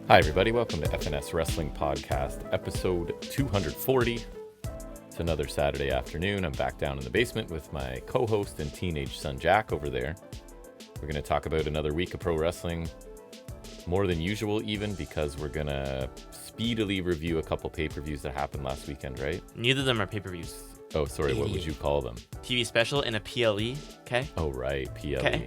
Hi, everybody. Welcome to FNS Wrestling Podcast, episode 240. It's another Saturday afternoon. I'm back down in the basement with my co-host and teenage son, Jack, over there. We're going to talk about another week of pro wrestling, more than usual even, because we're going to speedily review a couple pay-per-views that happened last weekend, right? Neither of them are pay-per-views. Oh, sorry. What would you call them? TV special and a PLE, okay? Oh, right. PLE. Okay.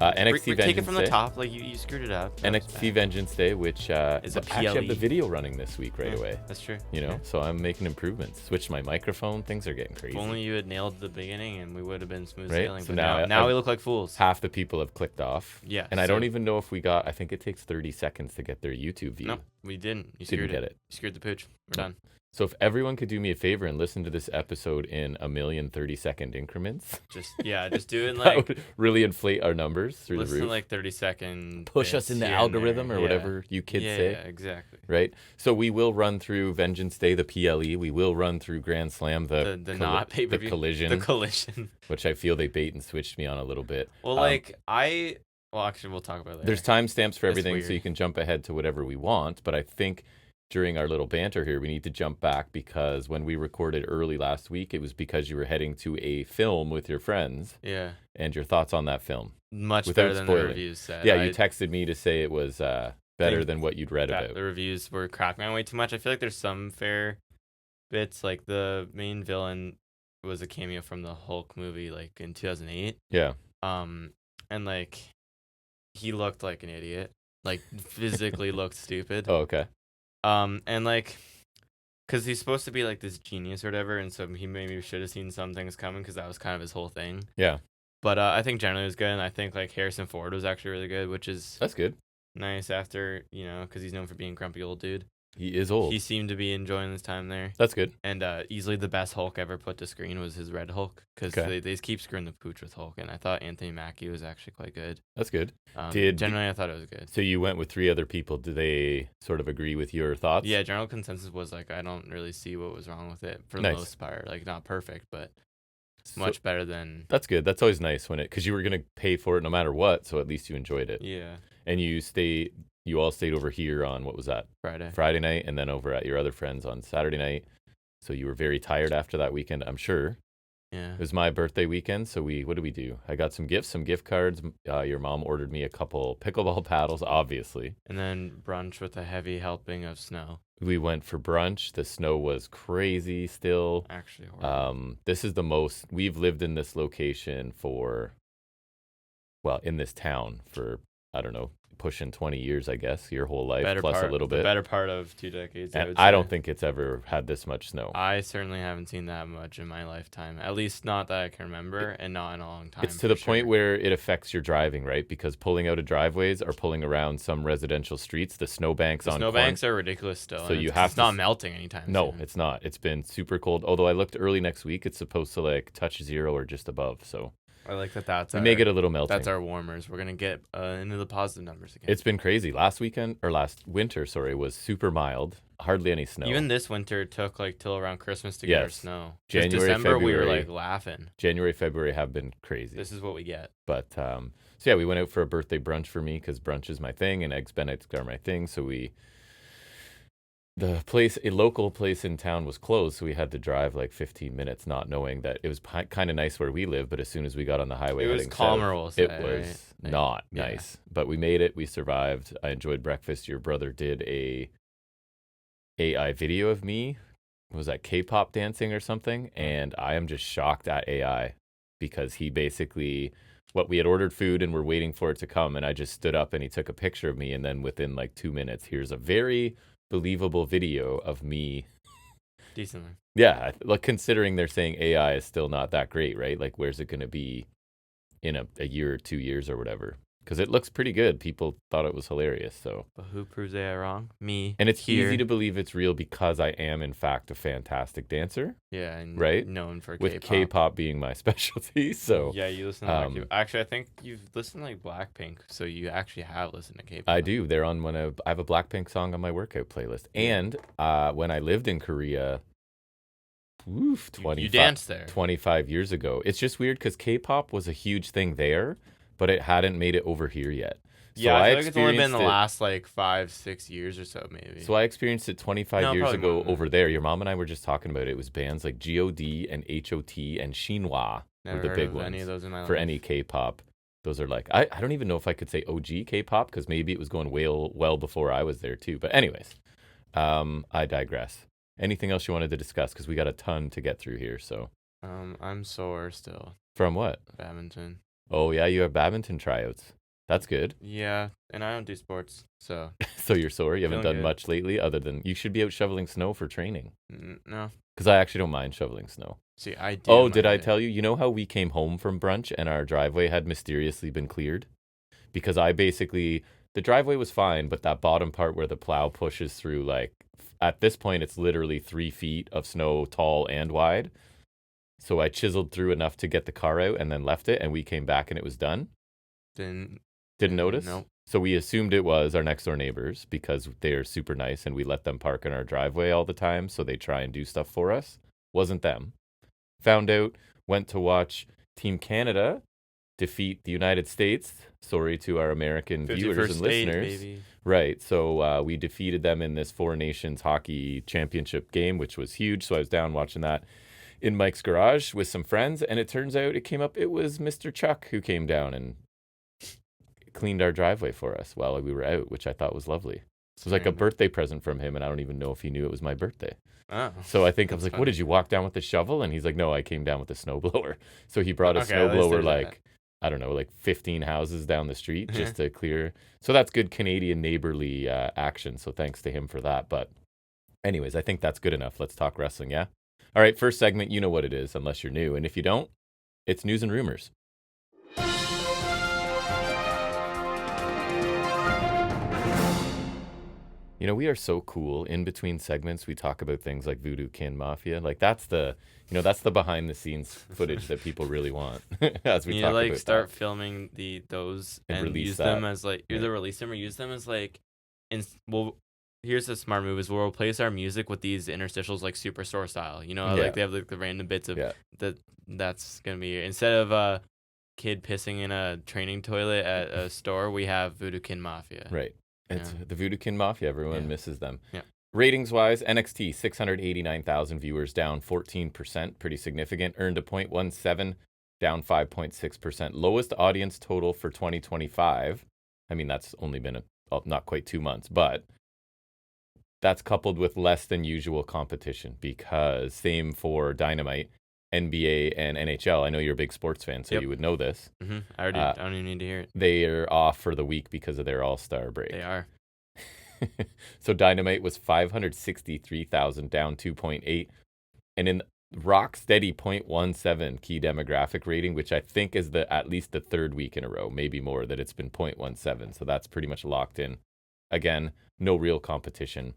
NXT Vengeance Take it from Day. the top, like you screwed it up. NXT Vengeance Day, which Is a I actually have the PLE. video running this week right away. That's true. You know, Yeah. so I'm making improvements. Switched my microphone. Things are getting crazy. If only you had nailed the beginning and we would have been smooth Right? sailing. So But now we look like fools. Half the people have clicked off. Yeah. And I don't even know if we got, I think it takes 30 seconds to get their YouTube view. No, we didn't. You Didn't screwed get it. it. You screwed the pooch. We're done. So if everyone could do me a favor and listen to this episode in 30-second increments, Just do it in that like would really inflate our numbers through the listen roof. to like 30-second. Push us in the algorithm or whatever you kids say. Yeah, exactly. Right? So we will run through Vengeance Day, the PLE. We will run through Grand Slam, The not pay-per-view. the Collision, The collision. which I feel they bait and switched me on a little bit. Well, actually, we'll talk about it later. There's timestamps for That's everything, so weird. you can jump ahead to whatever we want. But I think during our little banter here, we need to jump back because when we recorded early last week, it was because you were heading to a film with your friends Yeah. and your thoughts on that film. Much Without better than spoiling. the reviews said. Yeah, you texted me to say it was better think than what you'd read that about. the reviews were cracking on way too much. I feel like there's some fair bits, like the main villain was a cameo from the Hulk movie, like in 2008. Yeah. And like he looked like an idiot, like physically looked stupid. Oh, okay. And like, cause he's supposed to be like this genius or whatever, and so he maybe should have seen some things coming, cause that was kind of his whole thing. Yeah. But I think generally it was good, and I think like Harrison Ford was actually really good, which is That's good. nice after, because he's known for being a grumpy old dude. He is old. He seemed to be enjoying his time there. That's good. And easily the best Hulk ever put to screen was his Red Hulk, because Okay. they keep screwing the pooch with Hulk, and I thought Anthony Mackie was actually quite good. That's good. Generally, I thought it was good. So you went with 3 other people. Do they sort of agree with your thoughts? Yeah, general consensus was like, I don't really see what was wrong with it for the Nice. most part. Like, not perfect, but So- much better than. That's good. That's always nice when because you were going to pay for it no matter what, so at least you enjoyed it. Yeah, And you all stayed over here on, what was that? Friday. Friday night, and then over at your other friends on Saturday night. So you were very tired after that weekend, I'm sure. Yeah. It was my birthday weekend, so what did we do? I got some gifts, some gift cards. Your mom ordered me a couple pickleball paddles, obviously. And then brunch with a heavy helping of snow. We went for brunch. The snow was crazy still. Actually, horrible. This is the most, we've lived in this location in this town for, I don't know, pushing 20 years, I guess, your whole life, plus a little The bit. better part of 2 decades. And would I say. don't think it's ever had this much snow. I certainly haven't seen that much in my lifetime. At least not that I can remember, and not in a long time. It's to the point where it affects your driving, right? Because pulling out of driveways or pulling around some residential streets, the snowbanks on snowbanks are ridiculous still. So and you it's have to not melting anytime No, soon. it's not. It's been super cold. Although I looked early next week, it's supposed to like touch 0 or just above. So I like that. That's we may get a little melting. That's our warmers. We're gonna get into the positive numbers again. It's been crazy. Last winter, was super mild. Hardly any snow. Even this winter it took like till around Christmas to get our Yes. snow. January, Just December we were February. like laughing. January, February have been crazy. This is what we get. But so yeah, we went out for a birthday brunch for me because brunch is my thing and eggs Benedict are my thing. So a local place in town was closed, so we had to drive like 15 minutes, not knowing that it was kind of nice where we live. But as soon as we got on the highway, It was heading calmer, south, we'll say, it was right? not Yeah. nice. But we made it. We survived. I enjoyed breakfast. Your brother did a AI video of me. Was that K-pop dancing or something? And I am just shocked at AI because he basically, we had ordered food and we're waiting for it to come, and I just stood up and he took a picture of me, and then within like 2 minutes, here's a very believable video of me. Decently. Yeah, like considering they're saying AI is still not that great, right? Like, where's it going to be in a year or 2 years or whatever? Because it looks pretty good. People thought it was hilarious. So, But who proves AI wrong? Me. and it's here. easy to believe it's real because I am in fact a fantastic dancer, Yeah, and right? known for with K-pop. K-pop being my specialty. So Yeah, you listen to Blackpink. Actually, I think you've listened to like Blackpink, so you actually have listened to K-pop. I do. They're on I have a Blackpink song on my workout playlist. And when I lived in Korea, You danced there. 25 years ago. It's just weird because K-pop was a huge thing there, but it hadn't made it over here yet. Yeah, So I feel like it's only been the experienced last like 5-6 years or so, maybe. So I experienced it 25 No, years probably more ago than that. over there. Your mom and I were just talking about it. It was bands like God and HOT and Shinhwa Never were the heard big of ones any of those in my for life. any K-pop. Those are like I don't even know if I could say OG K-pop because maybe it was going well before I was there too. But anyways, I digress. Anything else you wanted to discuss? Because we got a ton to get through here. So I'm sore still. from what? Badminton. Oh yeah, you have badminton tryouts. That's good. Yeah, and I don't do sports, so So you're sore. You haven't Feeling done good. much lately, other than you should be out shoveling snow for training. no. Because I actually don't mind shoveling snow. See, I do. Oh, did I mind it. tell you? You know how we came home from brunch and our driveway had mysteriously been cleared? Because the driveway was fine, but that bottom part where the plow pushes through, like, at this point, it's literally 3 feet of snow, tall and wide. So I chiseled through enough to get the car out and then left it, and we came back and it was done. Didn't notice? Nope. So we assumed it was our next door neighbors because they're super nice and we let them park in our driveway all the time. So they try and do stuff for us. Wasn't them. Found out, went to watch Team Canada defeat the United States. Sorry to our American viewers 51st and state, listeners. baby. Right. So we defeated them in this Four Nations hockey championship game, which was huge. So I was down watching that in Mike's garage with some friends. And it turns out it was Mr. Chuck who came down and cleaned our driveway for us while we were out, which I thought was lovely. It was like a Random. birthday present from him, and I don't even know if he knew it was my birthday. Oh. So I think I was That's like, "What funny. did you walk down with the shovel?" And he's like, "No, I came down with a snowblower." So he brought a Okay, at least snowblower there's that. like I don't know, like 15 houses down the street just to clear. So that's good Canadian neighborly action. So thanks to him for that. But anyways, I think that's good enough. Let's talk wrestling, yeah? All right, first segment, you know what it is unless you're new. And if you don't, it's news and rumors. You know, we are so cool. In between segments, we talk about things like Voodoo Kin Mafia. Like that's the behind the scenes footage that people really want. As we You talk like about start that. filming those And and release use them that. as like Right. either release them or use them as like here's a smart move is we'll replace our music with these interstitials like Superstore style. You know, Yeah. like they have like the random bits of Yeah. that's gonna be instead of a kid pissing in a training toilet at a store, we have Voodoo Kin Mafia. Right. It's Yeah. the Voodoo Kin Mafia. Everyone Yeah. misses them. Yeah. Ratings wise, NXT 689,000 viewers, down 14%, pretty significant. Earned a 0.17, down 5.6%. Lowest audience total for 2025. I mean, that's only been not quite 2 months, but that's coupled with less than usual competition because same for Dynamite, NBA, and NHL. I know you're a big sports fan, so Yep. you would know this. I don't even need to hear it. They are off for the week because of their All-Star break. They are. So Dynamite was 563,000, down 2.8. And in rock steady 0.17 key demographic rating, which I think is at least the third week in a row, maybe more, that it's been 0.17. So that's pretty much locked in. Again, no real competition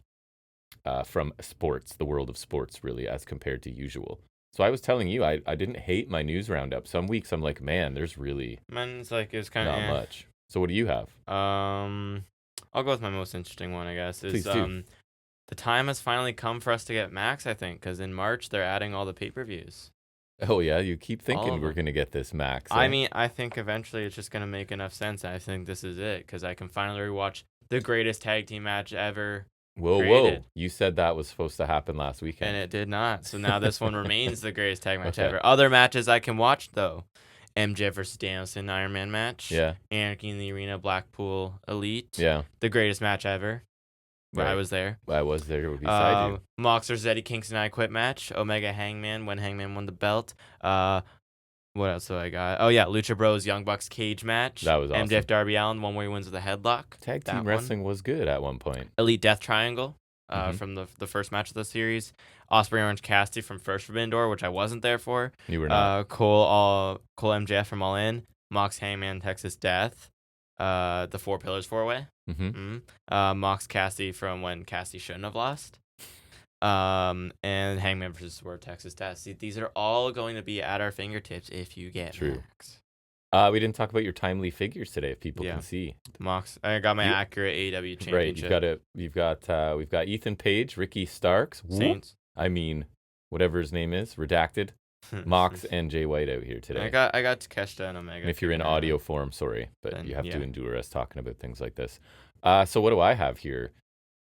from sports, the world of sports, really, as compared to usual. So I was telling you, I didn't hate my news roundup. Some weeks I'm like, man, there's really Mine's like it's kind of not much. So what do you have? I'll go with my most interesting one, I guess. Is Please do. the time has finally come for us to get Max, I think, because in March they're adding all the pay-per-views. Oh yeah, you keep All thinking of we're them. gonna get this Max. I eh? mean, I think eventually it's just gonna make enough sense. I think this is it because I can finally rewatch the greatest tag team match ever, Whoa, created. you said that was supposed to happen last weekend. and it did not. So now this one remains the greatest tag match Okay. ever. Other matches I can watch though: MJF versus Danielson Iron Man match. Yeah. Anarchy in the Arena Blackpool Elite. Yeah, The greatest match ever. Where I Right. was there. I was there beside you. Mox versus Eddie Kingston I Quit match. Omega Hangman when Hangman won the belt. What else do I got? Oh yeah, Lucha Bros Young Bucks cage match. That was awesome. MJF Darby Allin, one where he wins with a headlock. Tag that team one. wrestling was good at one point. Elite Death Triangle. Mhm. From the first match of the series. Osprey Orange Cassidy from First Forbidden Door, which I wasn't there for. You were not. Cole MJF from All In. Mox Hangman Texas Death. The Four Pillars 4-way. Mox Cassidy from when Cassidy shouldn't have lost. And Hangman versus Swerve Texas Death. See, these are all going to be at our fingertips if you get True. Max. We didn't talk about your timely figures today. If people Yeah. can see, Mox. I got my You- accurate AEW right? championship. We've got Ethan Page, Ricky Starks, Saints. I mean, whatever his name is, redacted. Mox and Jay White out here today. I got Takeshita and Omega. And if you're in audio form, sorry, but Then, you have yeah. to endure us talking about things like this. So what do I have here?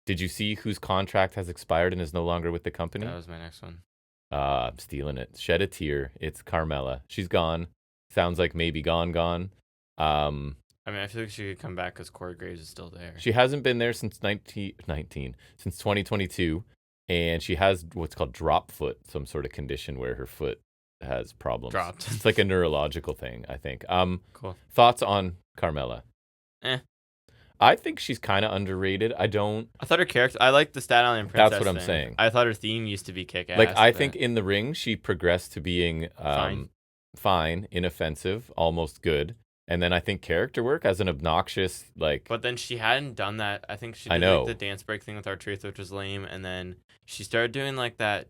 Did you see whose contract has expired and is no longer with the company? That was my next one. I'm stealing it. Shed a tear. It's Carmella. She's gone. Sounds like maybe gone. I mean, I feel like she could come back because Corey Graves is still there. She hasn't been there since 2022, and she has what's called drop foot, some sort of condition where her foot has problems. Dropped. It's like a neurological thing, I think. Cool. Thoughts on Carmella? Eh. I think she's kind of underrated. I thought her character. I like the Staten Island Princess. That's what I'm thing. saying. I thought her theme used to be kick-ass. Like, I think in the ring she progressed to being fine, inoffensive, almost good. And then I think character work as an obnoxious, like... But then she hadn't done that. I think she did like the dance break thing with R-Truth, which was lame. And then she started doing like that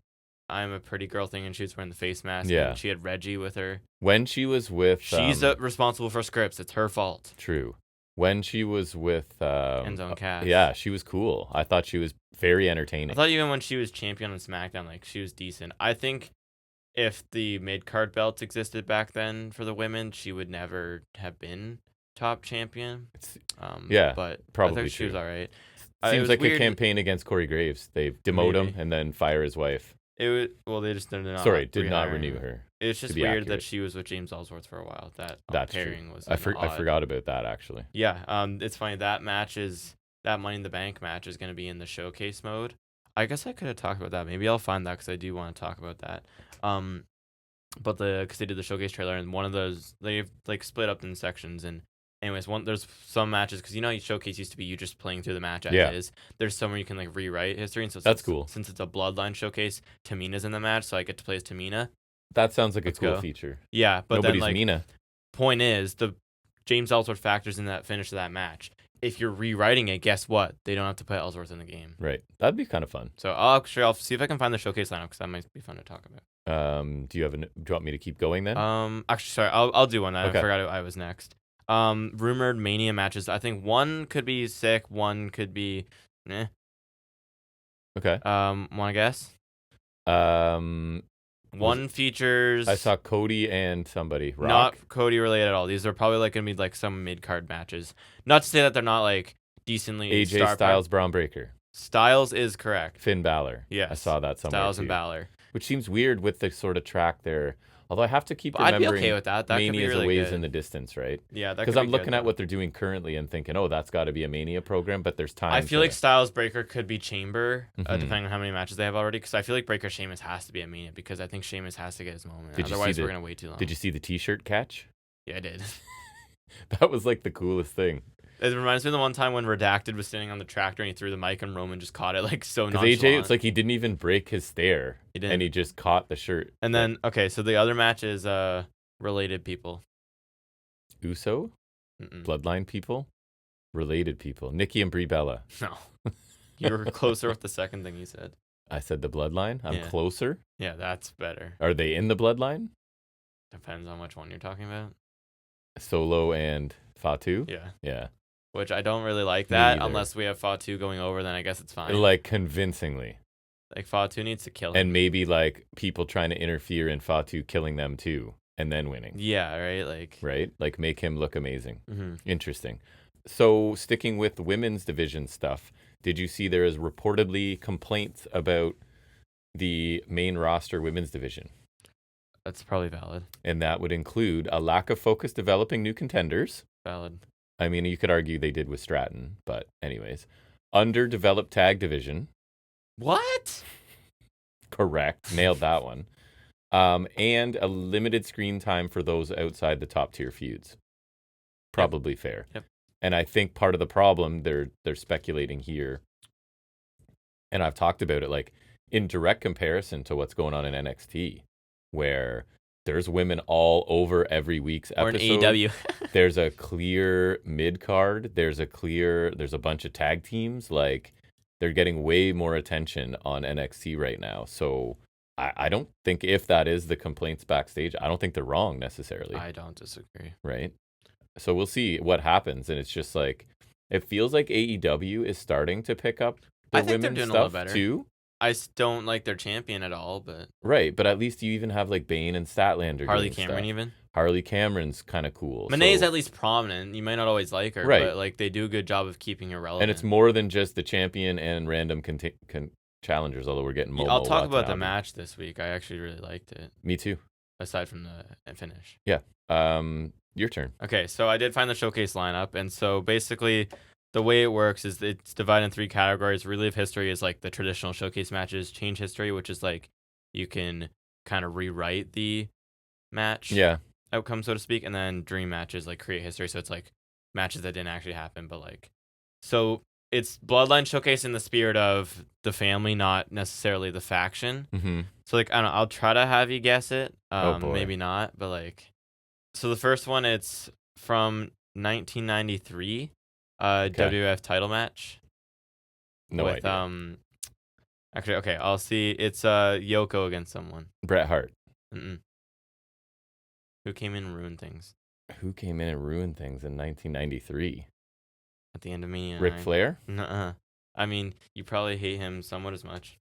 I'm a pretty girl thing, and she was wearing the face mask. Yeah. And she had Reggie with her. When she was with... She's responsible for scripts. It's her fault. True. When she was with... Enzo Cass. Yeah, she was cool. I thought she was very entertaining. I thought even when she was champion on SmackDown, like, she was decent. I think if the mid-card belts existed back then for the women, she would never have been top champion. Yeah, but probably I think she was all right. Seems like weird. A campaign against Corey Graves. They demote him and then fire his wife. They just did not. Sorry, did not renew her. It's just weird that she was with James Ellsworth for a while. That pairing true. was. I forgot about that actually. Yeah, it's funny that Money in the Bank match is going to be in the showcase mode. I guess I could have talked about that. Maybe I'll find that because I do want to talk about that. But because they did the showcase trailer, and one of those they've like split up in sections. And anyways, there's some matches because how showcase used to be you just playing through the match as is. There's some where you can like rewrite history, and so that's cool. Since it's a Bloodline showcase, Tamina's in the match, so I get to play as Tamina. That sounds like a cool feature. Yeah, but nobody's then like Mina. Point is the James Ellsworth factors in that finish of that match. If you're rewriting it, guess what? They don't have to put Ellsworth in the game. Right. That'd be kind of fun. So I'll see if I can find the showcase lineup because that might be fun to talk about. Do you want me to keep going then? Actually, sorry, I'll do one. Okay. I forgot I was next. Rumored Mania matches. I think one could be sick. One could be, Okay. Want to guess? One features. I saw Cody and somebody. Rock? Not Cody related at all. These are probably like gonna be like some mid card matches. Not to say that they're not like decently. AJ Styles, Braun Breaker. Styles is correct. Finn Balor. Yes. I saw that somewhere. Styles too. and Balor. Which seems weird with the sort of track there. Although I have to keep remembering. I'd be okay with that. That could be really a ways good. in the distance, right? Yeah, because I'm looking at what they're doing currently and thinking, oh, that's got to be a Mania program. But there's time. I feel like Styles Breaker could be Chamber, depending on how many matches they have already. Because I feel like Breaker Sheamus has to be a Mania because I think Sheamus has to get his moment. Otherwise, we're gonna wait too long. Did you see the T-shirt catch? Yeah, I did. That was like the coolest thing. It reminds me of the one time when Redacted was standing on the tractor and he threw the mic and Roman just caught it like so nonchalant. Because AJ, it's like he didn't even break his stare. He didn't. And he just caught the shirt. And then, okay, so the other match is related people. Uso? Bloodline people? Related people. Nikki and Brie Bella. No. You were closer with the second thing you said. I said the bloodline? I'm closer? Yeah, that's better. Are they in the bloodline? Depends on which one you're talking about. Solo and Fatu? Yeah. Yeah. Which I don't really like that unless we have Fatu going over, then I guess it's fine. Like convincingly. Like Fatu needs to kill him. And maybe like people trying to interfere in Fatu killing them too and then winning. Yeah, right? Right? Like make him look amazing. Mm-hmm. Interesting. So sticking with women's division stuff, did you see there is reportedly complaints about the main roster women's division? That's probably valid. And that would include a lack of focus developing new contenders. Valid. I mean, you could argue they did with Stratton, but anyways. Underdeveloped tag division. What? Correct. Nailed that one. And a limited screen time for those outside the top tier feuds. Probably fair. Yep. And I think part of the problem they're speculating here, and I've talked about it, like in direct comparison to what's going on in NXT, where there's women all over every week's episode. Or in AEW. There's a clear mid card. There's a bunch of tag teams. Like they're getting way more attention on NXT right now. So I don't think if that is the complaints backstage, I don't think they're wrong necessarily. I don't disagree. Right. So we'll see what happens. And it's just like, it feels like AEW is starting to pick up the women's stuff too. I don't like their champion at all, but Right, but at least you even have like Bane and Statlander. Harley doing Cameron stuff. even. Harley Cameron's kind of cool. Moné's so, at least prominent. You might not always like her, right. but like they do a good job of keeping her relevant. And it's more than just the champion and random challengers, although we're getting Momo I'll talk about the Watanabe. match this week. I actually really liked it. Me too. Aside from the finish. Yeah. Your turn. Okay, so I did find the showcase lineup, and so basically the way it works is it's divided in 3 categories. Relive history is like the traditional showcase matches. Change history, which is like you can kind of rewrite the match outcome, so to speak, and then dream matches, like create history. So it's like matches that didn't actually happen, but like, so it's Bloodline showcase in the spirit of the family, not necessarily the faction. Mm-hmm. So like, I don't know, I'll try to have you guess it. Oh boy. Maybe not, but like, so the first one, it's from 1993, WWF title match. No with, idea. Actually, okay, I'll see. It's Yoko against someone. Bret Hart. Mm-mm. Who came in and ruined things? Who came in and ruined things in 1993? At the end of me, Ric Flair? Nuh-uh. I mean, you probably hate him somewhat as much.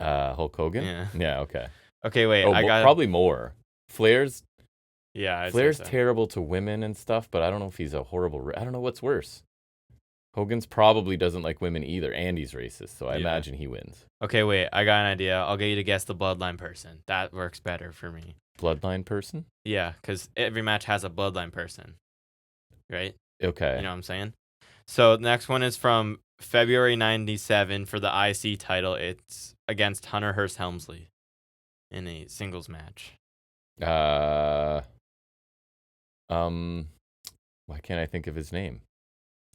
Hulk Hogan? Yeah. Yeah, okay. Okay, wait. I got probably more. Flair's Flair's terrible to women and stuff, but I don't know if he's a horrible. I don't know what's worse. Hogan's probably doesn't like women either, and he's racist, so I imagine he wins. Okay, wait. I got an idea. I'll get you to guess the Bloodline person. That works better for me. Bloodline person? Yeah, because every match has a Bloodline person, right? Okay. You know what I'm saying? So the next one is from February 97 for the IC title. It's against Hunter Hearst Helmsley in a singles match. Why can't I think of his name?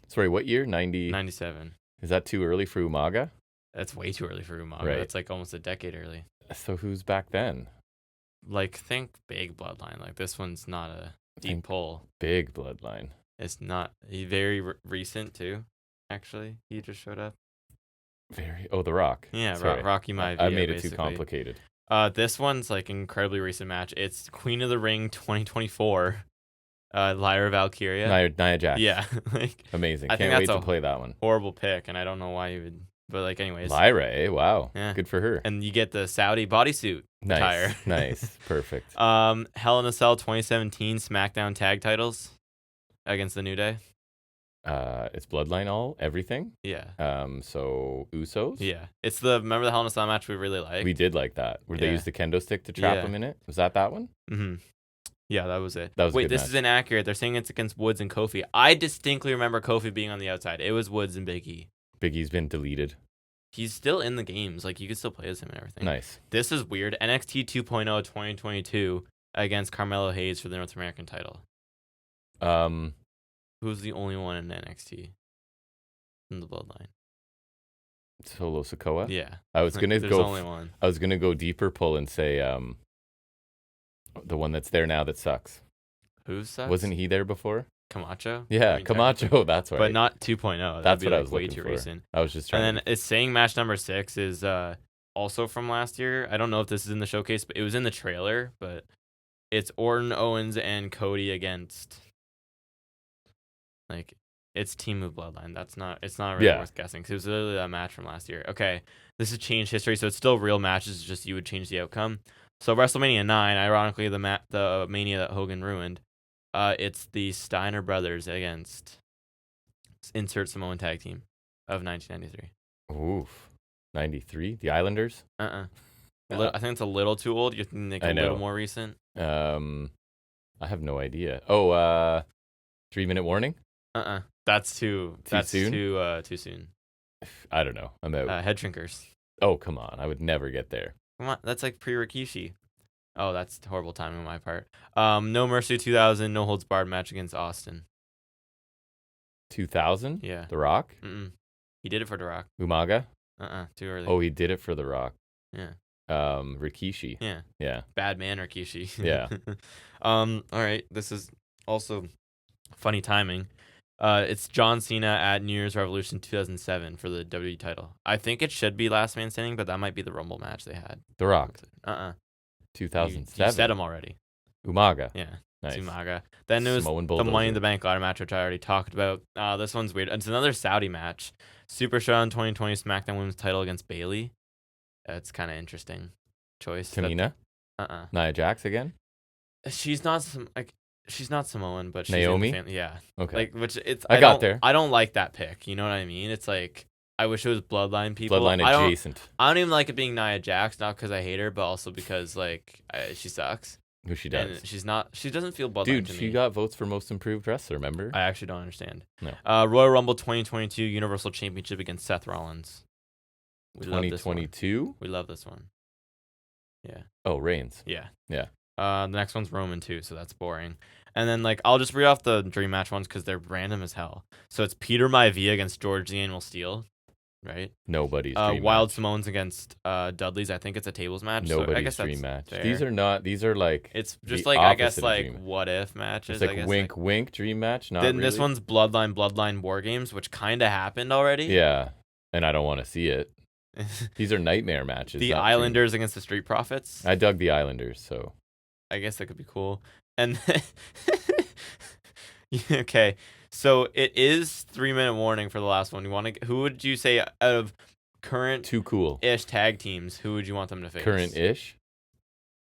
Sorry, what year? 97. Is that too early for Umaga? That's way too early for Umaga. Right. That's like almost a decade early. So who's back then? Like, think big Bloodline. Like, this one's not a deep pull. Big Bloodline. It's not. He's very recent, too, actually. He just showed up. The Rock. Yeah, Rocky Maivia. I made it basically too complicated. This one's like an incredibly recent match. It's Queen of the Ring 2024. Lyra Valkyria. Nia Jax. Yeah. Like, amazing. I Can't wait to play that one. Horrible pick, and I don't know why you would. But, like, anyways. Lyra, eh? Wow. Yeah. Good for her. And you get the Saudi bodysuit attire. Nice. Perfect. Hell in a Cell 2017 SmackDown tag titles against the New Day. It's Bloodline everything? Yeah. So Usos? Yeah. It's remember the Hell in a Cell match we really liked? We did like that. Where they used the kendo stick to trap him in it? Was that one? Mm-hmm. Yeah, that was it. That was Wait, a good this match. is inaccurate. They're saying it's against Woods and Kofi. I distinctly remember Kofi being on the outside. It was Woods and Big E. Big E's been deleted. He's still in the games. Like, you can still play as him and everything. Nice. This is weird. NXT 2.0 2022 against Carmelo Hayes for the North American title. Who's the only one in NXT in the Bloodline? Solo Sikoa? Yeah. I was gonna There's only one. I was gonna go deeper pull and say the one that's there now that sucks. Who sucks? Wasn't he there before? Camacho? Yeah, Camacho. That's right. But not 2.0. That's what I was way looking too for. recent. I was just trying. And then it's saying match number 6 is also from last year. I don't know if this is in the showcase, but it was in the trailer. But it's Orton, Owens, and Cody against. Like, it's Team of Bloodline. It's not really worth guessing because it was literally that match from last year. Okay, this is changed history, so it's still real matches. It's just you would change the outcome. So WrestleMania 9, ironically, the Mania that Hogan ruined. It's the Steiner brothers against insert Samoan tag team of 1993. Oof, 93. The Islanders. I think it's a little too old. You think a little more recent. I have no idea. Oh, 3-minute warning. That's too soon. Too soon. I don't know. I'm out. Head shrinkers. Oh, come on. I would never get there. Come on. That's like pre-Rikishi. Oh, that's horrible timing on my part. No Mercy 2000, no holds barred match against Austin. 2000? Yeah. The Rock? He did it for The Rock. Umaga? Too early. Oh, he did it for The Rock. Yeah. Rikishi. Yeah. Yeah. Bad man Rikishi. Yeah. All right. This is also funny timing. It's John Cena at New Year's Revolution 2007 for the WWE title. I think it should be Last Man Standing, but that might be the Rumble match they had. The Rock. 2007. You said him already. Umaga. Yeah. Nice. Umaga. Then it was the Money in the Bank ladder match, which I already talked about. This one's weird. It's another Saudi match. Super Showdown 2020 SmackDown Women's title against Bayley. That's kind of interesting choice. Tamina? Nia Jax again? She's not she's not Samoan, but she's Naomi? in the family. Yeah. Okay. Like, which it's I got there. I don't like that pick. You know what I mean? It's like I wish it was Bloodline people. Bloodline adjacent. I don't even like it being Nia Jax, not because I hate her, but also because like she sucks. Who she does. And she's not. She doesn't feel Bloodline Dude, to me. she got votes for most improved wrestler. Remember? I actually don't understand. No. Royal Rumble 2022 Universal Championship against Seth Rollins. 2022. We love this one. Yeah. Oh, Reigns. Yeah. Yeah. The next one's Roman too, so that's boring. And then like I'll just read off the dream match ones because they're random as hell. So it's Peter Maivia against George the Animal Steel, right? Nobody's dream Wild match. Samoans against Dudley's. I think it's a tables match. Nobody's so I guess dream match. fair. These are not. These are like. It's just the like I guess opposite of like dream. what if matches. It's like I guess, wink, wink, dream match. Not then really. this one's Bloodline War Games, which kind of happened already. Yeah, and I don't want to see it. These are nightmare matches. The Islanders against the Street Profits. I dug the Islanders, so I guess that could be cool. And okay, so it is 3-minute warning for the last one. You want to? Who would you say out of current too cool ish tag teams? Who would you want them to face? Current ish.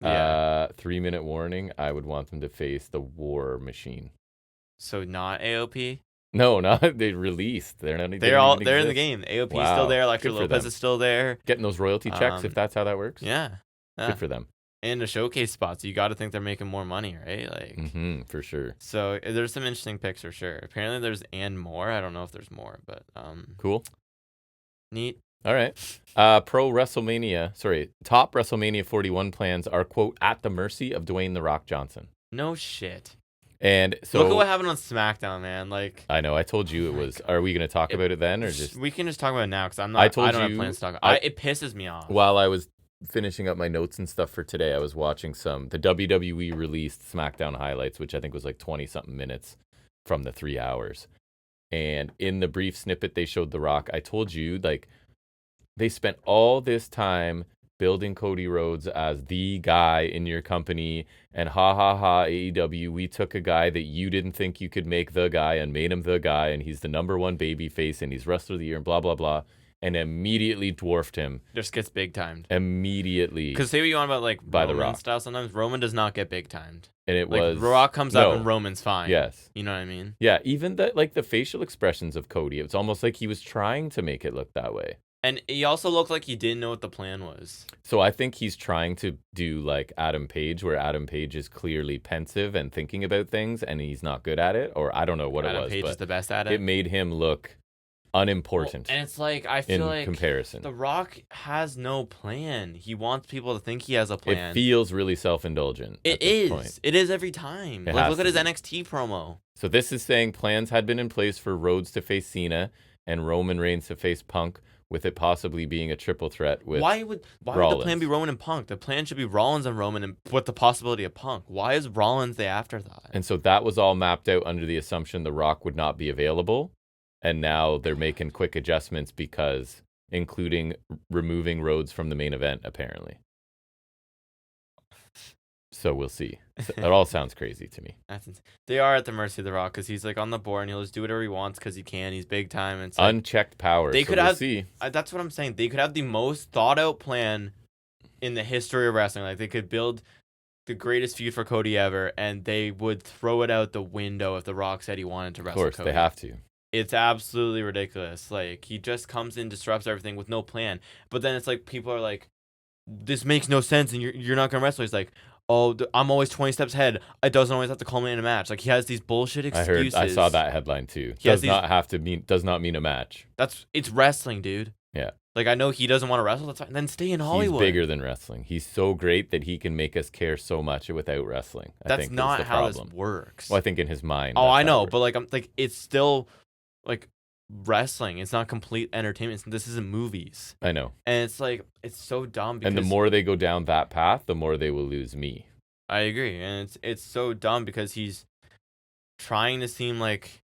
Yeah. 3-minute warning. I would want them to face the War Machine. So not AOP. No, not they released. They're not. They're in the game. AOP is still there. Electra Lopez is still there. Getting those royalty checks if that's how that works. Yeah. Good for them. And the showcase spots, you got to think they're making more money, right? Like, for sure. So there's some interesting picks for sure. Apparently there's and more. I don't know if there's more, but cool. Neat. All right. Top WrestleMania 41 plans are quote at the mercy of Dwayne The Rock Johnson. No shit. And so look at what happened on SmackDown, man. Like I know, I told you it was. Are we going to talk about it then, or just? We can just talk about it now because I don't have plans to talk. It pisses me off. While I was finishing up my notes and stuff for today, I was watching the WWE released SmackDown highlights, which I think was like 20-something minutes from the 3 hours. And in the brief snippet they showed The Rock, I told you like they spent all this time building Cody Rhodes as the guy in your company, and AEW, we took a guy that you didn't think you could make the guy and made him the guy, and he's the number one baby face, and he's wrestler of the year, and blah, blah, blah, and immediately dwarfed him. Just gets big timed. Immediately. Because say what you want about like by Roman The Rock style, sometimes Roman does not get big timed. And it like, was The Rock comes up and Roman's fine. Yes. You know what I mean? Yeah, even the facial expressions of Cody, it's almost like he was trying to make it look that way. And he also looked like he didn't know what the plan was. So I think he's trying to do like Adam Page, where Adam Page is clearly pensive and thinking about things, and he's not good at it. Or I don't know what it was. Adam Page is the best at it. It made him look unimportant. And it's like, I feel like comparison. The Rock has no plan. He wants people to think he has a plan. It feels really self-indulgent. It is. It is every time. Like, look at his NXT promo. So this is saying plans had been in place for Rhodes to face Cena and Roman Reigns to face Punk, with it possibly being a triple threat with why would the plan be Roman and Punk? The plan should be Rollins and Roman, and with the possibility of Punk. Why is Rollins the afterthought? And so that was all mapped out under the assumption The Rock would not be available, and now they're making quick adjustments because including removing Rhodes from the main event apparently. So we'll see. It all sounds crazy to me. They are at the mercy of The Rock because he's like on the board and he'll just do whatever he wants because he can. He's big time. And like, unchecked power. They could we'll see. That's what I'm saying. They could have the most thought out plan in the history of wrestling. Like they could build the greatest feud for Cody ever, and they would throw it out the window if The Rock said he wanted to wrestle Cody. Of course, they have to. It's absolutely ridiculous. Like he just comes in, disrupts everything with no plan. But then it's like people are like, "This makes no sense," and you're not gonna wrestle. He's like, "Oh, I'm always 20 steps ahead. It doesn't always have to culminate in a match." Like he has these bullshit excuses. I saw that headline too. Does not mean a match. It's wrestling, dude. Yeah. Like I know he doesn't want to wrestle. That's fine. Then stay in Hollywood. He's bigger than wrestling. He's so great that he can make us care so much without wrestling. That's not how this works. Well, I think in his mind. Oh, I know, but like I'm like it's still like wrestling. It's not complete entertainment. This isn't movies. I know. And it's like it's so dumb because and the more they go down that path, the more they will lose me. I agree. And it's so dumb because he's trying to seem like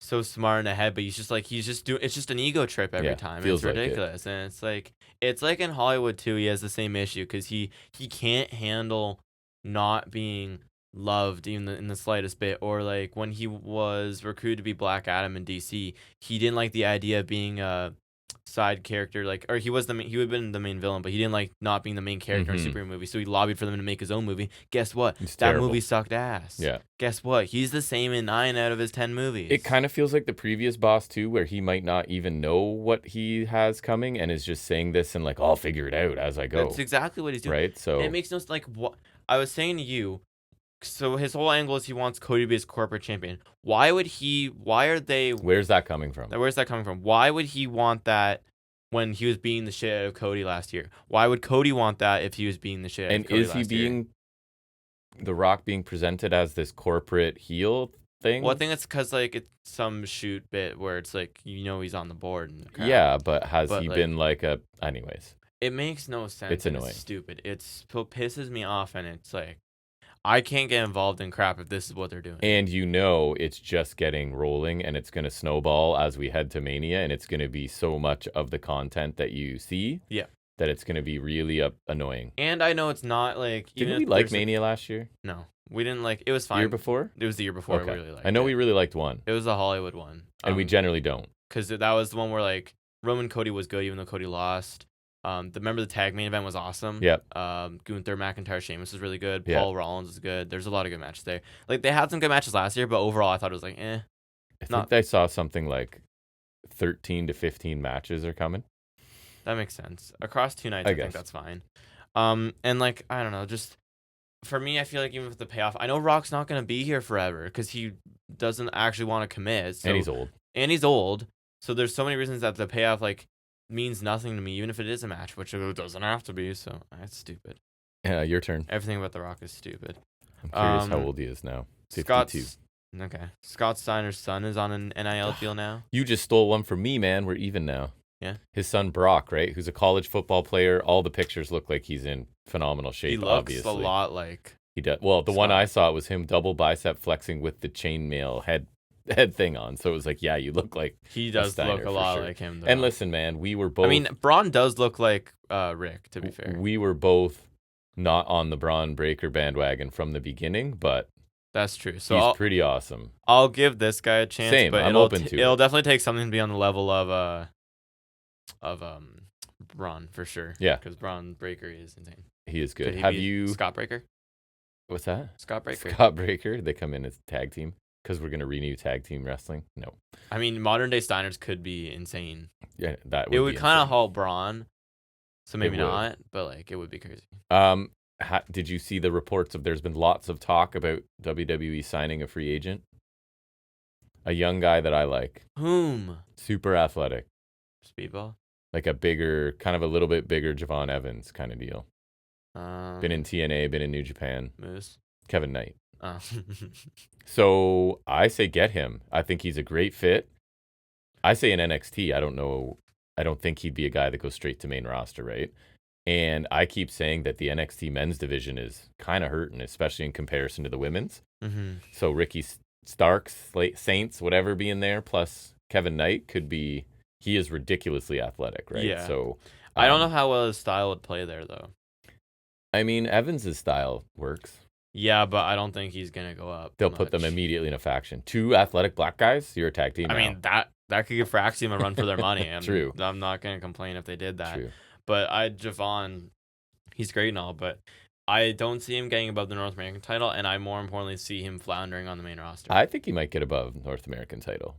so smart in the head, but he's just doing it's just an ego trip every time. It's ridiculous. And it's like in Hollywood too, he has the same issue because he can't handle not being loved even in the slightest bit. Or like when he was recruited to be Black Adam in DC, he didn't like the idea of being a side character, like, or he would have been the main villain, but he didn't like not being the main character in a superhero movie, so he lobbied for them to make his own movie. Guess what? It's that terrible. movie sucked ass. Yeah. Guess what? He's the same in 9 out of his 10 movies. It kind of feels like the previous boss too, where he might not even know what he has coming and is just saying this and like, I'll figure it out as I go. That's exactly what he's doing. Right. So it makes no sense. Like, what I was saying to you. So his whole angle is he wants Cody to be his corporate champion. Why are they? Where's that coming from? Where's that coming from? Why would he want that when he was beating the shit out of Cody last year? Why would Cody want that if he was beating the shit out of Cody last year? And is he being The Rock being presented as this corporate heel thing? Well, I think it's because like it's some shoot bit where it's like he's on the board. And yeah, but has he been like a? Anyways, it makes no sense. It's annoying. It's stupid. It pisses me off, and it's like. I can't get involved in crap if this is what they're doing. And it's just getting rolling and it's going to snowball as we head to Mania and it's going to be so much of the content that you see that it's going to be really annoying. And I know it's not like... Didn't we like Mania last year? No. We didn't like... It was fine. Year before? It was the year before okay. we really liked I know we really liked one. It was the Hollywood one. And we generally don't. Because that was the one where like Roman Cody was good even though Cody lost. Remember the tag main event was awesome. Yep. Gunther, McIntyre, Sheamus was really good. Yep. Paul Rollins was good. There's a lot of good matches there. Like they had some good matches last year, but overall I thought it was like I think I saw something like 13 to 15 matches are coming. That makes sense. Across 2 nights, I think that's fine. And like I don't know, just for me, I feel like even with the payoff, I know Rock's not gonna be here forever because he doesn't actually want to commit. So, and he's old. So there's so many reasons that the payoff like. Means nothing to me, even if it is a match, which it doesn't have to be. So that's stupid. Yeah, your turn. Everything about The Rock is stupid. I'm curious how old he is now. 52. Scott Steiner's son is on an NIL deal now. You just stole one from me, man. We're even now. Yeah. His son Brock, right? Who's a college football player. All the pictures look like he's in phenomenal shape. He looks obviously. a lot like. He does. Well, the one I saw was him double bicep flexing with the chainmail head thing on. So it was like, yeah, you look like he does look a lot like him. Though. And listen, man, we were both. I mean, Braun does look like Rick. To be fair, we were both not on the Braun Breaker bandwagon from the beginning, but that's true. So he's pretty awesome. I'll give this guy a chance. Same, but I'm open to it. It'll definitely take something to be on the level of Braun for sure. Yeah, because Braun Breaker is insane. He is good. Have you Scott Breaker? What's that? Scott Breaker. Scott Breaker. They come in as tag team. Because we're going to renew tag team wrestling? No. I mean, modern day Steiners could be insane. Yeah, that would It would kind of halt Braun. So maybe not, but like it would be crazy. Did you see the reports of there's been lots of talk about WWE signing a free agent? A young guy that I like. Whom? Super athletic. Speedball? Like a little bit bigger Javon Evans kind of deal. Been in TNA, been in New Japan. Moose? Kevin Knight. Oh. So I say get him. I think he's a great fit. I say in NXT, I don't know. I don't think he'd be a guy that goes straight to main roster, right? And I keep saying that the NXT men's division is kind of hurting, especially in comparison to the women's. Mm-hmm. So Ricky Starks, Saints, whatever being there, plus Kevin Knight he is ridiculously athletic, right? Yeah. So I don't know how well his style would play there, though. I mean, Evans' style works. Yeah, but I don't think he's going to go up. They'll put them immediately in a faction. 2 athletic black guys, you're a tag team. I mean, that could give Axiom a run for their money. True. I'm not going to complain if they did that. True. But Javon, he's great and all, but I don't see him getting above the North American title, and I more importantly see him floundering on the main roster. I think he might get above North American title.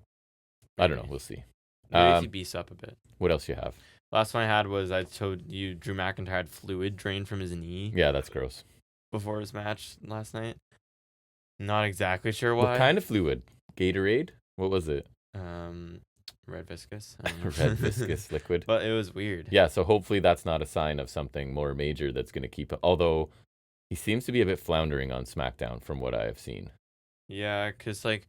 Maybe. I don't know. We'll see. Maybe if he beefs up a bit. What else you have? Last one I had was I told you Drew McIntyre had fluid drained from his knee. Yeah, that's gross. Before his match last night. Not exactly sure why. What kind of fluid? Gatorade? What was it? Red viscous. Red viscous liquid. But it was weird. Yeah, so hopefully that's not a sign of something more major that's going to keep it. Although he seems to be a bit floundering on SmackDown from what I have seen. Yeah, because like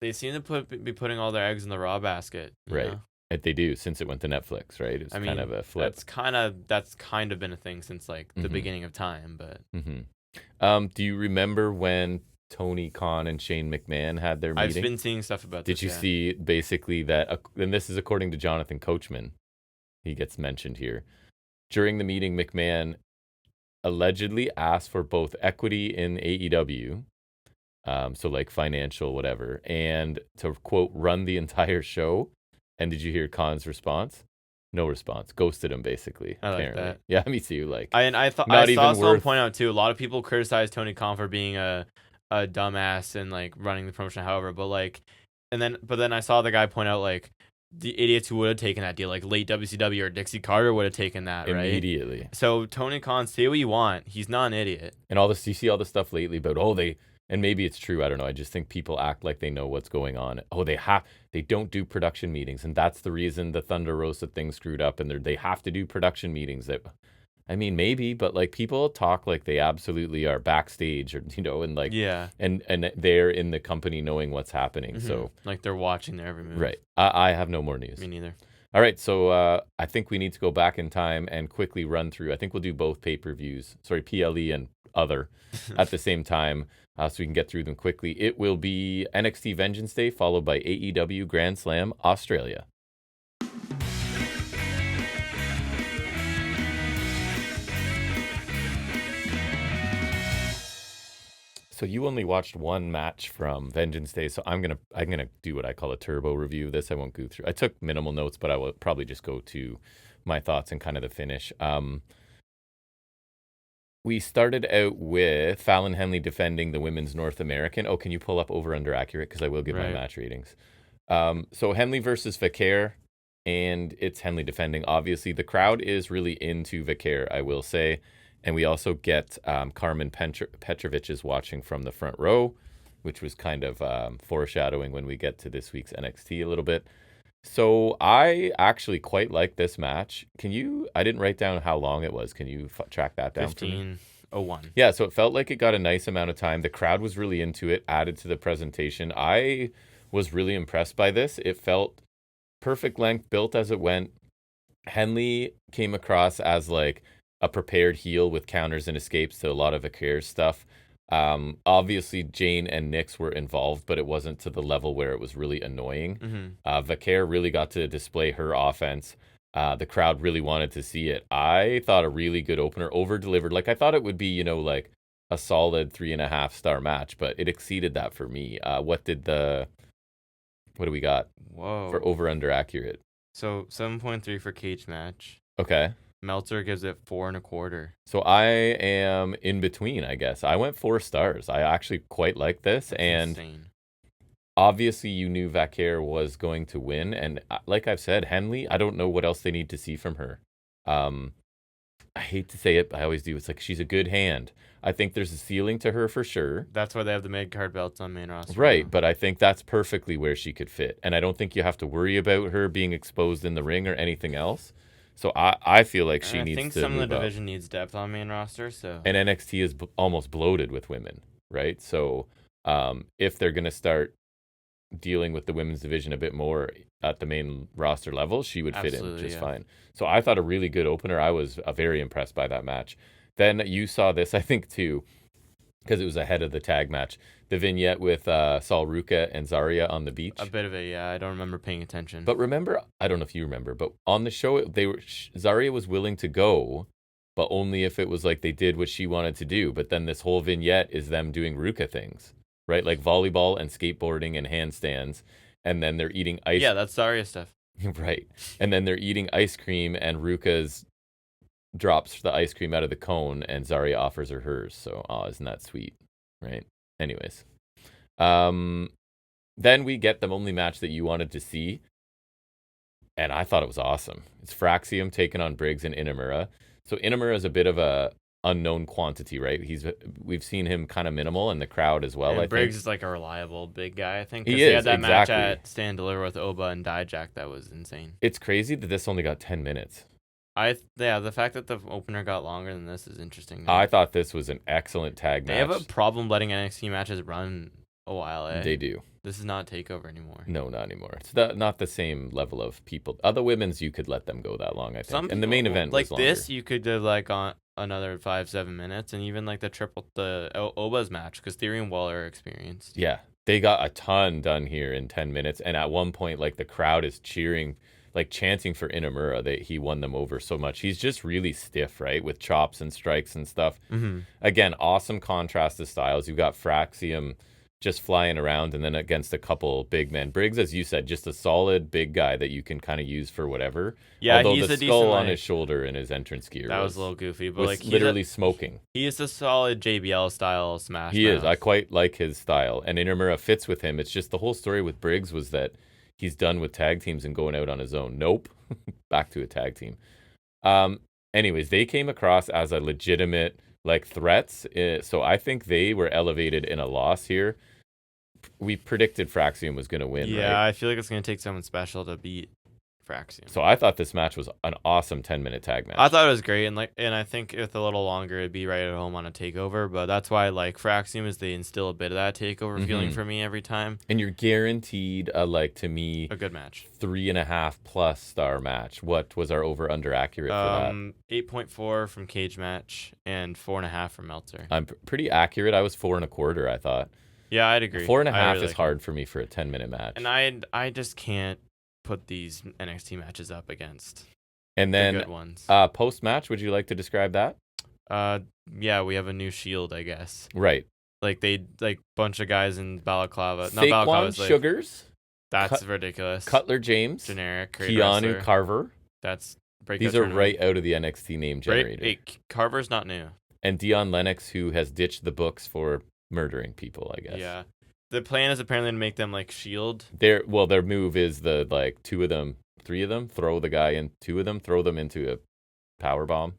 they seem to be putting all their eggs in the Raw basket. Right. Know? They do, since it went to Netflix, right? It's kind of a flip. That's kind of been a thing since like the beginning of time, but. Mm-hmm. Do you remember when Tony Khan and Shane McMahon had their meeting? I've been seeing stuff about this. Did you see basically that, and this is according to Jonathan Coachman, he gets mentioned here. During the meeting, McMahon allegedly asked for both equity in AEW, so like financial whatever, and to, quote, run the entire show. And did you hear Khan's response? No response. Ghosted him basically. I like apparently. that. Yeah, me too. Like, I thought not I saw even someone worth. point out too. A lot of people criticize Tony Khan for being a dumbass and like running the promotion, however. But then I saw the guy point out like the idiots who would have taken that deal, like late WCW or Dixie Carter would have taken that, right? Immediately. So Tony Khan, say what you want, he's not an idiot. And you see all the stuff lately about and maybe it's true. I don't know. I just think people act like they know what's going on. Oh, they don't do production meetings, and that's the reason the Thunder Rosa thing screwed up. And they have to do production meetings. I mean, maybe, but like people talk like they absolutely are backstage, or and like and they're in the company knowing what's happening. Mm-hmm. So like they're watching their every move. Right. I have no more news. Me neither. All right, so I think we need to go back in time and quickly run through. I think we'll do both pay-per-views. Sorry, PLE and other at the same time, so we can get through them quickly. It will be NXT Vengeance Day, followed by AEW Grand Slam Australia. So you only watched one match from Vengeance Day, so I'm gonna do what I call a turbo review of this. I won't go through. I took minimal notes, but I will probably just go to my thoughts and kind of the finish. We started out with Fallon Henley defending the Women's North American. Oh, can you pull up over under accurate? Because I will give my match ratings. So Henley versus Vaquer, and it's Henley defending. Obviously, the crowd is really into Vaquer, I will say. And we also get Carmen Petrovich is watching from the front row, which was kind of foreshadowing when we get to this week's NXT a little bit. So I actually quite like this match. I didn't write down how long it was. Can you track that down for me? 15:01. Yeah, so it felt like it got a nice amount of time. The crowd was really into it, added to the presentation. I was really impressed by this. It felt perfect length, built as it went. Henley came across as like a prepared heel with counters and escapes to a lot of Vaquer's stuff. Obviously, Jane and Nyx were involved, but it wasn't to the level where it was really annoying. Mm-hmm. Vaquer really got to display her offense. The crowd really wanted to see it. I thought a really good opener, over-delivered. Like, I thought it would be, like a solid 3.5-star match, but it exceeded that for me. What do we got? Whoa. For over-under accurate? So 7.3 for cage match. Okay. Meltzer gives it 4.25. So I am in between, I guess. I went 4 stars. I actually quite like this. That's and insane. Obviously you knew Vaquer was going to win. And like I've said, Henley, I don't know what else they need to see from her. I hate to say it, but I always do. It's like she's a good hand. I think there's a ceiling to her for sure. That's why they have the mid-card belts on main roster. Right, but I think that's perfectly where she could fit. And I don't think you have to worry about her being exposed in the ring or anything else. So I feel like she needs to. I think some of the division needs depth on main roster. So and NXT is almost bloated with women, right? So if they're gonna start dealing with the women's division a bit more at the main roster level, she would fit in just fine. So I thought a really good opener. I was very impressed by that match. Then you saw this, I think, too, because it was ahead of the tag match. The vignette with Sol Ruca and Zarya on the beach. A bit of it, yeah. I don't remember paying attention. But remember, I don't know if you remember, but on the show, Zarya was willing to go, but only if it was like they did what she wanted to do. But then this whole vignette is them doing Ruca things, right? Like volleyball and skateboarding and handstands. And then they're eating ice. Yeah, that's Zarya stuff. Right. And then they're eating ice cream and Ruca's drops the ice cream out of the cone and Zarya offers her hers. So, isn't that sweet? Right. Anyways. Then we get the only match that you wanted to see. And I thought it was awesome. It's Fraxium taking on Briggs and Inamura. So Inamura is a bit of a unknown quantity, right? We've seen him kind of minimal in the crowd as well. And I Briggs think is like a reliable big guy, I think. He had that exactly. match at Stand Deliver with Oba and Dijak that was insane. It's crazy that this only got 10 minutes. The fact that the opener got longer than this is interesting. I thought this was an excellent tag match. They have a problem letting NXT matches run a while, eh? They do. This is not TakeOver anymore. No, not anymore. It's not the same level of people. Other women's, you could let them go that long, I think. And the main event was longer. Like this, you could do like on another 5-7 minutes, and even like the Oba's match, because Theory and Waller are experienced. Yeah, they got a ton done here in 10 minutes. And at one point, like the crowd is cheering, like chanting for Inamura that he won them over so much. He's just really stiff, right? With chops and strikes and stuff. Mm-hmm. Again, awesome contrast of styles. You've got Fraxium just flying around, and then against a couple big men. Briggs, as you said, just a solid big guy that you can kind of use for whatever. Yeah, although he's the a skull decent, on his shoulder in his entrance gear that was a little goofy, but was like literally smoking. He is a solid JBL style Smash He Mouth. is. I quite like his style, and Inamura fits with him. It's just the whole story with Briggs was that he's done with tag teams and going out on his own. Nope, back to a tag team. Anyways, they came across as a legitimate like threats, so I think they were elevated in a loss here. We predicted Fraxium was going to win, Yeah, right? I feel like it's going to take someone special to beat Fraxium. So I thought this match was an awesome 10-minute tag match. I thought it was great, and I think if a little longer, it'd be right at home on a takeover. But that's why I like Fraxium, is they instill a bit of that takeover feeling for me every time. And you're guaranteed to me, a good match, 3.5+ star match. What was our over under accurate for that? 8.4 from Cage Match and 4.5 from Meltzer. I'm pretty accurate. I was 4.25. I thought. Yeah, I'd agree. 4.5 is hard for me for a 10-minute match. And I just can't put these NXT matches up against and then the good ones. Post match, would you like to describe that? Yeah, we have a new Shield, I guess. Right. Like they bunch of guys in balaclava. Not balaclava. Sugars. That's ridiculous. Cutler James. Generic. Keanu Carver. That's these are right out of the NXT name generator. Hey, Carver's not new. And Dion Lennox, who has ditched the books for murdering people, I guess. Yeah. The plan is apparently to make them like Shield. Their move is the 3 of them, throw the guy in, 2 of them, throw them into a power bomb.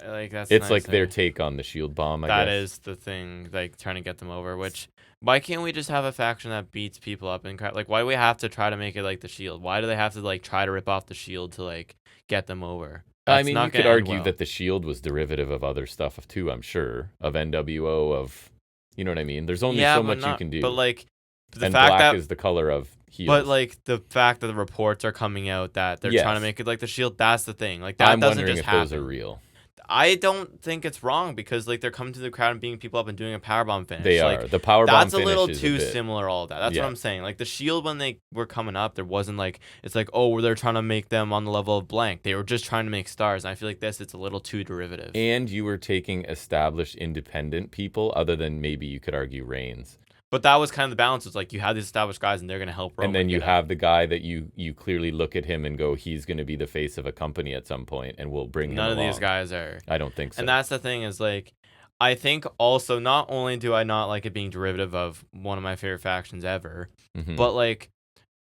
It's nice like their take on the Shield bomb, I guess. That is the thing, like trying to get them over, which why can't we just have a faction that beats people up and like why do we have to try to make it like the Shield? Why do they have to like try to rip off the Shield to like get them over? I mean, you could argue that the Shield was derivative of other stuff too, I'm sure, of NWO, of, you know what I mean? There's only so much you can do. But like the fact black is the color of heels. But like the fact that the reports are coming out that they're trying to make it like the Shield, that's the thing. Like that doesn't just happen. Those are real. I don't think it's wrong because like they're coming to the crowd and beating people up and doing a powerbomb finish. They like, are. The powerbomb that's finish a little is too similar. All that. That's what I'm saying. Like the Shield, when they were coming up, there wasn't like it's like, oh, they're trying to make them on the level of blank. They were just trying to make stars. And I feel like it's a little too derivative. And you were taking established independent people, other than maybe you could argue Reigns. But that was kind of the balance. It's like you have these established guys and they're going to help Roman. And then you have the guy that you clearly look at him and go, he's going to be the face of a company at some point, and we'll bring him along. None of these guys are. I don't think so. And that's the thing is like, I think also not only do I not like it being derivative of one of my favorite factions ever, but like,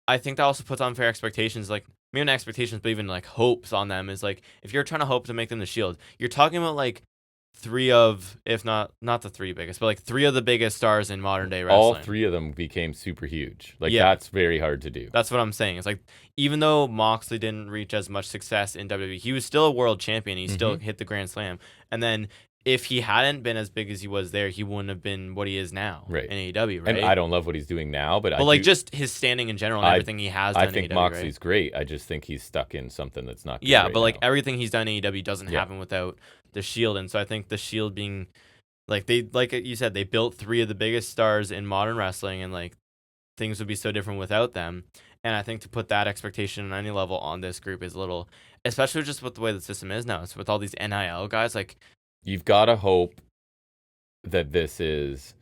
I think that also puts unfair expectations, like maybe not expectations, but even like hopes on them. Is like, if you're trying to hope to make them the Shield, you're talking about like 3 of, if not the 3 biggest, but like 3 of the biggest stars in modern day wrestling. All 3 of them became super huge. Like that's very hard to do. That's what I'm saying. It's like, even though Moxley didn't reach as much success in WWE, he was still a world champion. He still hit the Grand Slam. And then if he hadn't been as big as he was there, he wouldn't have been what he is now in AEW, right? And I don't love what he's doing now, but just his standing in general and everything he has done in AEW, I think Moxley's great. I just think he's stuck in something that's not good. Yeah, right but like now. everything he's done in AEW doesn't happen without the Shield. And so I think the Shield being like you said, they built 3 of the biggest stars in modern wrestling, and like things would be so different without them. And I think to put that expectation on any level on this group is a little, especially just with the way the system is now. It's with all these NIL guys, like you've got to hope that this is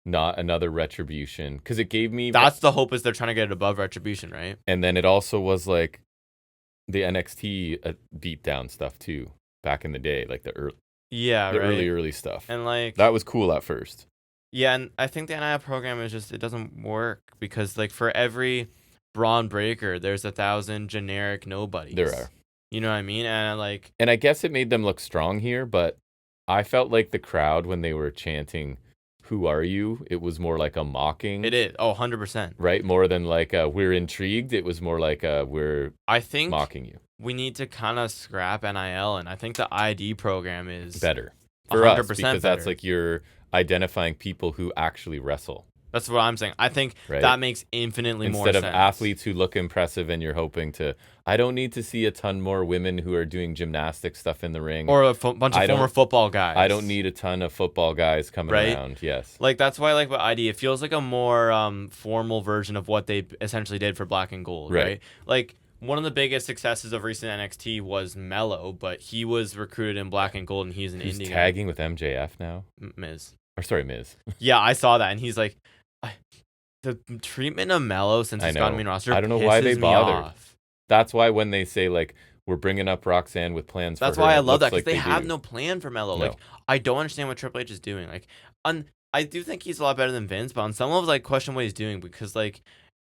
not another Retribution, because it gave me that's the hope, is they're trying to get it above Retribution, right? And then it also was like the NXT beatdown stuff too back in the day, like the early stuff, and like that was cool at first. Yeah, and I think the NIL program is just, it doesn't work because like for every Braun Breaker, there's 1,000 generic nobodies. There are. You know what I mean? And I guess it made them look strong here, but I felt like the crowd, when they were chanting, "Who are you?" it was more like a mocking. It is. Oh, 100%. Right? More than like we're intrigued. It was more like we're mocking you. We need to kind of scrap NIL, and I think the ID program is better for us, because that's like you're identifying people who actually wrestle. That's what I'm saying. I think that makes infinitely more sense. Instead of athletes who look impressive and you're hoping to, I don't need to see a ton more women who are doing gymnastic stuff in the ring. Or a bunch of former football guys. I don't need a ton of football guys coming around. Yes. Like, that's why I like about ID. It feels like a more formal version of what they essentially did for Black and Gold, right? Like, one of the biggest successes of recent NXT was Mello, but he was recruited in Black and Gold, and he's an indie tagging with MJF now? Miz. Or sorry, Miz. Yeah, I saw that, and he's like, the treatment of Mello since I he's gone know. main roster I don't know why they pisses me bothered. off. That's why when they say like we're bringing up Roxanne with plans for her, That's why I it love that, looks because like they have do. no plan for Mello. No. Like, I don't understand what Triple H is doing. Like, I do think he's a lot better than Vince, but on some levels, I question what he's doing, because like,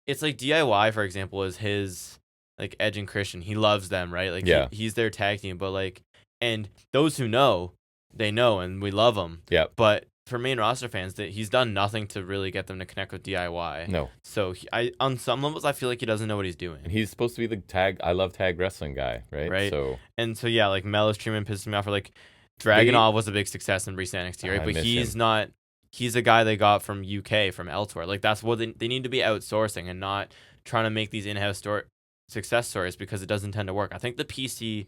it's like DIY, for example, is his like Edge and Christian. He loves them, right? Like, Yeah. he's their tag team, but like, and those who know, they know, and we love him. Yeah. But for main roster fans, that he's done nothing to really get them to connect with DIY. No. So on some levels, I feel like he doesn't know what he's doing. And he's supposed to be the I love tag wrestling guy, right? Right. So yeah, like Mello's treatment pisses me off. Or like Dragunov was a big success in recent NXT, right? I But miss he's him. not. He's a guy they got from UK, from elsewhere. Like, that's what they need to be outsourcing, and not trying to make these in-house success stories, because it doesn't tend to work. I think the PC.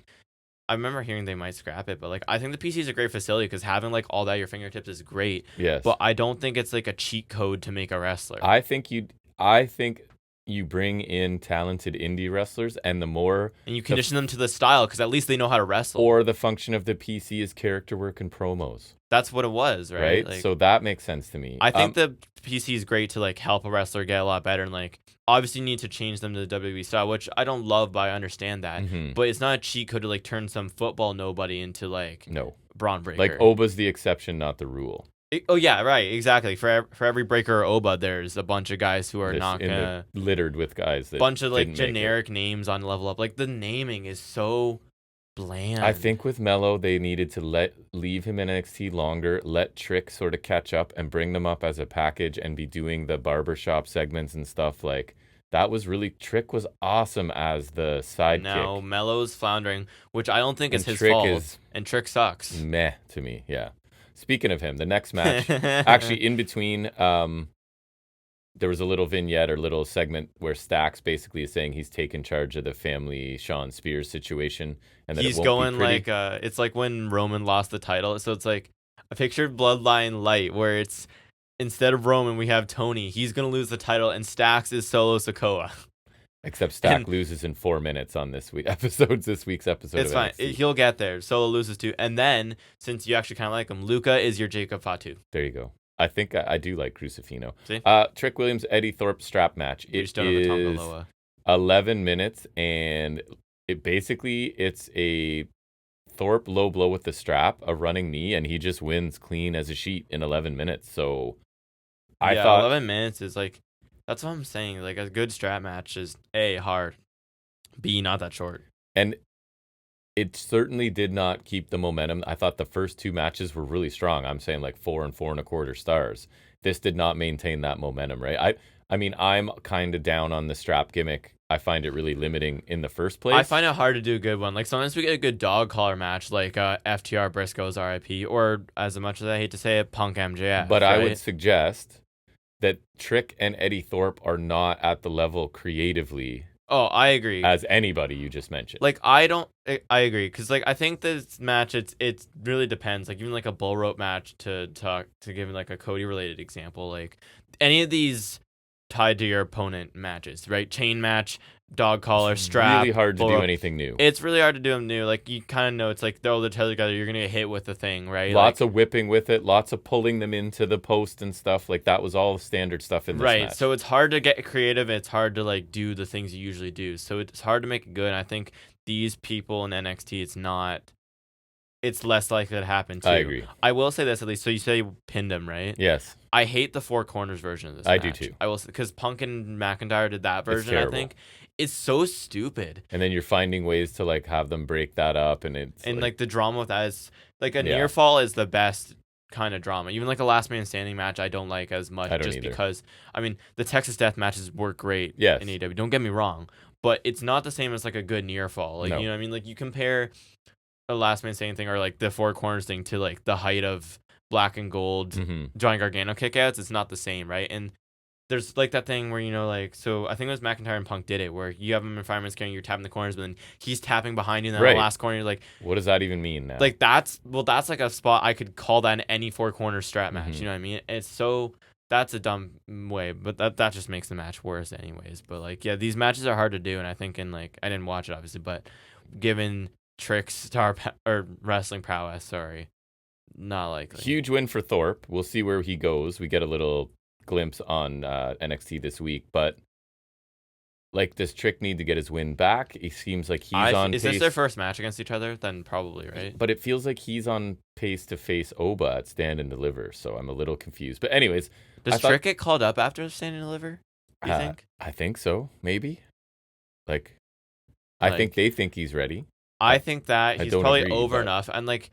I remember hearing they might scrap it, but like, I think the PC is a great facility, because having like all that at your fingertips is great. Yes. But I don't think it's like a cheat code to make a wrestler. I think you bring in talented indie wrestlers, and the more and you condition them to the style, because at least they know how to wrestle. Or the function of the PC is character work and promos. That's what it was, right? Like, so that makes sense to me. I think the PC is great to like help a wrestler get a lot better, and like, obviously you need to change them to the WWE style, which I don't love, but I understand that. Mm-hmm. But it's not a cheat code to like turn some football nobody into like Braun Breaker. Like, Oba's the exception, not the rule. Oh yeah, right, exactly. For every Breaker or Oba, there's a bunch of guys who are not gonna littered with guys that bunch of like generic names on Level Up. Like, the naming is so bland. I think with Mello, they needed to leave him in NXT longer, let Trick sort of catch up, and bring them up as a package, and be doing the barbershop segments and stuff. Like, that was really, Trick was awesome as the sidekick. No, Mello's floundering, which I don't think is his fault. And Trick sucks. Meh to me, yeah. Speaking of him, the next match, actually in between, there was a little vignette or little segment where Stax basically is saying he's taken charge of the family Sean Spears situation, and that he's it won't going be pretty. like it's like when Roman lost the title. So it's like I pictured Bloodline Light, where it's instead of Roman we have Tony. He's gonna lose the title, and Stax is Solo Sikoa. Except Stack loses in 4 minutes on this week's episode. It's fine. He'll get there. Solo loses too. And then, since you actually kind of like him, Luca is your Jacob Fatu. There you go. I think I do like Crucifino. See? Trick Williams, Eddie Thorpe strap match. It is 11 minutes, and it's a Thorpe low blow with the strap, a running knee, and he just wins clean as a sheet in 11 minutes. So I thought 11 minutes is like, that's what I'm saying. Like, a good strap match is A, hard, B, not that short. And it certainly did not keep the momentum. I thought the first 2 matches were really strong. I'm saying like 4 and 4 1/4 stars. This did not maintain that momentum, right? I mean, I'm kind of down on the strap gimmick. I find it really limiting in the first place. I find it hard to do a good one. Like, sometimes we get a good dog collar match, like FTR Briscoe's RIP, or as much as I hate to say it, Punk MJF. But right? I would suggest that Trick and Eddie Thorpe are not at the level creatively. Oh, I agree. As anybody you just mentioned. Like, I agree, because like I think this match, it really depends. Like, even like a bull rope match, to give like a Cody related example, like any of these tied to your opponent matches, right? Chain match, dog collar, strap. Really hard to do anything new. It's really hard to do them new. Like, you kind of know it's like they'll tell you you're gonna get hit with the thing, right? Lots of whipping with it, lots of pulling them into the post and stuff. Like, that was all standard stuff in this match. Right. So it's hard to get creative. It's hard to like do the things you usually do. So it's hard to make it good. And I think these people in NXT, it's less likely to happen too. I agree. I will say this at least. So you say you pinned him, right? Yes. I hate the 4 corners version of this match. I do too. I will, because Punk and McIntyre did that version, I think. It's so stupid. And then you're finding ways to like have them break that up, and like the drama with that is like a near fall is the best kind of drama. Even like a last man standing match, I don't like as much, just because I mean the Texas Death matches work great in AEW. Don't get me wrong, but it's not the same as like a good near fall. Like, you know what I mean? Like, you compare a last man standing thing or like the 4 corners thing to like the height of Black and Gold, Johnny Gargano kickouts. It's not the same, right? And there's like that thing where, you know, like, so I think it was McIntyre and Punk did it, where you have him in fireman's carry, you're tapping the corners, but then he's tapping behind you in the last corner. You're like, what does that even mean now? Like, that's like a spot I could call that in any 4 corner strap match. You know what I mean? That's a dumb way, but that just makes the match worse anyways. But like, yeah, these matches are hard to do, and I think I didn't watch it obviously, but given Trick's wrestling prowess, Not likely. Huge win for Thorpe. We'll see where he goes. We get a little glimpse on NXT this week, but like, does Trick need to get his win back? It seems like he's on Is pace. this their first match against each other? Then probably, right? But it feels like he's on pace to face Oba at Stand and Deliver, so I'm a little confused. But anyways, does Trick get called up after Stand and Deliver? You think? I think so. Maybe. Like, I think they think he's ready. I think that he's probably over enough, and like,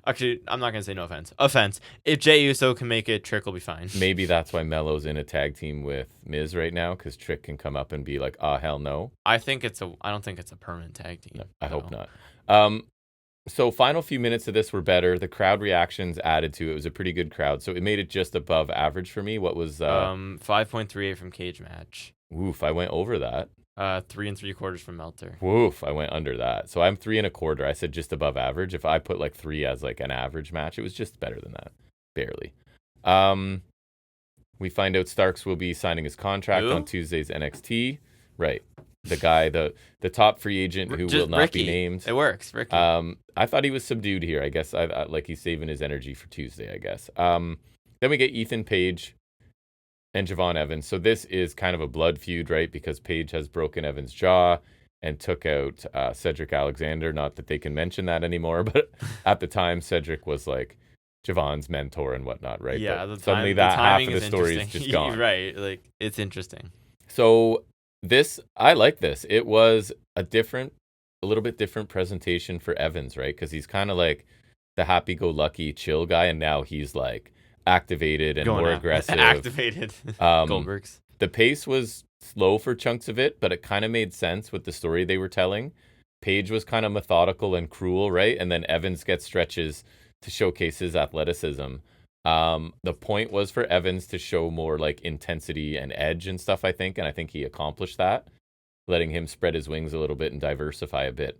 actually, I'm not gonna say no offense. Offense. If Jey Uso can make it, Trick will be fine. Maybe that's why Melo's in a tag team with Miz right now, because Trick can come up and be like, hell no. I don't think it's a permanent tag team. No, I hope not. So final few minutes of this were better. The crowd reactions added to it. It was a pretty good crowd, so it made it just above average for me. What was 5.38 from Cage Match. Woof, I went over that. 3 3/4 from Melter. Woof, I went under that. So I'm 3 1/4. I said just above average. If I put like 3 as like an average match, it was just better than that. Barely. We find out Starks will be signing his contract on Tuesday's NXT. Right. The guy, the top free agent who will not be named. It works, Ricky. I thought he was subdued here. I guess I like he's saving his energy for Tuesday, I guess. Then we get Ethan Page and Javon Evans. So this is kind of a blood feud, right? Because Page has broken Evans' jaw and took out Cedric Alexander. Not that they can mention that anymore, but at the time, Cedric was like Javon's mentor and whatnot, right? Yeah, but suddenly that half of the story is just gone. Right, like it's interesting. So I like this. It was a little bit different presentation for Evans, right? Because he's kind of like the happy-go-lucky, chill guy, and now he's like activated and more aggressive. Activated. Goldberg's. The pace was slow for chunks of it, but it kind of made sense with the story they were telling. Page was kind of methodical and cruel, right? And then Evans gets stretches to showcase his athleticism. The point was for Evans to show more like intensity and edge and stuff, I think, and I think he accomplished that, letting him spread his wings a little bit and diversify a bit.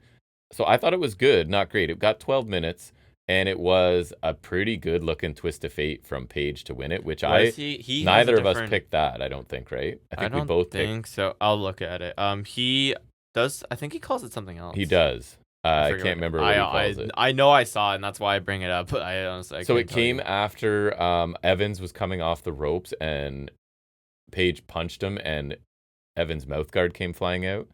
So I thought it was good, not great. It got 12 minutes. And it was a pretty good looking twist of fate from Page to win it, which neither of us picked that, I don't think, right? I think we both think so. I'll look at it. He does. I think he calls it something else. He does. I can't remember what he calls it. I know I saw it, and that's why I bring it up. But I honestly, so it came after Evans was coming off the ropes, and Page punched him, and Evans' mouthguard came flying out.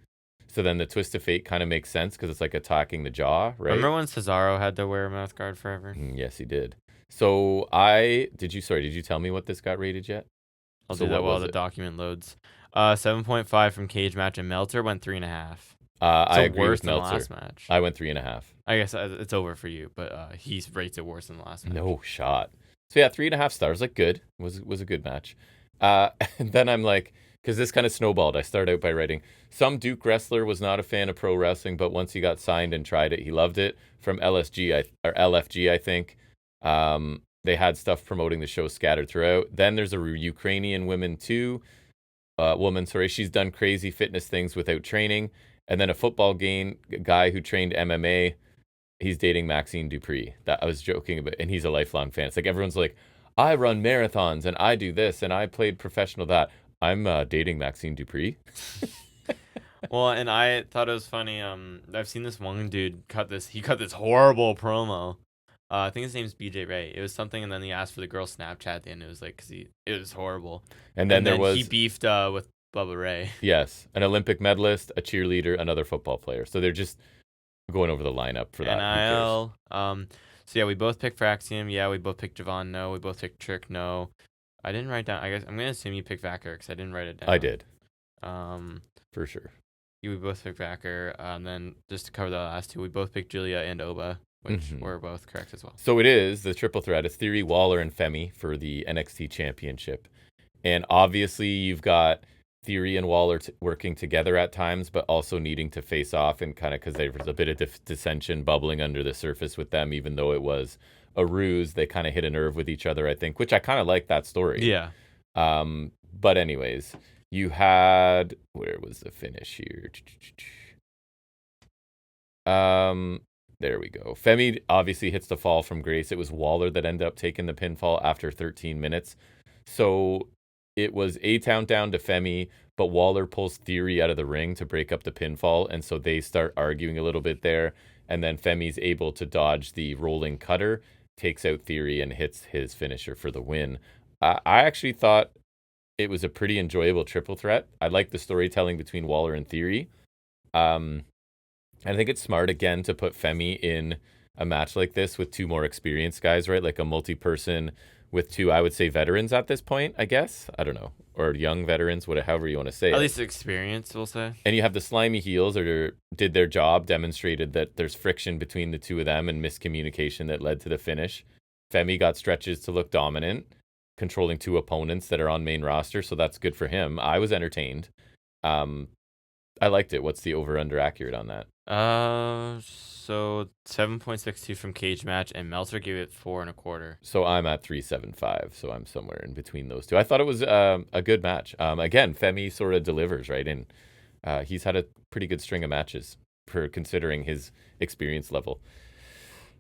So then the twist of fate kind of makes sense because it's like attacking the jaw, right? Remember when Cesaro had to wear a mouthguard forever? Yes, he did. So did you tell me what this got rated yet? I'll do that while the document loads. 7.5 from Cage Match, and Meltzer went 3.5. I agree worse with Meltzer. than the last match. I went 3.5. I guess it's over for you, but he rates it worse than the last match. No shot. So yeah, 3.5 stars. Like good. Was a good match. And then I'm like, because this kind of snowballed. I started out by writing, some Duke wrestler was not a fan of pro wrestling, but once he got signed and tried it, he loved it. From LFG, I think. They had stuff promoting the show scattered throughout. Then there's a Ukrainian woman, she's done crazy fitness things without training. And then a football guy who trained MMA. He's dating Maxine Dupree. That I was joking about, and he's a lifelong fan. It's like everyone's like, I run marathons and I do this and I played professional that. I'm dating Maxine Dupree. Well, and I thought it was funny. I've seen this one dude cut this horrible promo. I think his name's BJ Ray. It was something, and then he asked for the girl's Snapchat at the end. It was like, it was horrible. And then he beefed with Bubba Ray. Yes, an Olympic medalist, a cheerleader, another football player. So they're just going over the lineup for that. NIL. So yeah, we both picked Fraxium. Yeah, we both picked Javon. No, we both picked Trick. No. I didn't write down. I guess I'm gonna assume you picked Vacker because I didn't write it down. I did. For sure. We both picked Vacker. And then just to cover the last two, we both picked Julia and Oba, which were both correct as well. So it is the triple threat. It's Theory, Waller, and Femi for the NXT Championship, and obviously you've got Theory and Waller working together at times, but also needing to face off, and kind of because there was a bit of dissension bubbling under the surface with them, even though it was a ruse. They kind of hit a nerve with each other, I think, which I kind of like that story. Yeah. But anyways, you had, where was the finish here? There we go. Femi obviously hits the fall from Grace. It was Waller that ended up taking the pinfall after 13 minutes. So it was A-Town down to Femi, but Waller pulls Theory out of the ring to break up the pinfall, and so they start arguing a little bit there, and then Femi's able to dodge the rolling cutter, takes out Theory, and hits his finisher for the win. I actually thought it was a pretty enjoyable triple threat. I like the storytelling between Waller and Theory. I think it's smart, again, to put Femi in a match like this with two more experienced guys, right? Like a multi-person with two, I would say, veterans at this point, I guess. I don't know. Or young veterans, however you want to say it. At least experience, we'll say. And you have the slimy heels that did their job, demonstrated that there's friction between the two of them and miscommunication that led to the finish. Femi got stretches to look dominant, controlling two opponents that are on main roster, so that's good for him. I was entertained. I liked it. What's the over-under accurate on that? So 7.62 from Cage Match, and Meltzer gave it 4.25. So I'm at 3.75. So I'm somewhere in between those two. I thought it was a good match. Again, Femi sort of delivers, right? And he's had a pretty good string of matches for considering his experience level.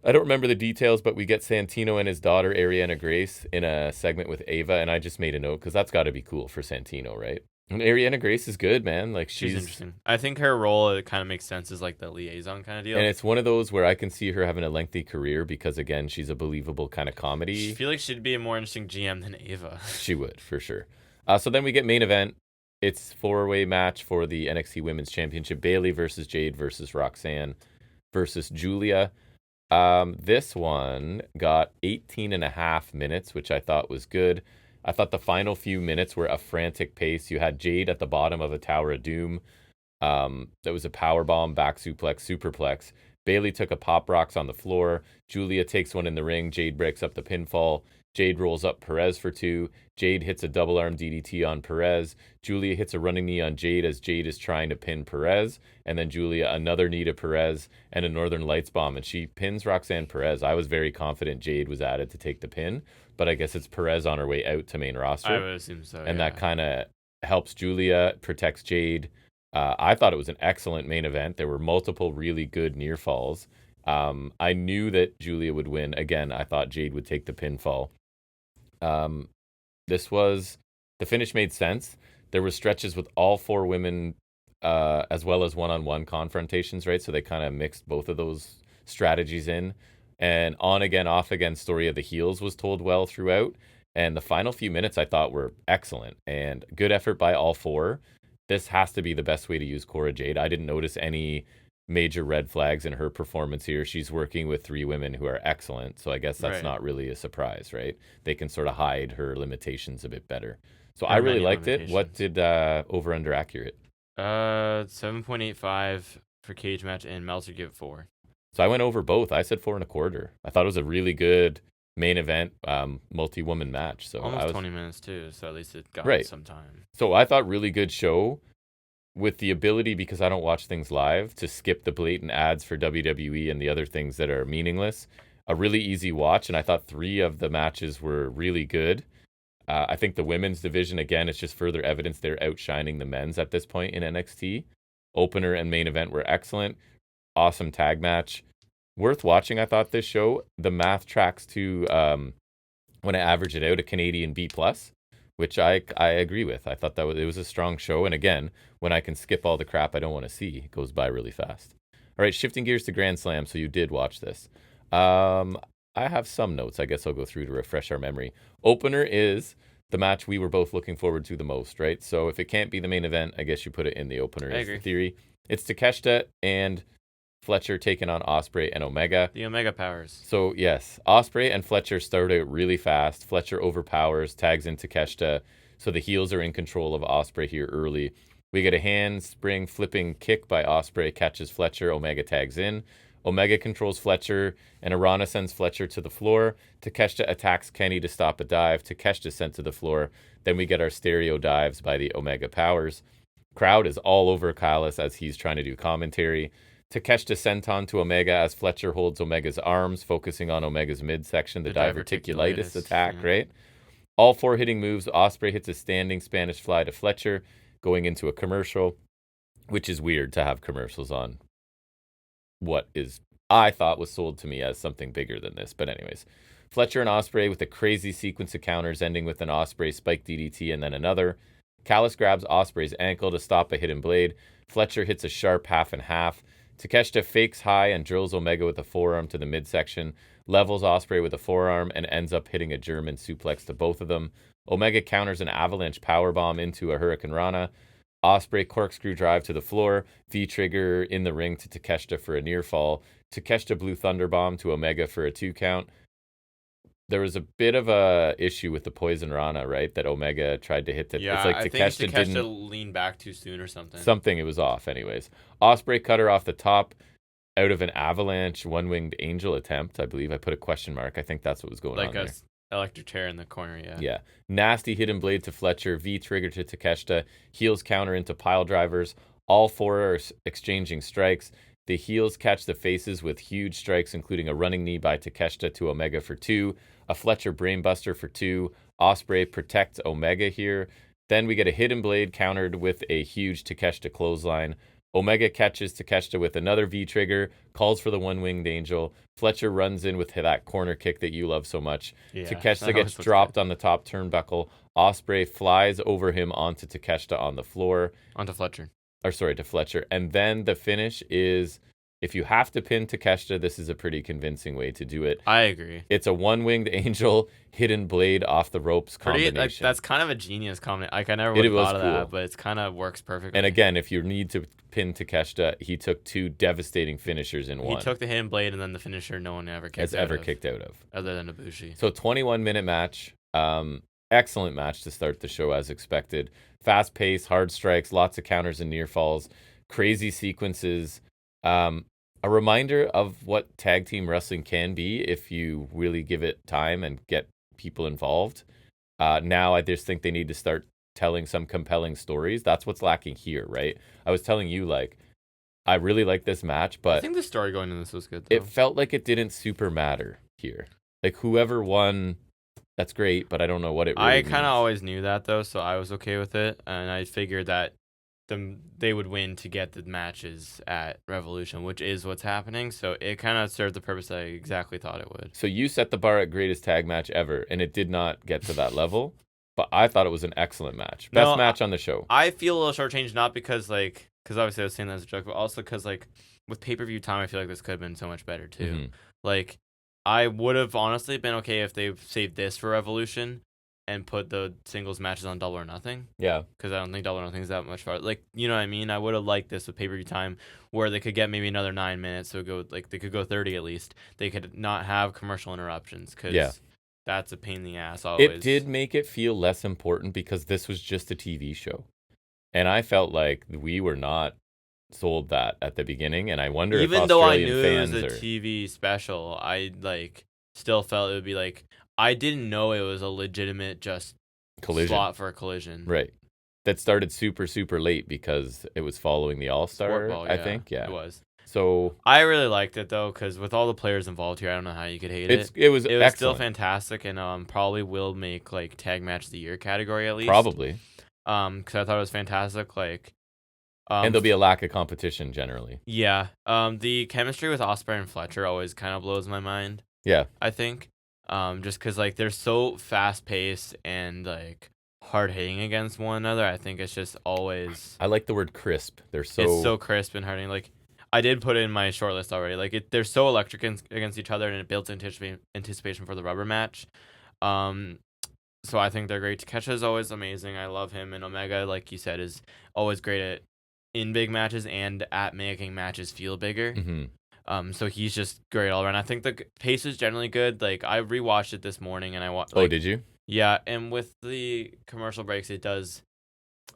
I don't remember the details, but we get Santino and his daughter, Ariana Grace, in a segment with Ava, and I just made a note because that's got to be cool for Santino, right? And Ariana Grace is good, man. Like she's interesting. I think her role, it kind of makes sense, as like the liaison kind of deal. And it's one of those where I can see her having a lengthy career because, again, she's a believable kind of comedy. I feel like she'd be a more interesting GM than Ava. She would, for sure. So then we get main event. It's 4-way match for the NXT Women's Championship. Bayley versus Jade versus Roxanne versus Julia. This one got 18.5 minutes, which I thought was good. I thought the final few minutes were a frantic pace. You had Jade at the bottom of a Tower of Doom. That was a powerbomb, back suplex, superplex. Bayley took a pop rocks on the floor. Julia takes one in the ring. Jade breaks up the pinfall. Jade rolls up Perez for 2. Jade hits a double arm DDT on Perez. Julia hits a running knee on Jade as Jade is trying to pin Perez. And then Julia, another knee to Perez and a Northern Lights bomb. And she pins Roxanne Perez. I was very confident Jade was added to take the pin. But I guess it's Perez on her way out to main roster. I would assume so, and that kind of helps Julia, protects Jade. I thought it was an excellent main event. There were multiple really good near falls. I knew that Julia would win. Again, I thought Jade would take the pinfall. The finish made sense. There were stretches with all 4 women as well as one-on-one confrontations, right? So they kind of mixed both of those strategies in. And on again, off again story of the heels was told well throughout. And the final few minutes I thought were excellent and good effort by all 4. This has to be the best way to use Cora Jade. I didn't notice any major red flags in her performance here. She's working with 3 women who are excellent. So I guess that's not really a surprise, right? They can sort of hide her limitations a bit better. So I really liked it. What did over under accurate? 7.85 for Cage Match, and Meltzer gave it 4. So I went over both. I said 4.25. I thought it was a really good main event, multi-woman match. So almost 20 minutes too. So at least it got some time. So I thought really good show with the ability, because I don't watch things live, to skip the blatant ads for WWE and the other things that are meaningless. A really easy watch. And I thought 3 of the matches were really good. I think the women's division, again, it's just further evidence they're outshining the men's at this point in NXT. Opener and main event were excellent. Awesome tag match. Worth watching, I thought, this show. The math tracks to, when I average it out, a Canadian B+, which I agree with. I thought it was a strong show. And again, when I can skip all the crap I don't want to see, it goes by really fast. All right, shifting gears to Grand Slam. So you did watch this. I have some notes I guess I'll go through to refresh our memory. Opener is the match we were both looking forward to the most, right? So if it can't be the main event, I guess you put it in the opener. I agree. The theory. It's Takeshita and Fletcher taking on Ospreay and Omega. The Omega powers. So, yes, Ospreay and Fletcher start out really fast. Fletcher overpowers, tags in Takeshita. So the heels are in control of Ospreay here early. We get a handspring flipping kick by Ospreay, catches Fletcher. Omega tags in. Omega controls Fletcher, and Arana sends Fletcher to the floor. Takeshita attacks Kenny to stop a dive. Takeshita sent to the floor. Then we get our stereo dives by the Omega powers. Crowd is all over Callis as he's trying to do commentary. Takeshita senton to Omega as Fletcher holds Omega's arms, focusing on Omega's midsection, the diverticulitis attack, right? All 4 hitting moves. Ospreay hits a standing Spanish fly to Fletcher, going into a commercial, which is weird to have commercials on what is, I thought, was sold to me as something bigger than this. But anyways, Fletcher and Ospreay with a crazy sequence of counters ending with an Ospreay spike DDT and then another. Callis grabs Ospreay's ankle to stop a hidden blade. Fletcher hits a sharp half and half. Takeshita fakes high and drills Omega with a forearm to the midsection, levels Ospreay with a forearm, and ends up hitting a German suplex to both of them. Omega counters an avalanche powerbomb into a Hurricane Rana. Ospreay corkscrew drive to the floor. V-trigger in the ring to Takeshita for a near fall. Takeshita Blue Thunderbomb to Omega for a 2 count. There was a bit of a issue with the Poison Rana, right? That Omega tried to hit. Yeah, it's like I Takeshita think didn't Takeshita leaned back too soon or something. It was off, anyways. Ospreay cut her off the top out of an avalanche one-winged angel attempt. I believe I put a question mark. I think that's what was going on there. Like a electric chair in the corner, yeah. Yeah. Nasty hidden blade to Fletcher. V-trigger to Takeshita. Heels counter into pile drivers. All four are exchanging strikes. The heels catch the faces with huge strikes, including a running knee by Takeshita to Omega for 2, a Fletcher brainbuster for 2. Ospreay protects Omega here. Then we get a hidden blade countered with a huge Takeshita clothesline. Omega catches Takeshita with another V-trigger, calls for the one-winged angel. Fletcher runs in with that corner kick that you love so much. Yeah, Takeshita gets dropped on the top turnbuckle. Ospreay flies over him onto Takeshita on the floor. To Fletcher. And then the finish is, if you have to pin Takeshita, this is a pretty convincing way to do it. I agree. It's a one-winged angel, hidden blade off the ropes combination. That's kind of a genius combination. Like, I never would have thought of that, but it kind of works perfectly. And again, if you need to pin Takeshita, he took 2 devastating finishers in one. He took the hidden blade and then the finisher no one ever kicked out of. Other than Ibushi. So 21-minute match. Excellent match to start the show as expected. Fast pace, hard strikes, lots of counters and near falls, crazy sequences. A reminder of what tag team wrestling can be if you really give it time and get people involved. Now I just think they need to start telling some compelling stories. That's what's lacking here, right? I was telling you, like, I really like this match, but I think the story going in this was good, though. It felt like it didn't super matter here. Like, whoever won, that's great, but I don't know what it really I kind means. of always knew that, though, so I was okay with it, and I figured that they would win to get the matches at Revolution, which is what's happening, so it kind of served the purpose I exactly thought it would. So you set the bar at greatest tag match ever, and it did not get to that level, but I thought it was an excellent match. Best match on the show. I feel a little shortchanged, not because, like, because obviously I was saying that as a joke, but also because, like, with pay-per-view time, I feel like this could have been so much better, too. Mm-hmm. Like, I would have honestly been okay if they saved this for Revolution and put the singles matches on Double or Nothing. Yeah. Because I don't think Double or Nothing is that much far. Like, you know what I mean? I would have liked this with pay-per-view time where they could get maybe another 9 minutes. So they could go 30 at least. They could not have commercial interruptions because that's a pain in the ass always. It did make it feel less important because this was just a TV show. And I felt like we were not sold that at the beginning. And I wonder if Australian fans though I knew it was a TV special, I, like, still felt it would be like, I didn't know it was a legitimate just slot for a collision. Right. That started super, super late because it was following the All-Star, I think. Yeah. It was. So I really liked it, though, because with all the players involved here, I don't know how you could hate it. It was still fantastic, and probably will make, like, Tag Match of the Year category at least. Probably. Because I thought it was fantastic. Like, and there'll be a lack of competition generally. Yeah. The chemistry with Ospreay and Fletcher always kind of blows my mind. Yeah. I think. Just because, like, they're so fast-paced and, like, hard-hitting against one another. I think it's just always... I like the word crisp. It's so crisp and hard-hitting. Like, I did put it in my short list already. Like, they're so electric against each other, and it builds anticipation for the rubber match. So I think they're great. Takeshita is always amazing. I love him. And Omega, like you said, is always great in big matches and at making matches feel bigger. Mm-hmm. So he's just great all around. I think the pace is generally good. Like, I rewatched it this morning and I watched. Oh, did you? Yeah, and with the commercial breaks, it does,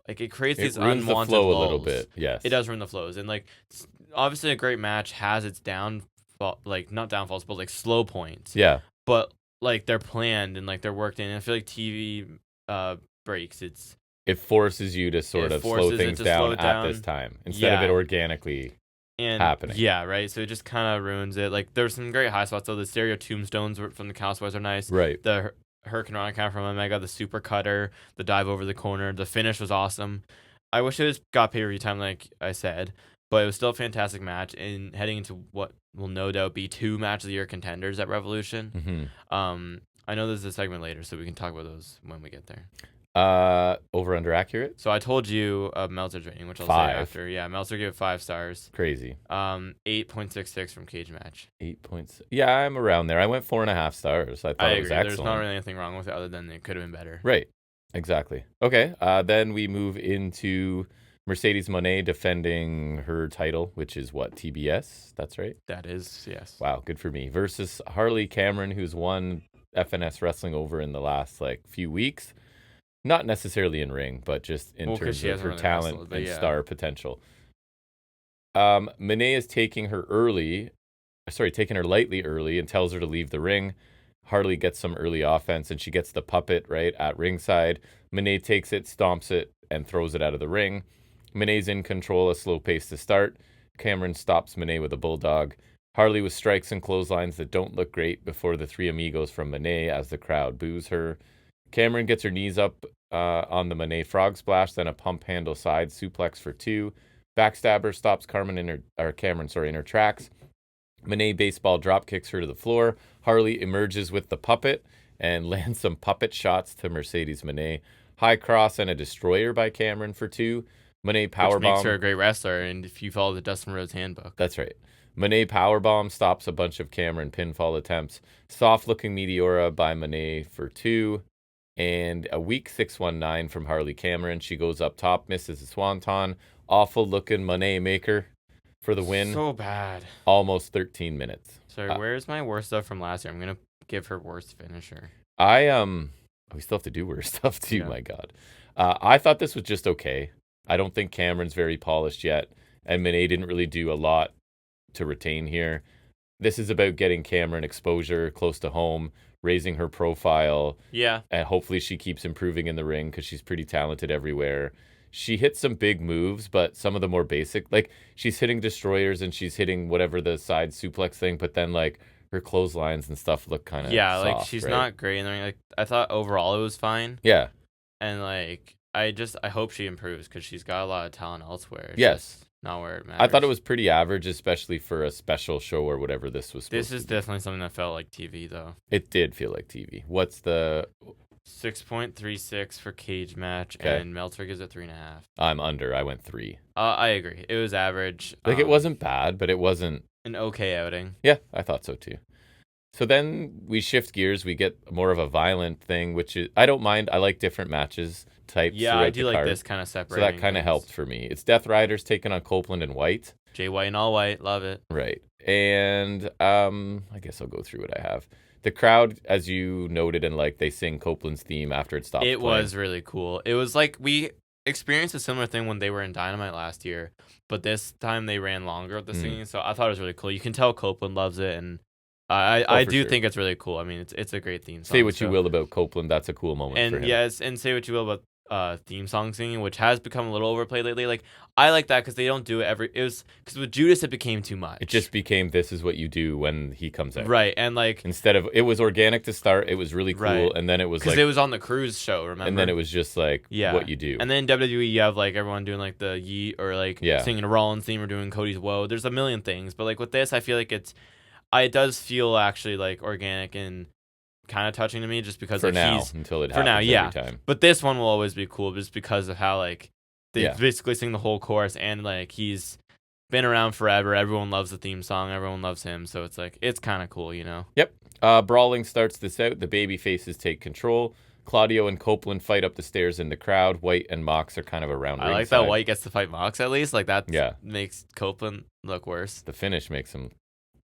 like, it creates these ruins unwanted the flow lulls. a little bit. Yes, it does ruin the flows, and, like, obviously a great match has its like, not downfalls, but, like, slow points. Yeah, but, like, they're planned and, like, they're worked in. And I feel like TV breaks. It forces you to sort of slow things down at this time instead of it organically. Happening. Yeah, right. So it just kind of ruins it. Like, there's some great high spots. So the stereo tombstones from the Cowboys are nice. Right. The Hurricane Rana count from Omega, the super cutter, the dive over the corner. The finish was awesome. I wish it got pay-per-view time, like I said, But it was still a fantastic match, and heading into what will no doubt be 2 match of the year contenders at Revolution. I know there's a segment later, so we can talk about those when we get there. Over under accurate. So I told you Meltzer's rating, which I'll say after. Yeah, Meltzer gave it 5 stars. Crazy. 8.66 from Cage Match. 8 points. Yeah, I'm around there. I went 4.5 stars. I thought it was agree. excellent. There's not really anything wrong with it other than it could have been better. Right. Exactly. Okay. Then we move into Mercedes Moné defending her title, which is what, TBS? That's right? That is, yes. Wow, good for me. Versus Harley Cameron, who's won FNS wrestling over in the last few weeks. Not necessarily in ring, but just in terms of her talent and star potential. Moné is taking her lightly early and tells her to leave the ring. Harley gets some early offense and she gets the puppet right at ringside. Moné takes it, stomps it, and throws it out of the ring. Moné's in control, a slow pace to start. Cameron stops Moné with a bulldog. Harley with strikes and clotheslines that don't look great before the 3 amigos from Moné as the crowd boos her. Cameron gets her knees up on the Moné frog splash, then a pump handle side suplex for 2. Backstabber stops Cameron in her tracks. Moné baseball drop kicks her to the floor. Harley emerges with the puppet and lands some puppet shots to Mercedes Moné. High cross and a destroyer by Cameron for 2. Moné powerbomb. Which makes her a great wrestler, and if you follow the Dustin Rhodes handbook. That's right. Moné powerbomb stops a bunch of Cameron pinfall attempts. Soft-looking Meteora by Moné for 2. And a weak 619 from Harley Cameron. She goes up top, misses a swanton. Awful-looking Moné maker for the win. So bad. Almost 13 minutes. Sorry, where's my worst stuff from last year? I'm going to give her worst finisher. We still have to do worse stuff too, yeah. My God. I thought this was just okay. I don't think Cameron's very polished yet, and Moné didn't really do a lot to retain here. This is about getting Cameron exposure close to home, raising her profile. Yeah. And hopefully she keeps improving in the ring because she's pretty talented everywhere. She hits some big moves, but some of the more basic, she's hitting destroyers and she's hitting whatever the side suplex thing, but then her clotheslines and stuff look kind of soft, she's right? Not great in the ring. I thought overall it was fine. Yeah. And I hope she improves because she's got a lot of talent elsewhere. It's yes. Not where it matters. I thought it was pretty average, especially for a special show or whatever this was supposed to be. This is definitely something that felt like TV, though. It did feel like TV. What's the... 6.36 for Cage Match, and Meltzer gives it 3.5. I'm under. I went 3. I agree. It was average. It wasn't bad, but it wasn't... an okay outing. Yeah, I thought so, too. So then we shift gears. We get more of a violent thing, which is... I don't mind. I like different matches types. Yeah, I do like this kind of separating. So that kind of helped for me. It's Death Riders taking on Copeland and White. Jay White and all white. Love it. Right. And I guess I'll go through what I have. The crowd, as you noted, and they sing Copeland's theme after it stopped playing. It was really cool. It was we experienced a similar thing when they were in Dynamite last year, but this time they ran longer with the singing, so I thought it was really cool. You can tell Copeland loves it, and I do think it's really cool. I mean, it's a great theme song. Say what you will about Copeland, that's a cool moment for him. Yes, and say what you will about theme song singing, which has become a little overplayed lately. I like that because they don't do it because with Judas it became too much. It just became this is what you do when he comes out, right? And instead of it was organic to start, it was really cool, right. And then it was because it was on the cruise show, remember? And then it was just what you do. And then in WWE you have everyone doing the yeet or singing a Rollins theme or doing Cody's Woe. There's a million things, but with this I feel it does feel actually organic and kind of touching to me just because until it happens every time. But this one will always be cool just because of how they basically sing the whole chorus and he's been around forever. Everyone loves the theme song. Everyone loves him. So it's kind of cool, you know? Yep. Brawling starts this out. The baby faces take control. Claudio and Copeland fight up the stairs in the crowd. White and Mox are kind of around ringside. I like that White gets to fight Mox at least. That makes Copeland look worse. The finish makes him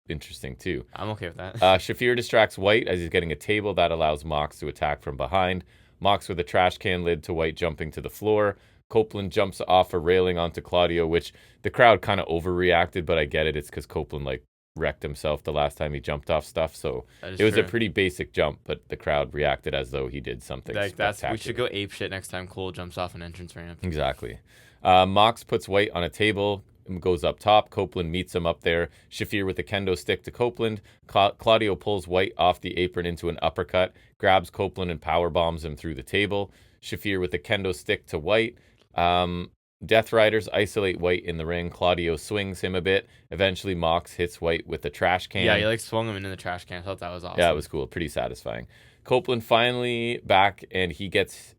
interesting too. I'm okay with that. Shafir distracts White as he's getting a table that allows Mox to attack from behind. Mox with a trash can lid to White jumping to the floor. Copeland jumps off a railing onto Claudio, which the crowd kind of overreacted, but I get it. It's because Copeland wrecked himself the last time he jumped off stuff, so it was a pretty basic jump, but the crowd reacted as though he did something spectacular. We should go apeshit next time Cole jumps off an entrance ramp. Exactly. Mox puts White on a table, goes up top. Copeland meets him up there. Shafir with a kendo stick to Copeland. Claudio pulls White off the apron into an uppercut, grabs Copeland and power bombs him through the table. Shafir with a kendo stick to White. Death Riders isolate White in the ring. Claudio swings him a bit. Eventually, Mox hits White with the trash can. Yeah, he like swung him into the trash can. I thought that was awesome. Yeah, it was cool. Pretty satisfying. Copeland finally back, and he gets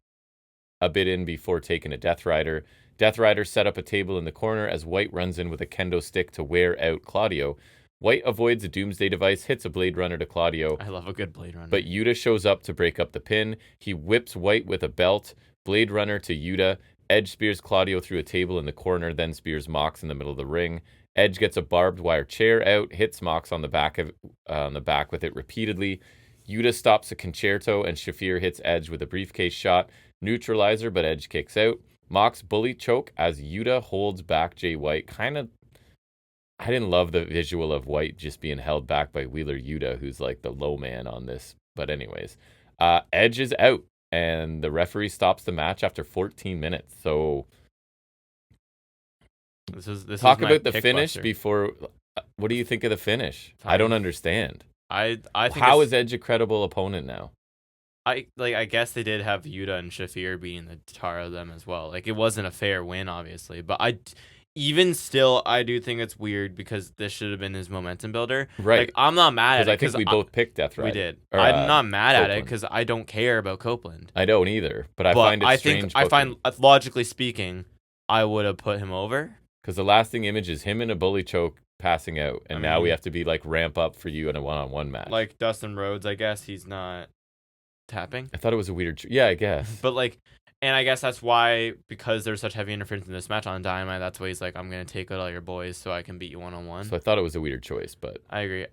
a bit in before taking a Death Rider. Death Rider set up a table in the corner as White runs in with a kendo stick to wear out Claudio. White avoids a Doomsday device, hits a Blade Runner to Claudio. I love a good Blade Runner. But Yuta shows up to break up the pin. He whips White with a belt. Blade Runner to Yuta. Edge spears Claudio through a table in the corner, then spears Mox in the middle of the ring. Edge gets a barbed wire chair out, hits Mox on the back with it repeatedly. Yuta stops a concerto, and Shafir hits Edge with a briefcase shot. Neutralizer, but Edge kicks out. Mox bully choke as Yuta holds back Jay White. I didn't love the visual of White just being held back by Wheeler Yuta, who's like the low man on this. But anyways, Edge is out, and the referee stops the match after 14 minutes. So this talk is about the finish buster. before. What do you think of the finish? Fine. I don't understand. I think how is Edge a credible opponent now? I guess they did have Yuta and Shafir beating the tar of them as well. Like, it wasn't a fair win, obviously, but even still, I do think it's weird because this should have been his momentum builder. Right. Like, I'm not mad at it. I think we both picked Death Rider. We did. Or, I'm not mad Copeland. at it because I don't care about Copeland. I don't either, but I find it strange. I find, logically speaking, I would have put him over. Because the lasting image is him in a bully choke passing out, and now we have to be like ramp up for you in a one-on-one match. Like Dustin Rhodes, I guess he's not tapping. I thought it was a weird. Yeah, I guess. But like, and I guess that's why, because there's such heavy interference in this match on Dynamite, that's why he's like, I'm gonna take out all your boys so I can beat you one-on-one. So I thought it was a weird choice, but I agree.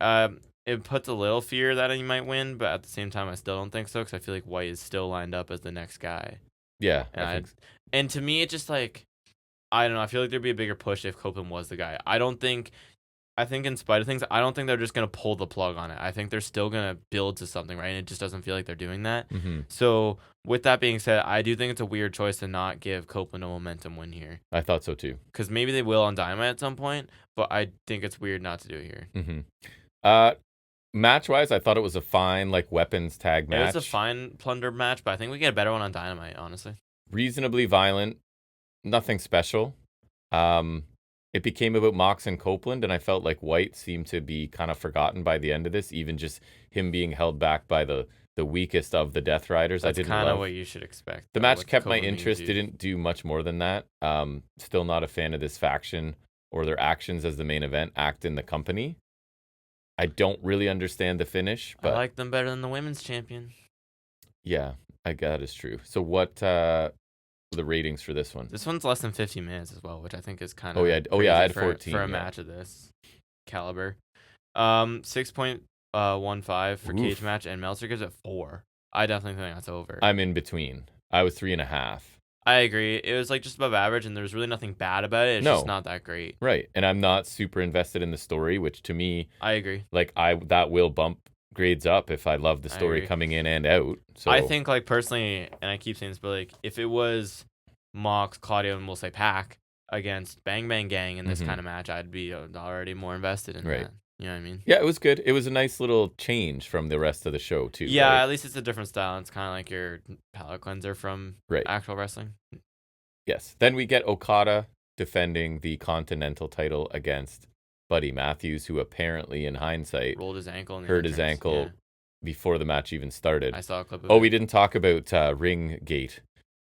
It puts a little fear that he might win, but at the same time, I still don't think so because I feel like White is still lined up as the next guy. Yeah, and to me, it just like, I don't know. I feel like there'd be a bigger push if Copeland was the guy. I think in spite of things, I don't think they're just going to pull the plug on it. I think they're still going to build to something, right? And it just doesn't feel like they're doing that. Mm-hmm. So with that being said, I do think it's a weird choice to not give Copeland a momentum win here. I thought so too. Because maybe they will on Dynamite at some point, but I think it's weird not to do it here. Mm-hmm. Match-wise, I thought it was a fine like weapons tag match. It was a fine plunder match, but I think we get a better one on Dynamite, honestly. Reasonably violent. Nothing special. It became about Mox and Copeland, and I felt like White seemed to be kind of forgotten by the end of this, even just him being held back by the weakest of the Death Riders. That's I didn't kind of love. what you should expect. The match kept my interest, didn't do much more than that. Still not a fan of this faction or their actions as the main event act in the company. I don't really understand the finish, but I like them better than the women's champion. Yeah, I guess that is true. So what the ratings for this one? This one's less than 50 minutes as well, which I think is kind of I had 14 for a match of this caliber. 6.15 for cage match, and Meltzer gives it 4. I definitely think that's over. I'm in between. I was 3.5. I agree. It was like just above average, and there's really nothing bad about it. It's just not that great. Right, and I'm not super invested in the story, which to me, I agree. Like that will bump grades up if I love the story coming in and out. So I think, like, personally, and I keep saying this, but like if it was Mox, Claudio, and we'll say Pac against Bang Bang Gang in this kind of match, I'd be already more invested in that. You know what I mean? Yeah, it was good. It was a nice little change from the rest of the show too. Yeah, right? At least it's a different style. It's kind of like your palate cleanser from actual wrestling. Yes. Then we get Okada defending the Continental title against Buddy Matthews, who apparently, in hindsight, rolled his ankle, hurt his ankle before the match even started. I saw a clip of it. We didn't talk about Ring Gate.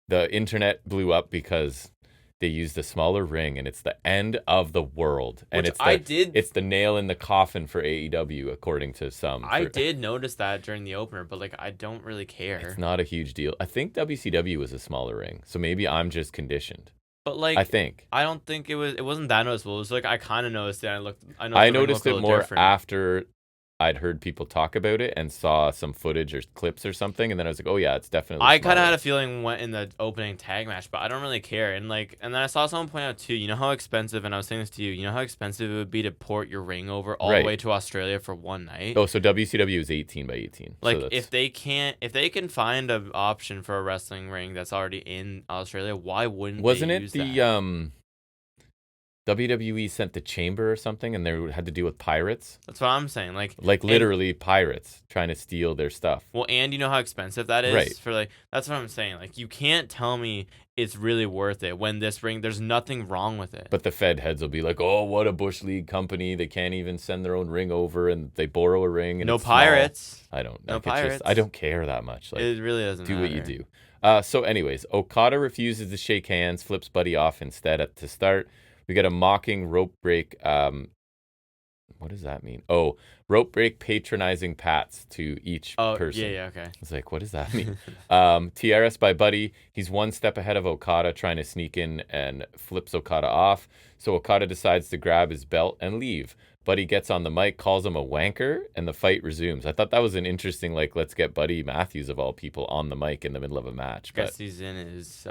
The internet blew up because they used a smaller ring, and it's the end of the world. And it's the nail in the coffin for AEW, according to some. I did notice that during the opener, but like I don't really care. It's not a huge deal. I think WCW was a smaller ring, so maybe I'm just conditioned. But like, I don't think it wasn't that noticeable. It was like I kind of noticed it. I noticed it more different after I'd heard people talk about it and saw some footage or clips or something, and then I was like, oh yeah, it's definitely I kind of had a feeling went in the opening tag match, but I don't really care. And then I saw someone point out too, you know how expensive, and I was saying this to you, you know how expensive it would be to port your ring over all the way to Australia for one night? Oh, so WCW is 18 by 18. Like, so if they can find an option for a wrestling ring that's already in Australia, why wouldn't they use that? WWE sent the Chamber or something, and they had to deal with pirates. That's what I'm saying. Like literally pirates trying to steal their stuff. Well, and you know how expensive that is? Right. That's what I'm saying. Like, you can't tell me it's really worth it. When this ring, there's nothing wrong with it. But the Fed heads will be like, oh, what a Bush League company. They can't even send their own ring over, and they borrow a ring. And No it's pirates. Small. I don't know. No pirates. I don't care that much. Like, it really doesn't matter. Do what you do. So anyways, Okada refuses to shake hands, flips Buddy off instead to start. We get a mocking rope break. What does that mean? Oh, rope break patronizing pats to each person. Yeah, okay. It's like, what does that mean? TRS by Buddy. He's one step ahead of Okada, trying to sneak in and flips Okada off. So Okada decides to grab his belt and leave. Buddy gets on the mic, calls him a wanker, and the fight resumes. I thought that was an interesting, like, let's get Buddy Matthews, of all people, on the mic in the middle of a match. I guess he's in his...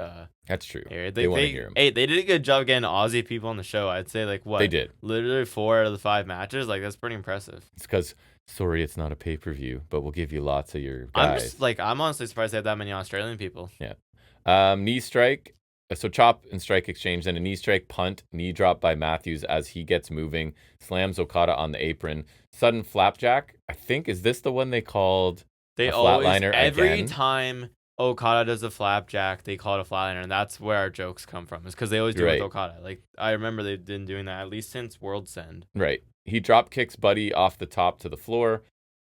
That's true. They want to hear him. Hey, they did a good job getting Aussie people on the show. I'd say, like, what? They did. Literally 4 out of the 5 matches. Like, that's pretty impressive. It's because, sorry, it's not a pay-per-view, but we'll give you lots of your guys. I'm honestly surprised they have that many Australian people. Yeah. Knee strike. So chop and strike exchange, then a knee strike, punt, knee drop by Matthews as he gets moving, slams Okada on the apron. Sudden flapjack. I think, is this the one they called a flatliner every again? time Okada does a flapjack, they call it a flatliner, and that's where our jokes come from. Is because they always do it with Okada. Like, I remember they've been doing that at least since World's End. Right. He drop kicks Buddy off the top to the floor.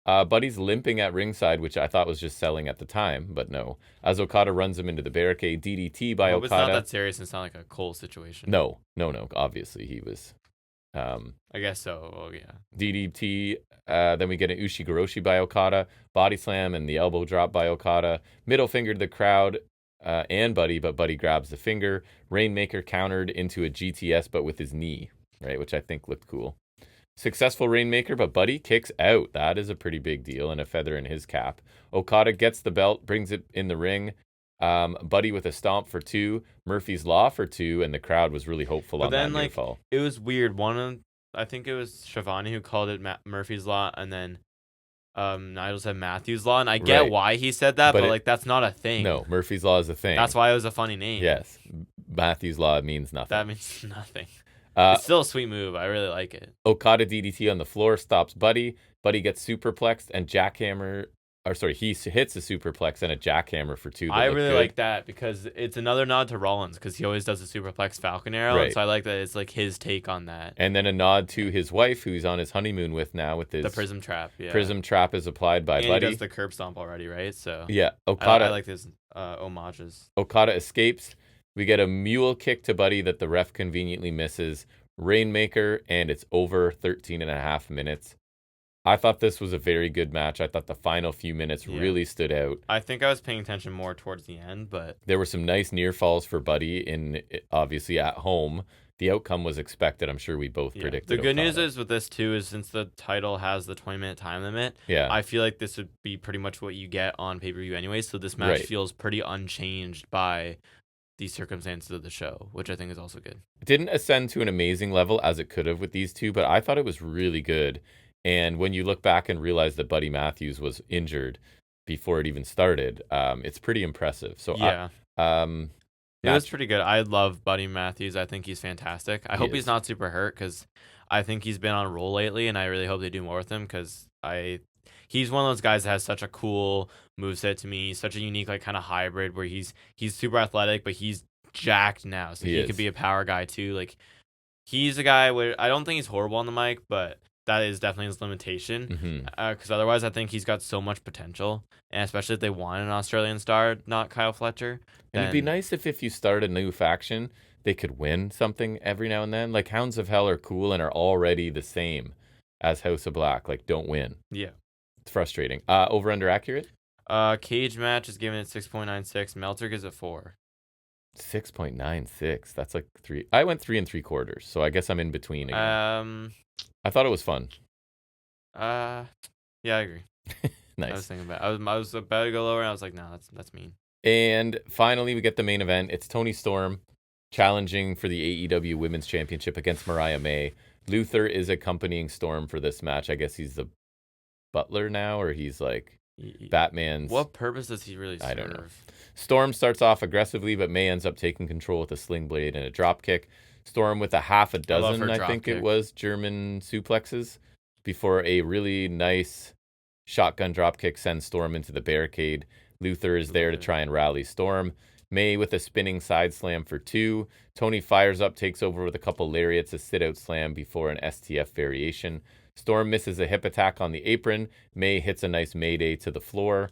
Buddy's limping at ringside, which I thought was just selling at the time, but no. As Okada runs him into the barricade, DDT by Okada. It's not that serious. It's not like a Cole situation. No. Obviously, he was. I guess so. Oh, yeah. DDT. Then we get an Ushigoroshi by Okada. Body slam and the elbow drop by Okada. Middle finger to the crowd and Buddy, but Buddy grabs the finger. Rainmaker countered into a GTS, but with his knee, right, which I think looked cool. Successful Rainmaker, but Buddy kicks out. That is a pretty big deal and a feather in his cap. Okada gets the belt, brings it in the ring. Buddy with a stomp for 2, Murphy's Law for 2, and the crowd was really hopeful on that near fall. It was weird. I think it was Shivani who called it Murphy's Law, and then Nigel said Matthew's Law, and I get why he said that, but like, that's not a thing. No, Murphy's Law is a thing. That's why it was a funny name. Yes, Matthew's Law means nothing. That means nothing. It's still a sweet move. I really like it. Okada DDT on the floor stops Buddy. Buddy gets superplexed and jackhammer. He hits a superplex and a jackhammer for 2. I really like that because it's another nod to Rollins because he always does a superplex Falcon Arrow. And so I like that it's like his take on that. And then a nod to his wife, who he's on his honeymoon with now, with his the Prism Trap. Yeah, Prism Trap is applied by Buddy. He does the curb stomp already, right? So yeah, Okada. I like his homages. Okada escapes. We get a mule kick to Buddy that the ref conveniently misses. Rainmaker, and it's over 13.5 minutes. I thought this was a very good match. I thought the final few minutes really stood out. I think I was paying attention more towards the end, but there were some nice near falls for Buddy obviously at home. The outcome was expected. I'm sure we both predicted. The good news is with this too is since the title has the 20-minute time limit, I feel like this would be pretty much what you get on pay-per-view anyway. So this match feels pretty unchanged by the circumstances of the show, which I think is also good. It didn't ascend to an amazing level as it could have with these two, but I thought it was really good. And when you look back and realize that Buddy Matthews was injured before it even started, it's pretty impressive. So yeah, it was pretty good. I love Buddy Matthews. I think he's fantastic. I hope he's not super hurt because I think he's been on a roll lately, and I really hope they do more with him because he's one of those guys that has such a cool moveset to me, such a unique like kind of hybrid where he's super athletic, but he's jacked now, so he could be a power guy too. Like he's a guy where I don't think he's horrible on the mic, but that is definitely his limitation. Because otherwise, I think he's got so much potential, and especially if they want an Australian star, not Kyle Fletcher. And it'd be nice if you start a new faction, they could win something every now and then. Like Hounds of Hell are cool and are already the same as House of Black. Like don't win. Yeah. It's frustrating. Over under accurate? Cage match is given at 6.96. Meltzer gives it 4. 6.96. That's like 3. I went 3 3/4, so I guess I'm in between again. I thought it was fun. Yeah, I agree. Nice. I was thinking about. I was about to go lower, and I was like, no, that's mean. And finally, we get the main event. It's Toni Storm challenging for the AEW Women's Championship against Mariah May. Luther is accompanying Storm for this match. I guess he's the butler now, or he's like Batman's. What purpose does he really serve? I don't know. Storm starts off aggressively, but May ends up taking control with a sling blade and a drop kick. Storm with a half a dozen, I think it was, German suplexes before a really nice shotgun drop kick sends Storm into the barricade. Luther is there to try and rally Storm. May with a spinning side slam for 2. Tony fires up, takes over with a couple lariats, a sit-out slam before an STF variation. Storm misses a hip attack on the apron. May hits a nice Mayday to the floor.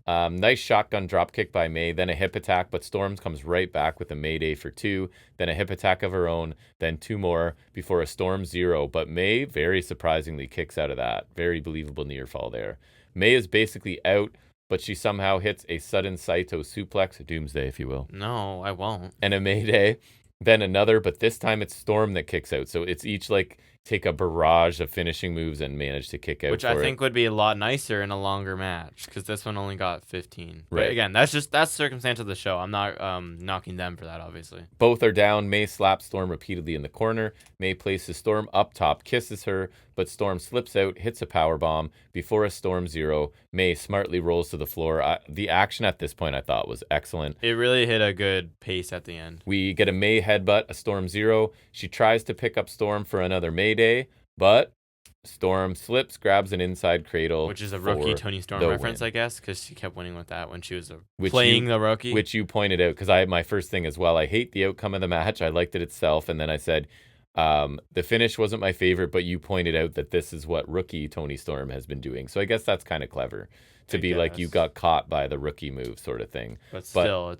Nice shotgun dropkick by May, then a hip attack, but Storm comes right back with a Mayday for 2, then a hip attack of her own, then 2 more before a Storm 0. But May very surprisingly kicks out of that. Very believable near fall there. May is basically out, but she somehow hits a sudden Saito suplex, Doomsday if you will. No, I won't. And a Mayday, then another, but this time it's Storm that kicks out. So it's each like take a barrage of finishing moves and manage to kick out. Which I think would be a lot nicer in a longer match because this one only got 15. Right. But again, that's circumstance of the show. I'm not knocking them for that, obviously. Both are down. May slaps Storm repeatedly in the corner. May places Storm up top, kisses her, but Storm slips out, hits a powerbomb before a Storm 0. May smartly rolls to the floor. The action at this point I thought was excellent. It really hit a good pace at the end. We get a May headbutt, a Storm 0. She tries to pick up Storm for another Mayday, but Storm slips, grabs an inside cradle. Which is a rookie Tony Storm reference, I guess, because she kept winning with that when she was playing the rookie. Which you pointed out, because my first thing as well, I hate the outcome of the match. I liked it itself, and then I said, the finish wasn't my favorite, but you pointed out that this is what rookie Tony Storm has been doing. So I guess that's kind of clever to be like you got caught by the rookie move sort of thing. But still,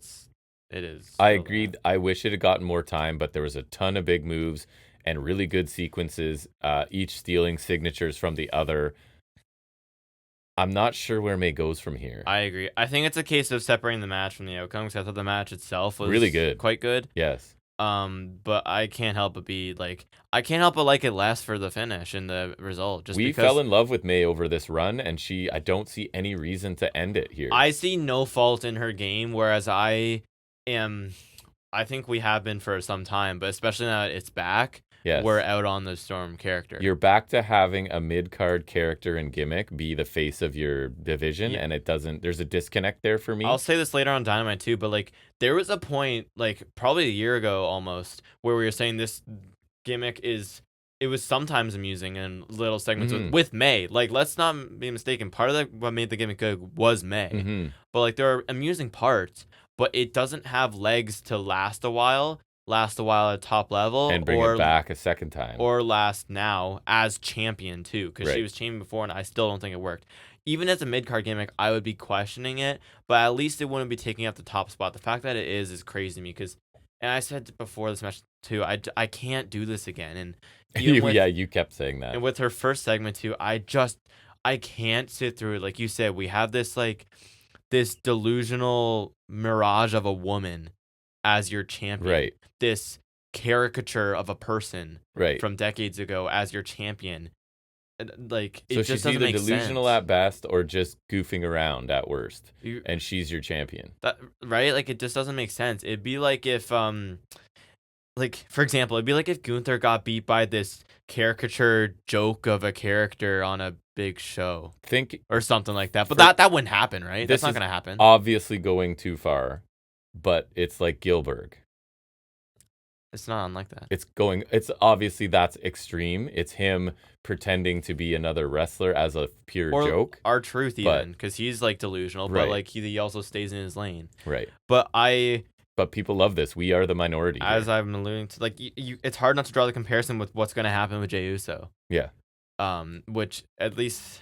it is. I agreed. Bad. I wish it had gotten more time, but there was a ton of big moves and really good sequences, each stealing signatures from the other. I'm not sure where May goes from here. I agree. I think it's a case of separating the match from the outcome, because I thought the match itself was really good, quite good. Yes. But I can't help but like it less for the finish and the result. We fell in love with May over this run, and I don't see any reason to end it here. I see no fault in her game, whereas I think we have been for some time, but especially now that it's back. Yes. We're out on the Storm character. You're back to having a mid-card character and gimmick be the face of your division, and there's a disconnect there for me. I'll say this later on Dynamite too, but like there was a point, like probably a year ago almost, where we were saying this gimmick it was sometimes amusing in little segments with May. Like, let's not be mistaken. Part of what made the gimmick good was May. Mm-hmm. But like there are amusing parts, but it doesn't have legs to last a while at top level, and bring it back a second time, or last now as champion too, because she was champion before, and I still don't think it worked. Even as a mid-card gimmick, I would be questioning it, but at least it wouldn't be taking up the top spot. The fact that it is crazy to me, because, and I said before this match too, I can't do this again. And you kept saying that. And with her first segment too, I can't sit through it. Like you said, we have this delusional mirage of a woman as your champion. Right. This caricature of a person from decades ago as your champion. Like, it just doesn't make sense. So she's either delusional at best or just goofing around at worst. And she's your champion. Right? Like, it just doesn't make sense. It'd be like if, like, for example, it'd be like if Gunther got beat by this caricature joke of a character on a big show. Or something like that. But that wouldn't happen, right? That's not going to happen. Obviously going too far. But it's like Gilbert. It's not unlike that. It's obviously that's extreme. It's him pretending to be another wrestler as a pure joke. R-Truth even, because he's like delusional, but like he also stays in his lane. Right. But people love this. We are the minority. As I'm alluding to, like it's hard not to draw the comparison with what's going to happen with Jey Uso. Yeah. Which at least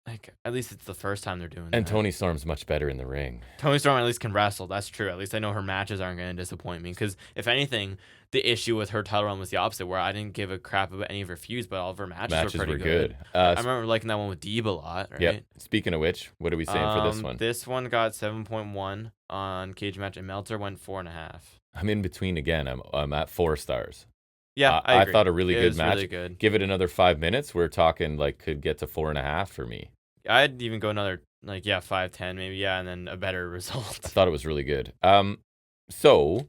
it's the first time they're doing that. And Toni Storm's much better in the ring. Toni Storm at least can wrestle. That's true. At least I know her matches aren't going to disappoint me. Because if anything, the issue with her title run was the opposite, where I didn't give a crap about any of her feuds, but all of her matches were pretty good. I remember liking that one with Deeb a lot. Right? Yep. Speaking of which, what are we saying for this one? This one got 7.1 on Cage Match, and Meltzer went 4.5. I'm in between again. I'm at 4 stars. Yeah, I agree. I thought a really good match. Really good. Give it another 5 minutes. We're talking like could get to 4.5 for me. I'd even go another 5-10 maybe, and then a better result. I thought it was really good. So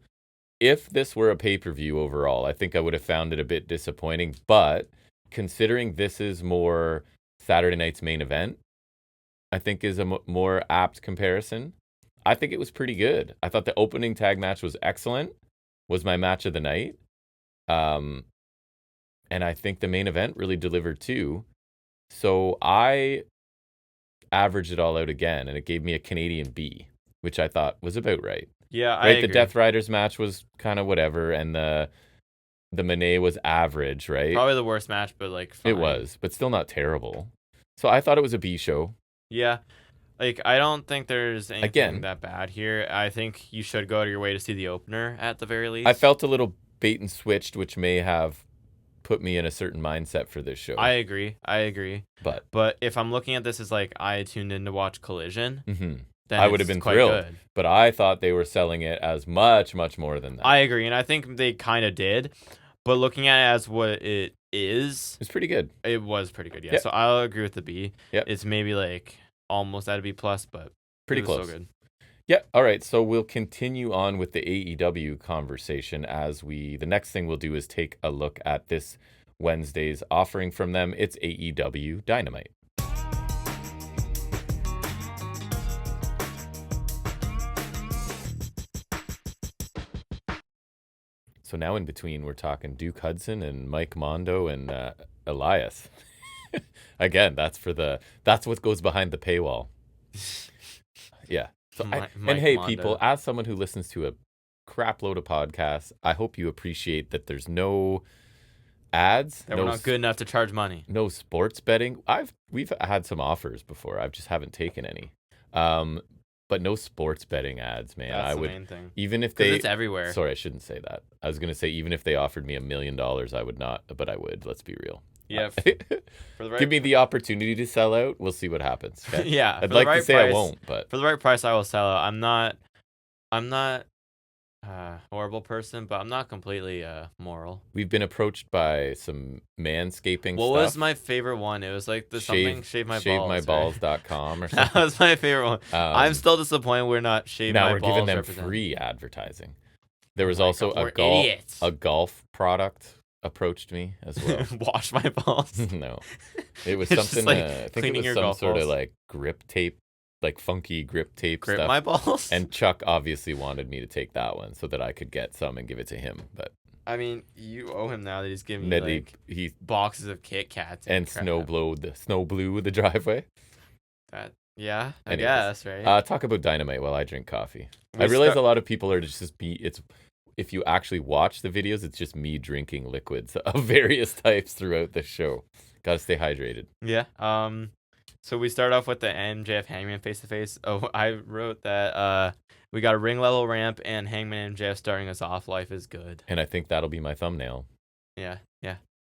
if this were a pay-per-view overall, I think I would have found it a bit disappointing. But considering this is more Saturday night's main event, I think is a more apt comparison. I think it was pretty good. I thought the opening tag match was excellent. Was my match of the night. And I think the main event really delivered too. So I averaged it all out again, and it gave me a Canadian B, which I thought was about right. Yeah, I Right? agree. The Death Riders match was kind of whatever, and the Monet was average, right? Probably the worst match, but like fine. It was, but still not terrible. So I thought it was a B show. Yeah. Like, I don't think there's anything Again, that bad here. I think you should go out of your way to see the opener at the very least. I felt a little bait and switched, which may have put me in a certain mindset for this show. I agree. But if I'm looking at this as like I tuned in to watch Collision, then I would have been quite thrilled. good. But I thought they were selling it as much, much more than that. I agree, and I think they kind of did. But looking at it as what it is, it's pretty good. It was pretty good, yeah. Yep. So I'll agree with the B. Yep. It's maybe like almost at a B plus, but pretty close. So good. Yeah. All right. So we'll continue on with the AEW conversation the next thing we'll do is take a look at this Wednesday's offering from them. It's AEW Dynamite. So now in between, we're talking Duke Hudson and Mike Mondo and Elias. Again, that's what goes behind the paywall. Yeah. So and hey, Mondo. People, as someone who listens to a crap load of podcasts, I hope you appreciate that there's no ads. That we're not good enough to charge money. No sports betting. We've had some offers before. I just haven't taken any. But no sports betting ads, man. That's the main thing. Even if it's everywhere. Sorry, I shouldn't say that. I was gonna say even if they offered me $1 million, I would not. But I would. Let's be real. Yeah. Give me the opportunity to sell out. We'll see what happens. Okay? Yeah. I'd like to say I won't, but for the right price, I will sell out. I'm not a horrible person, but I'm not completely moral. We've been approached by some manscaping what stuff. Was my favorite one? It was like the ShaveMyBalls.com or something. That was my favorite one. I'm still disappointed we're not Shave My Balls. Now we're giving them free advertising. There was also a golf product approached me as well. Wash my balls. No, it was something. Like I think it was some sort of like grip tape, like funky grip tape grip stuff. My balls. And Chuck obviously wanted me to take that one so that I could get some and give it to him. But I mean, you owe him now that he's giving you like boxes of Kit Kats and snow blew the driveway. Yeah, I guess, right? Talk about Dynamite while I drink coffee. I realize a lot of people are if you actually watch the videos, it's just me drinking liquids of various types throughout the show. Gotta stay hydrated. Yeah. So we start off with the MJF Hangman face-to-face. Oh, I wrote that we got a ring level ramp and Hangman MJF starting us off. Life is good. And I think that'll be my thumbnail. Yeah.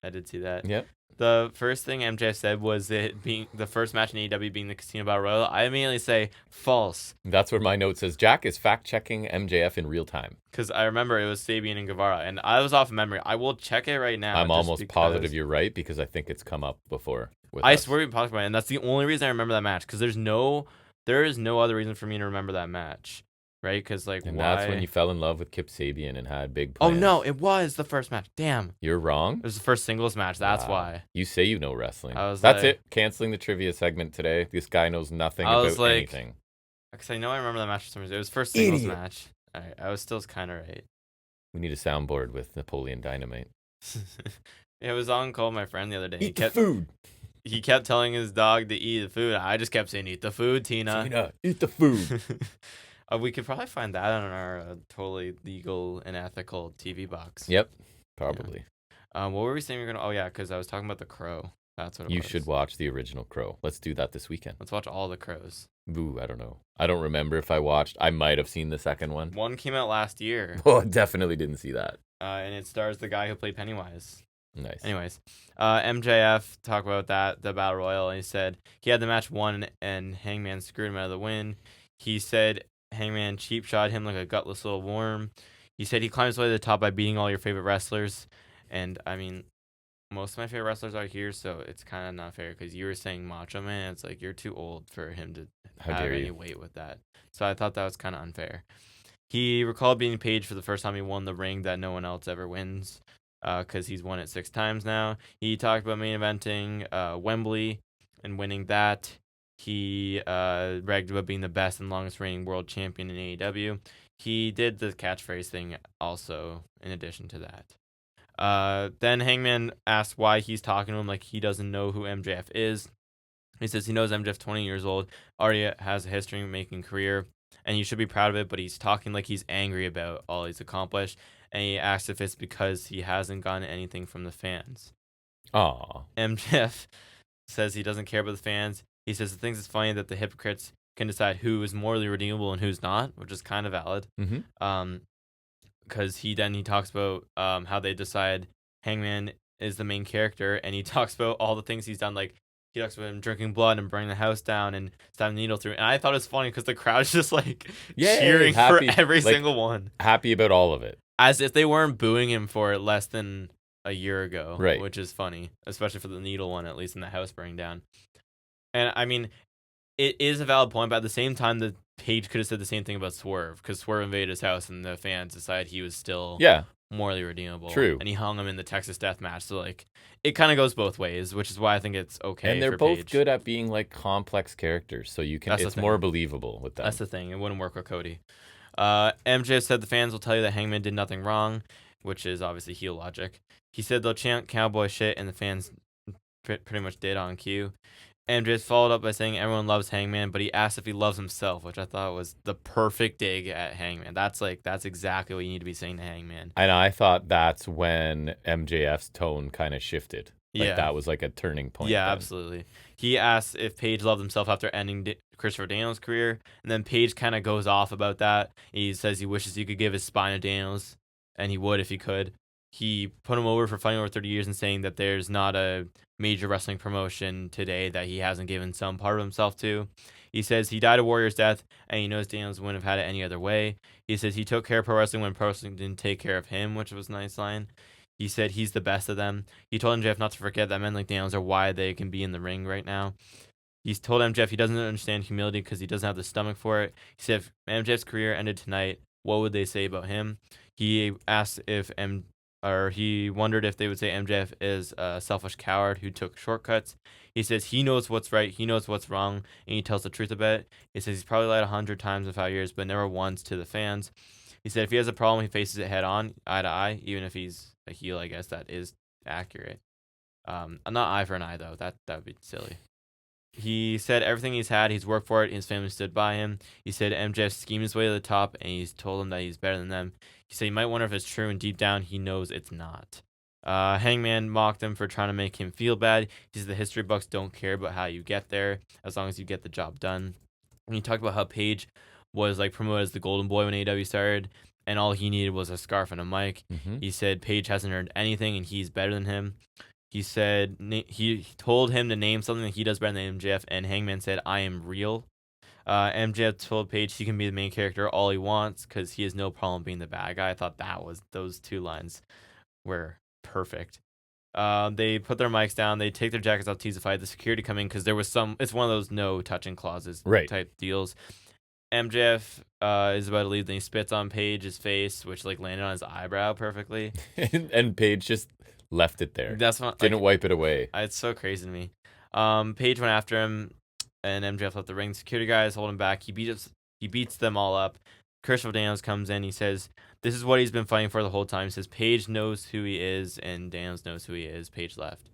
I did see that. Yep. The first thing MJF said was it being the first match in AEW being the Casino Battle Royal. I immediately say false. That's where my note says Jack is fact-checking MJF in real time. Because I remember it was Sabian and Guevara, and I was off memory. I will check it right now. I'm almost positive you're right because I think it's come up before. I swear we talked about it, and that's the only reason I remember that match. Because there is no other reason for me to remember that match, right? Because why? That's when you fell in love with Kip Sabian and had big plans. Oh no, it was the first match. Damn, you're wrong. It was the first singles match. That's why. You say you know wrestling. That's it. Canceling the trivia segment today. This guy knows nothing about anything. Because I know I remember that match for some reason. It was first singles match. All right, I was still kind of right. We need a soundboard with Napoleon Dynamite. It was on call my friend the other day. Eat the food. He kept telling his dog to eat the food. I just kept saying, "Eat the food, Tina. Tina, eat the food." We could probably find that on our totally legal and ethical TV box. Yep, probably. Yeah. What were we saying we were gonna? Oh yeah, because I was talking about the Crow. That's what it was. You should watch the original Crow. Let's do that this weekend. Let's watch all the Crows. Boo, I don't know. I don't remember if I watched. I might have seen the second one. One came out last year. Oh, I definitely didn't see that. And it stars the guy who played Pennywise. Nice. Anyways, MJF talked about the Battle Royal, and he said he had the match won and Hangman screwed him out of the win. He said Hangman cheap shot him like a gutless little worm. He said he climbs his way to the top by beating all your favorite wrestlers. And, I mean, most of my favorite wrestlers are here, so it's kind of not fair because you were saying Macho Man. It's like you're too old for him to have any weight with that. So I thought that was kind of unfair. He recalled being Page for the first time he won the ring that no one else ever wins because he's won it 6 times now. He talked about main eventing Wembley and winning that. He bragged about being the best and longest reigning world champion in AEW. He did the catchphrase thing also in addition to that. Then Hangman asked why he's talking to him like he doesn't know who MJF is. He says he knows MJF 20 years old, already has a history of making career. and you should be proud of it, but he's talking like he's angry about all he's accomplished, and he asks if it's because he hasn't gotten anything from the fans. Aw. MJF says he doesn't care about the fans. He says the things it's funny that the hypocrites can decide who is morally redeemable and who's not, which is kind of valid. Because he talks about how they decide Hangman is the main character, and he talks about all the things he's done, like he talks about him drinking blood and burning the house down and stabbing the needle through. And I thought it was funny because the crowd's just like cheering happy, for every single one, happy about all of it, as if they weren't booing him for it less than a year ago, right? Which is funny, especially for the needle one, at least in the house burning down. And I mean, it is a valid point, but at the same time, the Page could have said the same thing about Swerve, because Swerve invaded his house and the fans decided he was still morally redeemable. True. And he hung him in the Texas Death Match. So, like, it kind of goes both ways, which is why I think it's okay. And they're for both Page. Good at being, like, complex characters, so you can it's more believable with them. That's the thing. It wouldn't work with Cody. MJ said the fans will tell you that Hangman did nothing wrong, which is obviously heel logic. He said they'll chant cowboy shit, and the fans pretty much did on cue. MJ followed up by saying everyone loves Hangman, but he asked if he loves himself, which I thought was the perfect dig at Hangman. That's exactly what you need to be saying to Hangman. And I thought that's when MJF's tone kind of shifted. Like that was like a turning point. Yeah, absolutely. He asked if Page loved himself after ending Christopher Daniels' career, and then Page kind of goes off about that. He says he wishes he could give his spine to Daniels, and he would if he could. He put him over for fighting over 30 years and saying that there's not a major wrestling promotion today that he hasn't given some part of himself to. He says he died a warrior's death, and he knows Daniels wouldn't have had it any other way. He says he took care of pro wrestling when pro wrestling didn't take care of him, which was a nice line. He said he's the best of them. He told MJF not to forget that men like Daniels are why they can be in the ring right now. He's told MJF he doesn't understand humility because he doesn't have the stomach for it. He said if MJF's career ended tonight, what would they say about him? He asked if he wondered if they would say MJF is a selfish coward who took shortcuts. He says he knows what's right, he knows what's wrong, and he tells the truth about it. He says he's probably lied 100 times in 5 years, but never once to the fans. He said if he has a problem, he faces it head on, eye to eye, even if he's a heel. I guess that is accurate. Not eye for an eye, though. That would be silly. He said everything he's had, he's worked for it, and his family stood by him. He said MJF schemed his way to the top, and he's told him that he's better than them. He said he might wonder if it's true, and deep down, he knows it's not. Hangman mocked him for trying to make him feel bad. He said the history books don't care about how you get there, as long as you get the job done. And he talked about how Page was like promoted as the golden boy when AEW started, and all he needed was a scarf and a mic. He said Page hasn't earned anything, and he's better than him. He said he told him to name something that he does better than MJF, and Hangman said, I am real. MJF told Page he can be the main character all he wants because he has no problem being the bad guy. I thought those two lines were perfect. They put their mics down. They take their jackets off to tease the fight. The security come in because there was it's one of those no touching clauses type deals. MJF is about to leave, then he spits on Page's face, which like landed on his eyebrow perfectly. and Page just left it there. That's not didn't wipe it away. It's so crazy to me. Page went after him, and MJF left the ring. The security guys hold him back. He beats them all up. Christopher Daniels comes in. He says this is what he's been fighting for the whole time. He says Page knows who he is, and Daniels knows who he is. Page left.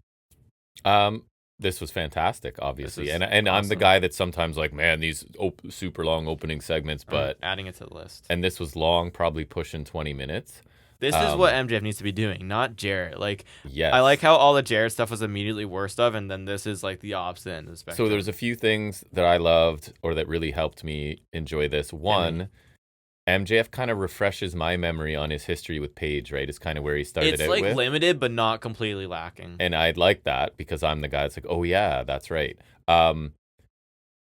This was fantastic, obviously, and awesome. I'm the guy that's sometimes like, man, these super long opening segments, but adding it to the list. And this was long, probably pushing 20 minutes. This is what MJF needs to be doing, not Jarrett. Like, yes. I like how all the Jarrett stuff was immediately worst of, and then this is like the opposite end of the spectrum. So there's a few things that I loved or that really helped me enjoy this. One, MJF kind of refreshes my memory on his history with Page, right? Is kind of where he started out with. It's like limited, but not completely lacking. And I'd like that because I'm the guy that's like, oh yeah, that's right.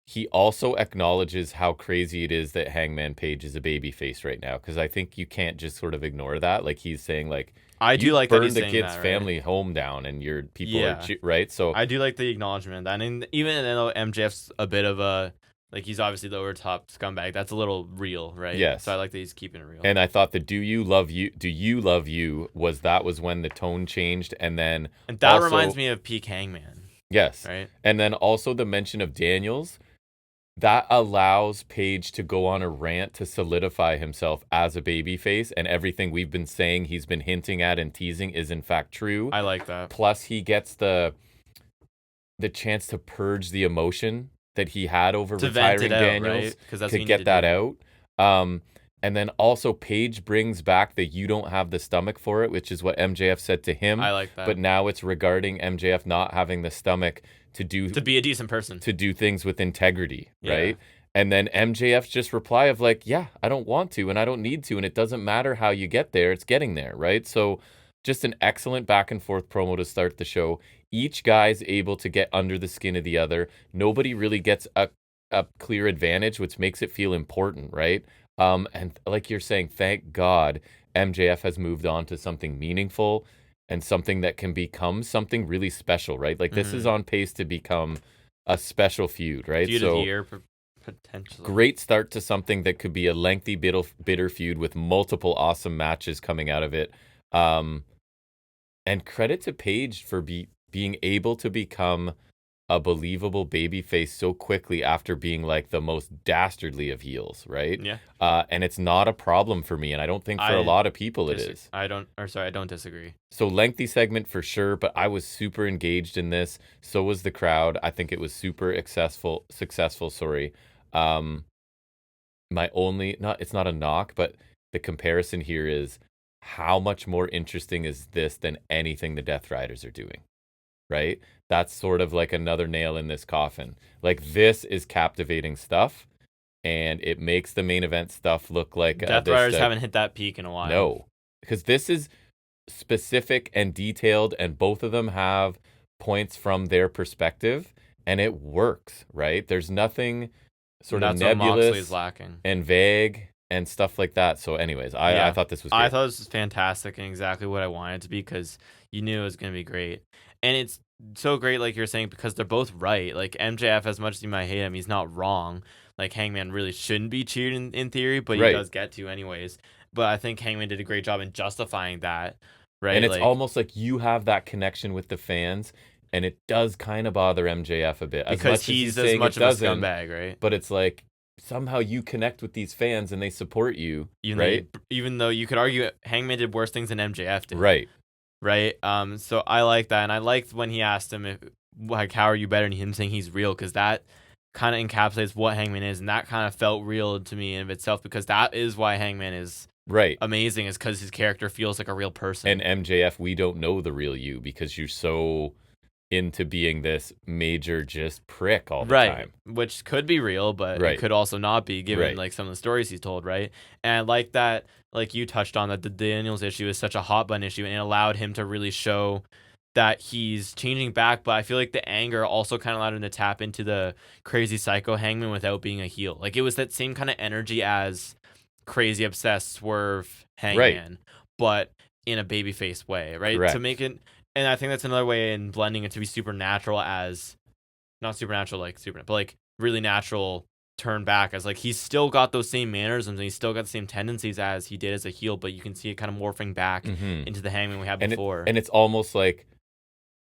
He also acknowledges how crazy it is that Hangman Page is a babyface right now, because I think you can't just sort of ignore that. Like he's saying, like, I do like that he's burned the saying kid's that, family home down, and your people are right. So I do like the acknowledgement, and even though MJF's a bit of a like he's obviously the over top scumbag, that's a little real, right? Yes. So I like that he's keeping it real. And I thought the do you love you was when the tone changed, and then that also reminds me of peak Hangman. Yes. Right. And then also the mention of Daniels. That allows Page to go on a rant to solidify himself as a babyface, and everything we've been saying he's been hinting at and teasing is in fact true. I like that. Plus he gets the chance to purge the emotion that he had over to vent retiring it out, Daniels right? Because that's could get that out. And then also Paige brings back that you don't have the stomach for it, which is what MJF said to him. I like that. But now it's regarding MJF not having the stomach to be a decent person, to do things with integrity, right? And then MJF's just reply of like, yeah, I don't want to and I don't need to, and it doesn't matter how you get there, it's getting there, right? So just an excellent back and forth promo to start the show. Each guy's able to get under the skin of the other. Nobody really gets a clear advantage, which makes it feel important, right? And like you're saying, thank God MJF has moved on to something meaningful and something that can become something really special, right? Like this is on pace to become a special feud, right? Feud of the year, potentially. Great start to something that could be a lengthy, bitter feud with multiple awesome matches coming out of it. And credit to Paige for being able to become a believable babyface so quickly after being like the most dastardly of heels, right? Yeah. And it's not a problem for me, and I don't think for a lot of people it is. I don't disagree. So lengthy segment for sure, but I was super engaged in this. So was the crowd. I think it was super successful. Sorry. My only it's not a knock, but the comparison here is how much more interesting is this than anything the Death Riders are doing, right? That's sort of like another nail in this coffin. Like this is captivating stuff, and it makes the main event stuff look like Death Riders haven't hit that peak in a while. No, because this is specific and detailed, and both of them have points from their perspective, and it works, right? There's nothing sort of nebulous lacking and vague and stuff like that. So anyways, I thought this was great. I thought this was fantastic and exactly what I wanted it to be, because you knew it was going to be great. And it's so great, like you're saying, because they're both right. Like MJF, as much as you might hate him, he's not wrong. Like Hangman really shouldn't be cheated in theory, but he does get to anyways. But I think Hangman did a great job in justifying that, right? And it's almost like you have that connection with the fans, and it does kind of bother MJF a bit. Because he's as much of a scumbag, right? But it's like somehow you connect with these fans and they support you, right? Even though you could argue Hangman did worse things than MJF did. Right. So I like that, and I liked when he asked him, how are you better, and him saying he's real, because that kind of encapsulates what Hangman is, and that kind of felt real to me in of itself, because that is why Hangman is amazing, is because his character feels like a real person. And MJF, we don't know the real you because you're so into being this major just prick all the time, which could be real, but it could also not be, given like some of the stories he's told, right? And I like that, like you touched on, that the Daniels issue is such a hot button issue, and it allowed him to really show that he's changing back. But I feel like the anger also kind of allowed him to tap into the crazy psycho Hangman without being a heel. Like it was that same kind of energy as crazy obsessed Swerve Hangman, but in a babyface way, right? Correct. To make it. And I think that's another way in blending it to be supernatural, as not supernatural like Superman, but like really natural turn back, as like he's still got those same mannerisms and he's still got the same tendencies as he did as a heel, but you can see it kind of morphing back into the Hangman we had before. And it's almost like,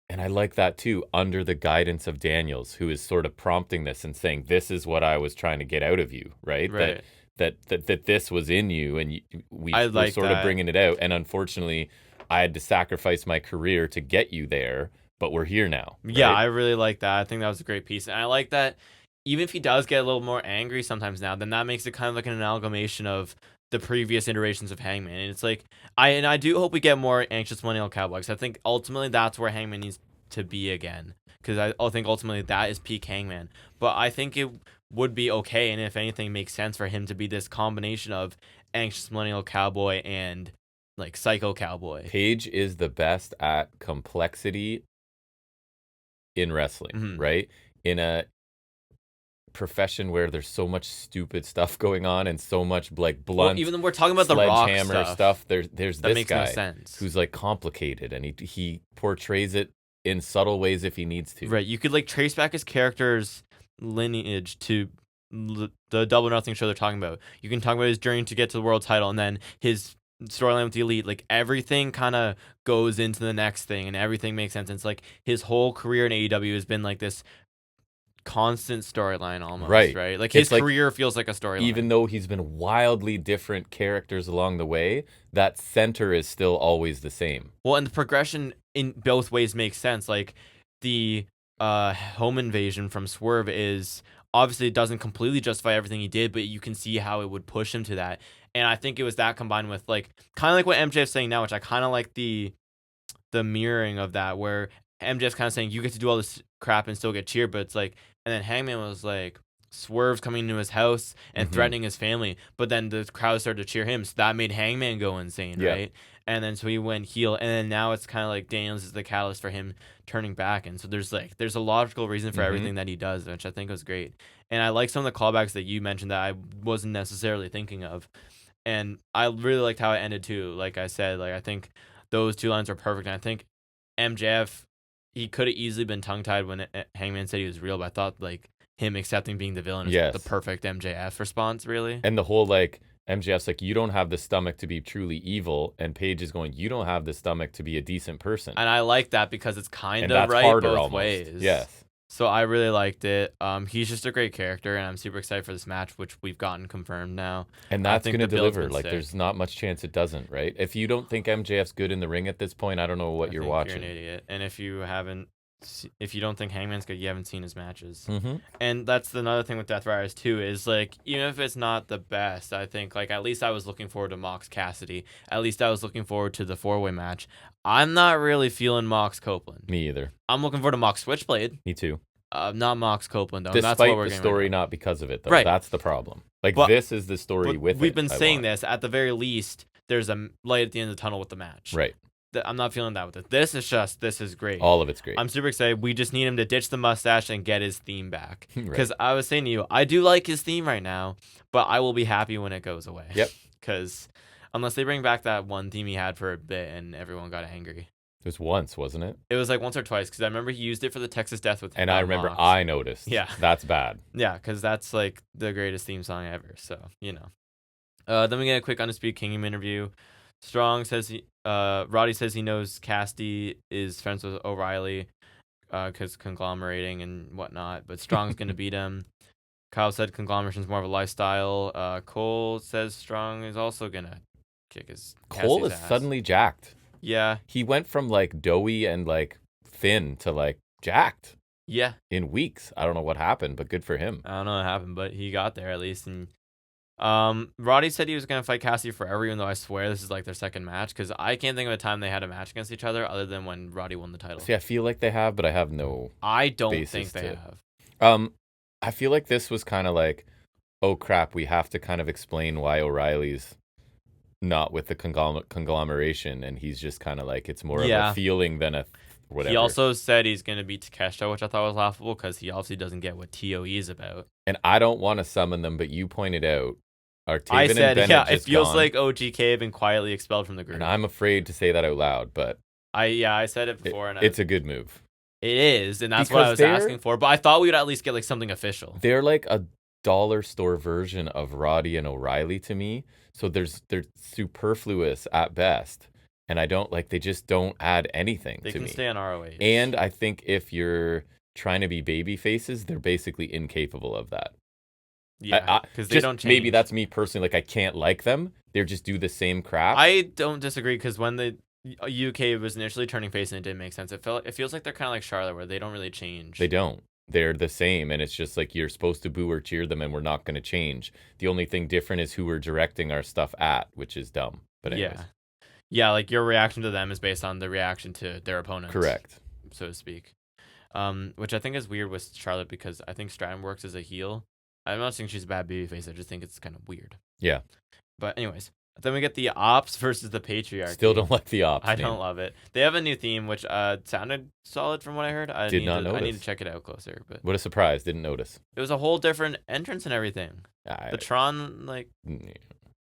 and I like that too, under the guidance of Daniels, who is sort of prompting this and saying, this is what I was trying to get out of you, right? That this was in you, and we were sort of bringing it out. And unfortunately, I had to sacrifice my career to get you there, but we're here now. Right? Yeah, I really like that. I think that was a great piece. And I like that even if he does get a little more angry sometimes now, then that makes it kind of like an amalgamation of the previous iterations of Hangman. And it's like, I do hope we get more anxious millennial cowboy, because I think ultimately that's where Hangman needs to be again. Because I think ultimately that is peak Hangman. But I think it would be okay, and if anything, makes sense for him to be this combination of anxious millennial cowboy and like psycho cowboy. Paige is the best at complexity in wrestling, right? In a profession where there's so much stupid stuff going on and so much like blunt, even when we're talking about the Rock stuff, there's that this guy no sense. Who's like complicated, and he portrays it in subtle ways if he needs to. Right, you could like trace back his character's lineage to the Double or Nothing show they're talking about. You can talk about his journey to get to the world title, and then his storyline with the Elite. Like everything kind of goes into the next thing, and everything makes sense. And it's like his whole career in AEW has been like this constant storyline almost, right? Like his career feels like a storyline. Even though he's been wildly different characters along the way, that center is still always the same. Well, and the progression in both ways makes sense. Like the home invasion from Swerve is obviously it doesn't completely justify everything he did, but you can see how it would push him to that. And I think it was that combined with like kind of like what MJF's saying now, which I kind of like the mirroring of that, where MJF's kind of saying you get to do all this crap and still get cheered, but it's like, and then Hangman was like, Swerve's coming into his house and threatening his family, but then the crowd started to cheer him, so that made Hangman go insane, right? And then so he went heel, and then now it's kind of like Daniels is the catalyst for him turning back, and so there's a logical reason for everything that he does, which I think was great. And I like some of the callbacks that you mentioned that I wasn't necessarily thinking of, and I really liked how it ended too. Like I said, like I think those two lines were perfect, and I think MJF, he could have easily been tongue-tied when Hangman said he was real, but I thought like him accepting being the villain is the perfect MJF response, really. And the whole like MJF's like, you don't have the stomach to be truly evil, and Paige is going, you don't have the stomach to be a decent person. And I like that because it's kind of right both ways. Yes. So I really liked it. He's just a great character, and I'm super excited for this match, which we've gotten confirmed now. And that's going to deliver. Like, there's not much chance it doesn't, right? If you don't think MJF's good in the ring at this point, I don't know what you're watching. You're an idiot. And if you don't think Hangman's good, you haven't seen his matches. And that's another thing with Death Riders too, is like, even if it's not the best, I think like at least I was looking forward to Mox Cassidy. At least I was looking forward to the 4-way match. I'm not really feeling Mox Copeland. Me either. I'm looking forward to Mox Switchblade. Me too. Not Mox Copeland though. Despite that's what we're the story, not because of it though. Right. That's the problem. Like, this is the story with it. We've been saying this. At the very least, there's a light at the end of the tunnel with the match. Right. I'm not feeling that with it. This is great. All of it's great. I'm super excited. We just need him to ditch the mustache and get his theme back. Because I was saying to you, I do like his theme right now, but I will be happy when it goes away. Yep. Because unless they bring back that one theme he had for a bit and everyone got angry. It was once, wasn't it? It was like once or twice, because I remember he used it for the Texas Death with And I remember Mox. I noticed. Yeah. That's bad. Yeah, because that's like the greatest theme song ever. So, you know. Then we get a quick Undisputed Kingdom interview. Strong says Roddy says he knows Cassidy is friends with O'Reilly because conglomerating and whatnot, but Strong's going to beat him. Kyle said conglomeration's more of a lifestyle. Cole says Strong is also going to kick his Cole is ass. suddenly jacked. Yeah. He went from like doughy and like thin to like jacked. Yeah. In weeks. I don't know what happened, but good for him. I don't know what happened, but he got there at least. And Roddy said he was going to fight Cassidy forever, even though I swear this is like their second match, because I can't think of a time they had a match against each other other than when Roddy won the title. See, I feel like they have, but I have no I don't think they have. I feel like this was kind of like, oh crap, we have to kind of explain why O'Reilly's not with the conglomeration, and he's just kind of like, it's more of a feeling than a whatever. He also said he's going to beat Takeshita, which I thought was laughable, because he obviously doesn't get what TOE is about. And I don't want to summon them, but you pointed out I said, and yeah, it feels like OGK have been quietly expelled from the group. And I'm afraid to say that out loud, but I said it before. It's a good move. It is, and that's what I was asking for. But I thought we would at least get like something official. They're like a dollar store version of Roddy and O'Reilly to me. So they're superfluous at best. And I don't like, they just don't add anything to me. They can stay on ROH. And I think if you're trying to be baby faces, they're basically incapable of that. Yeah, because they don't change. Maybe that's me personally. Like, I can't like them. They just do the same crap. I don't disagree, because when the UK was initially turning face and it didn't make sense, it feels like they're kind of like Charlotte, where they don't really change. They don't. They're the same, and it's just like you're supposed to boo or cheer them, and we're not going to change. The only thing different is who we're directing our stuff at, which is dumb. But anyways. Yeah, like your reaction to them is based on the reaction to their opponents. Correct. So to speak. Which I think is weird with Charlotte, because I think Stratton works as a heel. I'm not saying she's a bad babyface. I just think it's kind of weird. Yeah. But anyways, then we get the Ops versus the Patriarchy. Still don't like the Ops. I don't love it. They have a new theme, which sounded solid from what I heard. I need to check it out closer. But what a surprise! Didn't notice. It was a whole different entrance and everything. The Tron, like.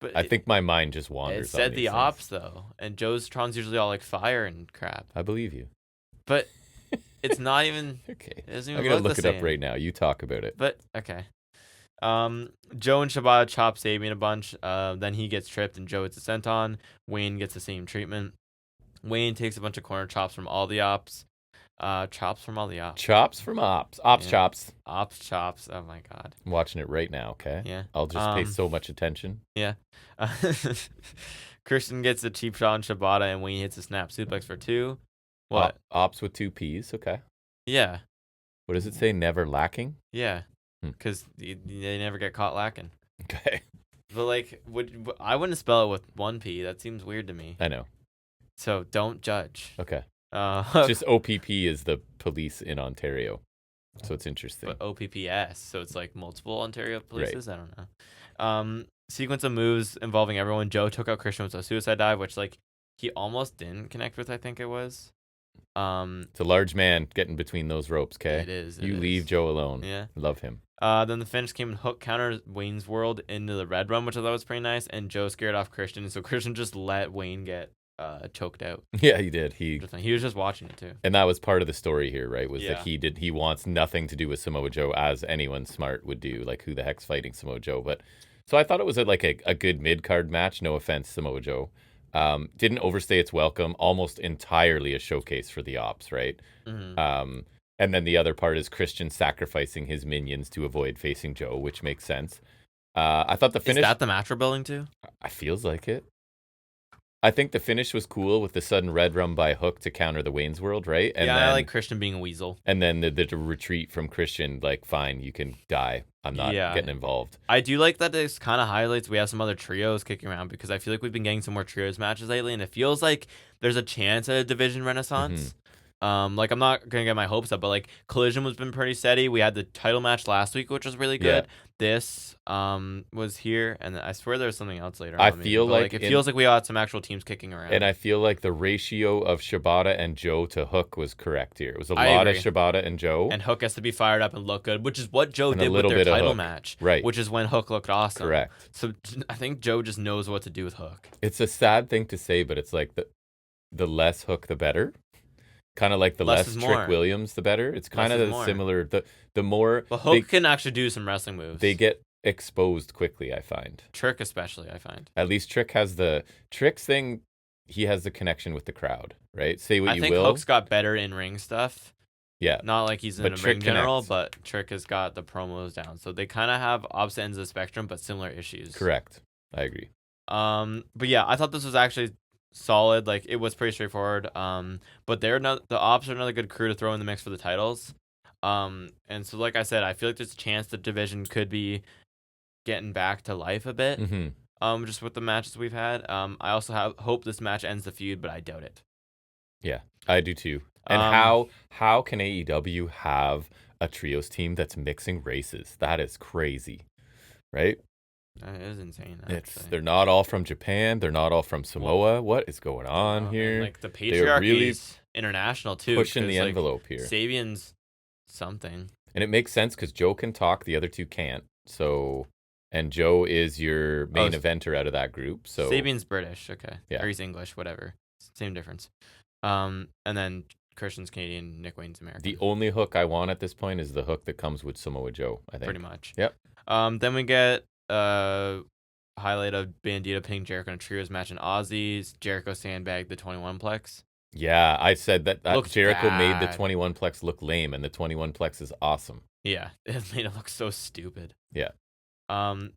But I think my mind just wanders. It said the Ops though, and Joe's Tron's usually all like fire and crap. I believe you. But it's not even. Okay. I'm gonna look it up right now. You talk about it. But okay. Joe and Shibata chop Sabian a bunch. Then he gets tripped and Joe hits a senton. Wayne gets the same treatment. Wayne takes a bunch of corner chops from all the Ops. Chops from all the Ops. Chops from Ops. Ops chops. Ops chops. Oh my god. I'm watching it right now. Okay. Yeah. I'll just pay so much attention. Yeah. Christian gets a cheap shot on Shibata, and Wayne hits a snap suplex for 2. What? Ops with 2 P's. Okay. Yeah. What does it say? Never lacking? Yeah, Hmm. because they never get caught lacking. Okay. But like, I wouldn't spell it with one P. That seems weird to me. I know. So don't judge. Okay. It's just OPP is the police in Ontario. So it's interesting. But OPPS, so it's like multiple Ontario polices. Right. I don't know. Sequence of moves involving everyone. Joe took out Christian with a suicide dive, which like he almost didn't connect with. I think it was. It's a large man getting between those ropes. Okay. It is. You leave Joe alone. Yeah. Love him. Then the finish came in hook counter Wayne's World into the red run, which I thought was pretty nice. And Joe scared off Christian, so Christian just let Wayne get choked out. Yeah, he did. He was just watching it too. And that was part of the story here, right? Was Yeah. that he wants nothing to do with Samoa Joe, as anyone smart would do. Like, who the heck's fighting Samoa Joe? But so I thought it was a good mid card match. No offense, Samoa Joe. Didn't overstay its welcome. Almost entirely a showcase for the ops, right? Mm-hmm. And then the other part is Christian sacrificing his minions to avoid facing Joe, which makes sense. I thought the finish. Is that the match we're building to? I feels like it. I think the finish was cool with the sudden red rum by Hook to counter the Wayne's World, right? And yeah, then, I like Christian being a weasel. And then the retreat from Christian, like, fine, you can die. I'm not getting involved. I do like that this kind of highlights we have some other trios kicking around, because I feel like we've been getting some more trios matches lately, and it feels like there's a chance at a division renaissance. Like, I'm not gonna get my hopes up, but like Collision was been pretty steady. We had the title match last week, which was really good. Yeah. This was here, and I swear there's something else later. I feel like it feels like we got some actual teams kicking around. And I feel like the ratio of Shibata and Joe to Hook was correct here. It was a I lot agree. of Shibata and Joe. And Hook has to be fired up and look good, which is what Joe And a did with little their bit of title Hook. match, Right. Which is when Hook looked awesome. Correct. So I think Joe just knows what to do with Hook. It's a sad thing to say, but it's like the less Hook, the better. Kind of like the less Trick Williams, the better. It's kind of similar. The more. But Hook can actually do some wrestling moves. They get exposed quickly, I find. Trick especially, I find. At least Trick has the Trick's thing. He has the connection with the crowd, right? Say what you will. I think Hook's got better in ring stuff. Yeah. Not like he's in a ring general, but Trick has got the promos down. So they kind of have opposite ends of the spectrum, but similar issues. Correct. I agree. But yeah, I thought this was actually solid. Like, it was pretty straightforward. But the ops are another good crew to throw in the mix for the titles. And so, like I said, I feel like there's a chance the division could be getting back to life a bit. Just with the matches we've had. I also hope this match ends the feud, but I doubt it. Yeah, I do too. And how can AEW have a trios team that's mixing races? That is crazy, right? It is insane. They're not all from Japan. They're not all from Samoa. What is going on here? Like, the patriarchy is international too. Pushing the envelope here. Sabian's something. And it makes sense because Joe can talk, the other two can't. So, and Joe is your main eventer out of that group. So Sabian's British, okay. Yeah. Or he's English, whatever. Same difference. And then Christian's Canadian, Nick Wayne's American. The only Hook I want at this point is the Hook that comes with Samoa Joe, I think. Pretty much. Yep. Then we get highlight of Bandito pinning Jericho in a trios match in Aussies. Jericho sandbagged the 21-plex. Yeah, I said that Jericho made the bad. 21-plex look lame, and the 21-plex is awesome. Yeah, it made it look so stupid. Yeah.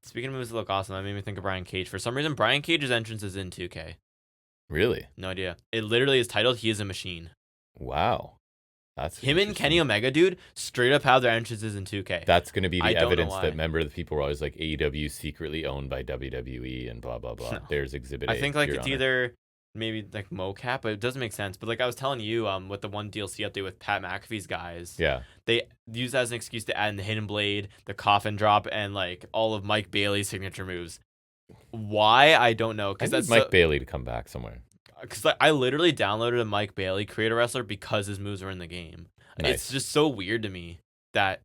Speaking of moves that look awesome, that made me think of Brian Cage. For some reason, Brian Cage's entrance is in 2K. Really? No idea. It literally is titled "He Is a Machine." Wow. That's him and Kenny Omega, dude, straight up have their entrances in 2K. That's going to be the evidence that, remember, the people were always like, AEW secretly owned by WWE and blah, blah, blah. No. There's Exhibit A. I think like it's either maybe like mocap, but it doesn't make sense. But like I was telling you, with the one DLC update with Pat McAfee's guys, yeah, they use that as an excuse to add in the Hidden Blade, the Coffin Drop, and like all of Mike Bailey's signature moves. Why? I don't know. Because that's Mike Bailey to come back somewhere. Because like, I literally downloaded a Mike Bailey Creator Wrestler because his moves are in the game. Nice. It's just so weird to me that's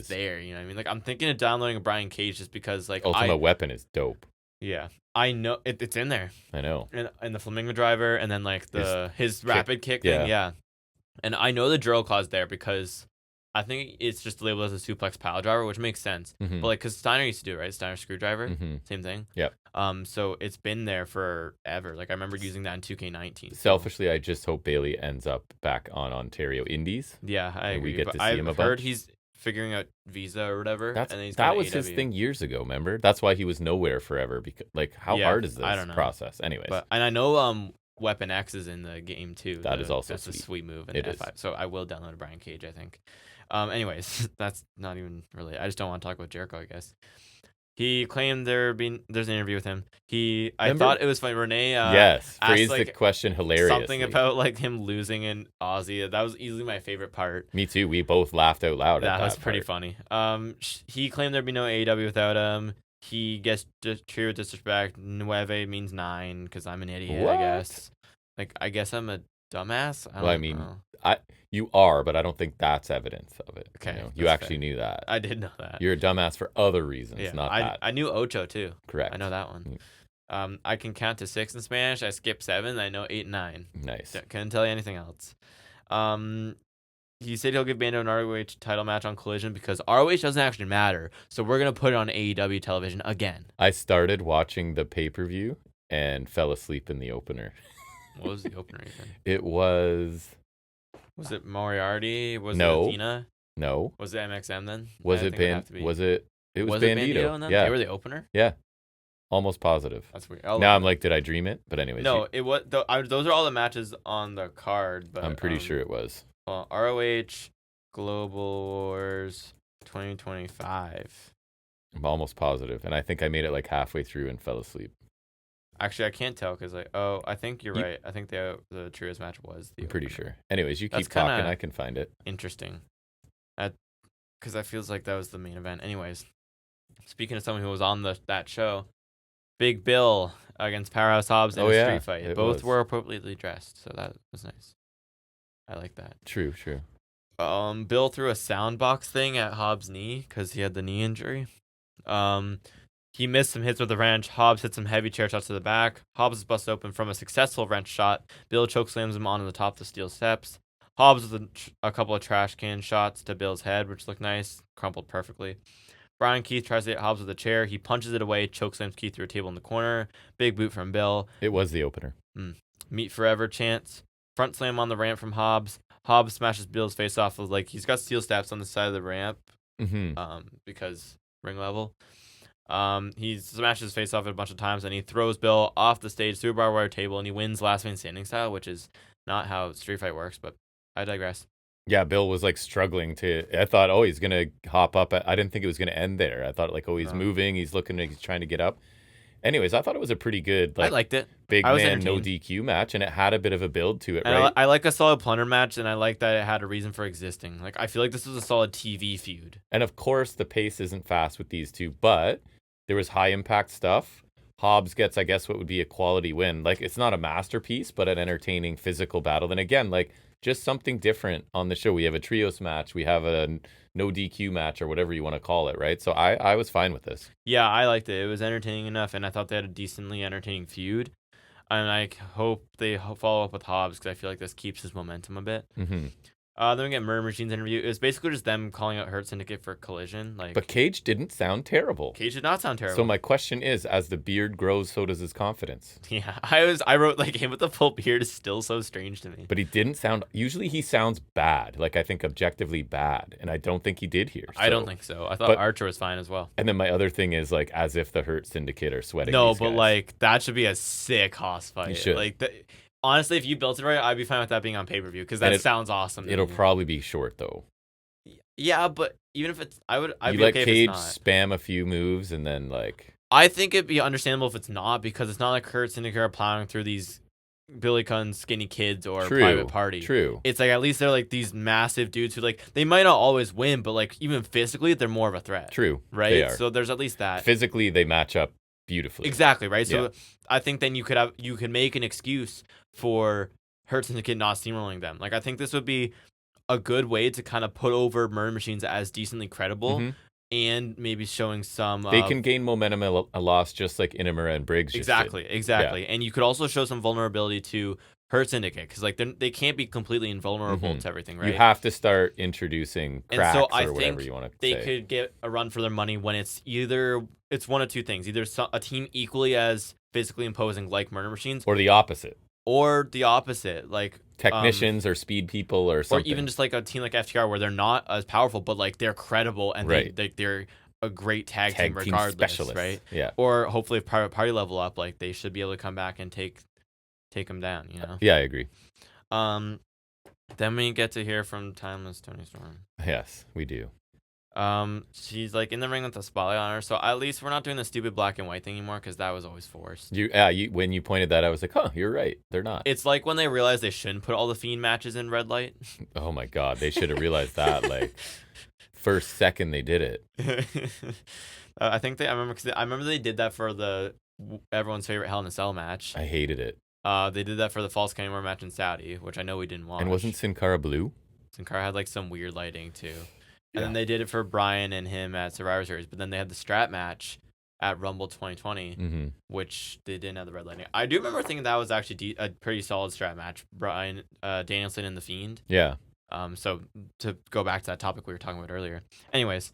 there. You know what I mean? Like, I'm thinking of downloading a Brian Cage just because like Ultimate Weapon is dope. Yeah, I know it's in there. I know. And the Flamingo Driver, and then like his rapid kick thing. Yeah. And I know the drill claw's there because I think it's just labeled as a suplex pile driver, which makes sense. But like, because Steiner used to do it, right? Steiner screwdriver, same thing. Yep. So it's been there forever. Like, I remember using that in 2K19. Selfishly, I just hope Bailey ends up back on Ontario Indies. Yeah, I agree. We get to see him a bunch. I've heard he's figuring out visa or whatever. That was his thing years ago. Remember? That's why he was nowhere forever. Because like, how hard is this process? Anyways, and I know Weapon X is in the game too. That is also a sweet move in it F5. So I will download a Brian Cage, I think. Anyways, that's not even really. I just don't want to talk about Jericho, I guess. He claimed there's an interview with him. I thought it was funny. Renee yes, asked phrased the question hilariously. Something about like him losing in Aussie. That was easily my favorite part. Me too. We both laughed out loud. That was pretty funny. He claimed there'd be no AEW without him. He gets treated with disrespect. Nueve means 9 because I'm an idiot, What? I guess. Like, I guess I'm a dumbass. You are, but I don't think that's evidence of it. Okay, you actually knew that. I did know that. You're a dumbass for other reasons, not that. I knew Ocho too. Correct. I know that one. I can count to 6 in Spanish. I skip 7. I know 8 and 9. Nice. Couldn't tell you anything else. He said he'll give Bando an ROH title match on Collision because ROH doesn't actually matter. So we're going to put it on AEW television again. I started watching the pay-per-view and fell asleep in the opener. What was the opener even? It was... Was it Moriarty? Was it No. Athena? No. Was it MXM then? Was it Bandito? It was Bandito. Then? Yeah. They were the opener? Yeah. Almost positive. That's weird. Now I'm like, did I dream it? But anyways. No, it was. Those are all the matches on the card. But I'm pretty sure it was. Well, ROH Global Wars 2025. I'm almost positive. And I think I made it like halfway through and fell asleep. Actually, I can't tell because I think you're right. I think the trios match was the. I'm pretty sure. Anyways, you That's keep talking. I can find it. Interesting. Because that feels like that was the main event. Anyways, speaking of someone who was on that show, Big Bill against Powerhouse Hobbs in a street fight. Both were appropriately dressed, so that was nice. I like that. True. Bill threw a sound box thing at Hobbs' knee because he had the knee injury. He missed some hits with the wrench. Hobbs hit some heavy chair shots to the back. Hobbs is busted open from a successful wrench shot. Bill chokeslams him onto the top of the steel steps. Hobbs with a couple of trash can shots to Bill's head, which looked nice. Crumpled perfectly. Brian Keith tries to hit Hobbs with a chair. He punches it away, chokeslams Keith through a table in the corner. Big boot from Bill. It was the opener. Meet Forever chants. Front slam on the ramp from Hobbs. Hobbs smashes Bill's face off of, he's got steel steps on the side of the ramp. Because ring level. He smashes his face off it a bunch of times, and he throws Bill off the stage through a barbed wire table, and he wins last man standing style, which is not how street fight works, but I digress. Yeah, Bill was struggling to. I thought, he's gonna hop up. I didn't think it was gonna end there. I thought he's moving. He's he's trying to get up. Anyways, I thought it was a pretty good. I liked it. Big man, no DQ match, and it had a bit of a build to it, and right? I like a solid plunder match, and I like that it had a reason for existing. I feel like this was a solid TV feud. And of course, the pace isn't fast with these two, but there was high impact stuff. Hobbs gets, I guess, what would be a quality win. It's not a masterpiece, but an entertaining physical battle. And again, just something different on the show. We have a trios match. We have a no DQ match or whatever you want to call it, right? So I was fine with this. Yeah, I liked it. It was entertaining enough, and I thought they had a decently entertaining feud. And I hope they follow up with Hobbs because I feel like this keeps his momentum a bit. Then we get Murder Machine's interview. It was basically just them calling out Hurt Syndicate for Collision. But Cage didn't sound terrible. Cage did not sound terrible. So my question is, as the beard grows, so does his confidence. Yeah, I wrote him with the full beard is still so strange to me. But he didn't sound. Usually he sounds bad. I think objectively bad, and I don't think he did here. I don't think so. I thought Archer was fine as well. And then my other thing is as if the Hurt Syndicate are sweating. No, these but guys. that should be a sick hoss fight. You should. Honestly, if you built it right, I'd be fine with that being on pay-per-view because that sounds awesome. It'll probably be short though. Yeah, but even if it's, I'd be okay Cage if it's not. Spam a few moves and then I think it'd be understandable if it's not because it's not like Kurt Syndicate are plowing through these Billy Gunn skinny kids or Private Party. True. It's at least they're these massive dudes who they might not always win, but even physically they're more of a threat. True. Right? They are. So there's at least that. Physically they match up beautifully. Exactly, right? Yeah. So I think then you could make an excuse for Hurt Syndicate not steamrolling them. I think this would be a good way to kind of put over Murder Machines as decently credible and maybe showing some... They can gain momentum a loss just like Inamura and Briggs Exactly. Yeah. And you could also show some vulnerability to Hurt Syndicate because they can't be completely invulnerable to everything, right? You have to start introducing cracks or whatever you want to say. They could get a run for their money when it's one of two things. Either a team equally as physically imposing like Murder Machines. Or the opposite. Technicians or speed people or something. Or even just a team like FTR where they're not as powerful, but they're credible and they're a great tag team regardless, specialist. Right? Yeah. Or hopefully if Private Party level up, they should be able to come back and take them down, Yeah, I agree. Then we get to hear from Timeless Tony Storm. Yes, we do. She's like in the ring with the spotlight on her, so at least we're not doing the stupid black and white thing anymore because that was always forced. When you pointed that, I was like, huh, you're right. They're not. It's like when they realized they shouldn't put all the Fiend matches in red light. Oh my God, they should have realized that like first second they did it. I remember they did that for the everyone's favorite Hell in a Cell match. I hated it. They did that for the Falls Count Anywhere match in Saudi, which I know we didn't watch. And wasn't Sin Cara blue? Sin Cara had like some weird lighting too. And Yeah. then they did it for Bryan and him at Survivor Series, but then they had the strap match at Rumble 2020, which they didn't have the red lighting. I do remember thinking that was actually a pretty solid strap match. Bryan Danielson and the Fiend. Yeah. So to go back to that topic we were talking about earlier. Anyways,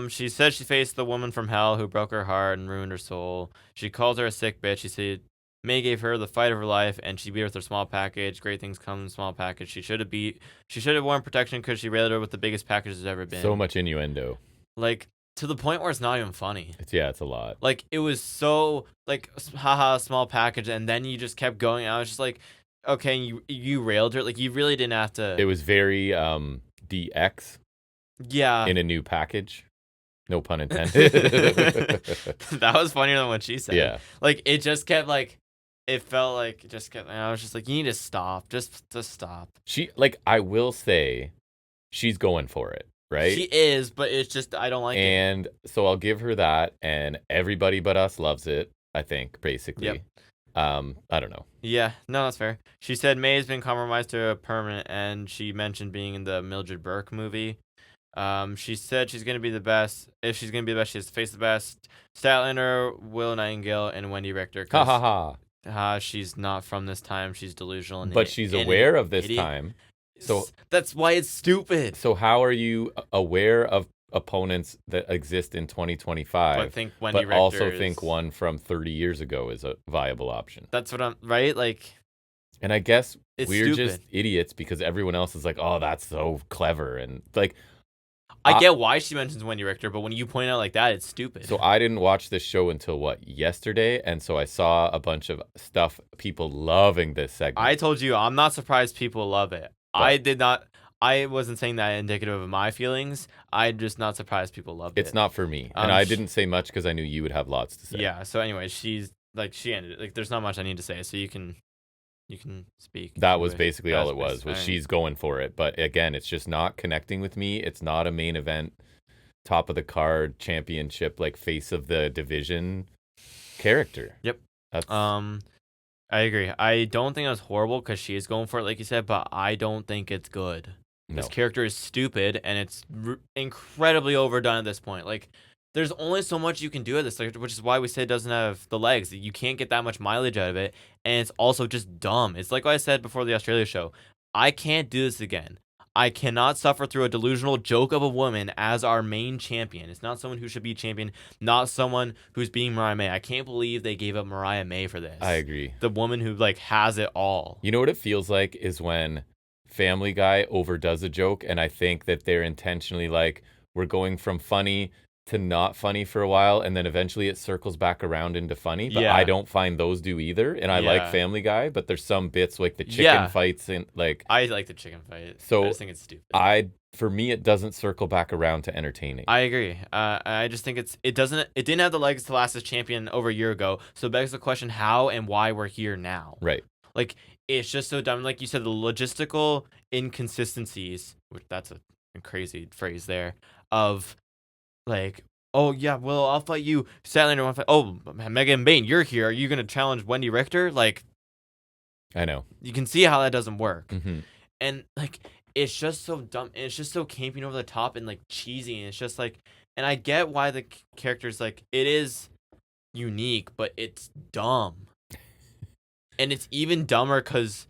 she said she faced the woman from hell who broke her heart and ruined her soul. She called her a sick bitch. She said May gave her the fight of her life, and she beat her with her small package. Great things come in small package. She should have worn protection because she railed her with the biggest package there's ever been. So much innuendo. Like, to the point where it's not even funny. It's a lot. Like, it was so, like, haha, small package, and then you just kept going. I was just like, okay, you railed her. Like, you really didn't have to. It was very DX. Yeah. In a new package. No pun intended. That was funnier than what she said. Yeah. Like, it just kept, like, it felt like it just kept. I was just like, you need to stop. Just stop. I will say, she's going for it, right? She is, but it's just I don't like it. And so I'll give her that, and everybody but us loves it. I think basically. Yep. I don't know. Yeah, no, that's fair. She said May has been compromised to a permanent, and she mentioned being in the Mildred Burke movie. She said she's gonna be the best. If she's gonna be the best, she has to face the best. Statlander, Will Nightingale, and Wendy Richter. Ha ha ha. She's not from this time. She's delusional. But she's aware of this time. So that's why it's stupid. So how are you aware of opponents that exist in 2025, but also think one from 30 years ago is a viable option? That's what I'm right. Like, and I guess we're stupid. Just idiots because everyone else is like, oh, that's so clever, and like. I get why she mentions Wendy Richter, but when you point out like that, it's stupid. So I didn't watch this show until yesterday, and so I saw a bunch of stuff, people loving this segment. I told you, I'm not surprised people love it. But I wasn't saying that indicative of my feelings. I'm just not surprised people loved it. It's not for me, and I didn't say much because I knew you would have lots to say. Yeah. So anyway, she ended it. Like, there's not much I need to say, so you can speak. That was basically all it was she's going for it. But again, it's just not connecting with me. It's not a main event, top of the card, championship, like face of the division character. Yep. I agree. I don't think it was horrible because she is going for it, like you said, but I don't think it's good. No. This character is stupid, and it's incredibly overdone at this point. Like, there's only so much you can do at this, which is why we say it doesn't have the legs. You can't get that much mileage out of it, and it's also just dumb. It's like what I said before the Australia show. I can't do this again. I cannot suffer through a delusional joke of a woman as our main champion. It's not someone who should be champion, not someone who's being Mariah May. I can't believe they gave up Mariah May for this. I agree. The woman who, like, has it all. You know what it feels like is when Family Guy overdoes a joke, and I think that they're intentionally like, we're going from funny to not funny for a while, and then eventually it circles back around into funny. But I don't find those do either, and I like Family Guy, but there's some bits like the chicken fights and like I like the chicken fight. So I just think it's stupid. For me, it doesn't circle back around to entertaining. I agree. I just think it didn't have the legs to last as champion over a year ago. So it begs the question how and why we're here now. Right. Like, it's just so dumb. Like you said, the logistical inconsistencies, which that's a crazy phrase there, of like, oh yeah, well, I'll fight you. Statlander won't fight. Oh, Megan Bain, you're here. Are you gonna challenge Wendy Richter? Like, I know. You can see how that doesn't work. Mm-hmm. And like, it's just so dumb. And it's just so camping over the top and like cheesy. And it's just like, and I get why the character's like, it is unique, but it's dumb. And it's even dumber because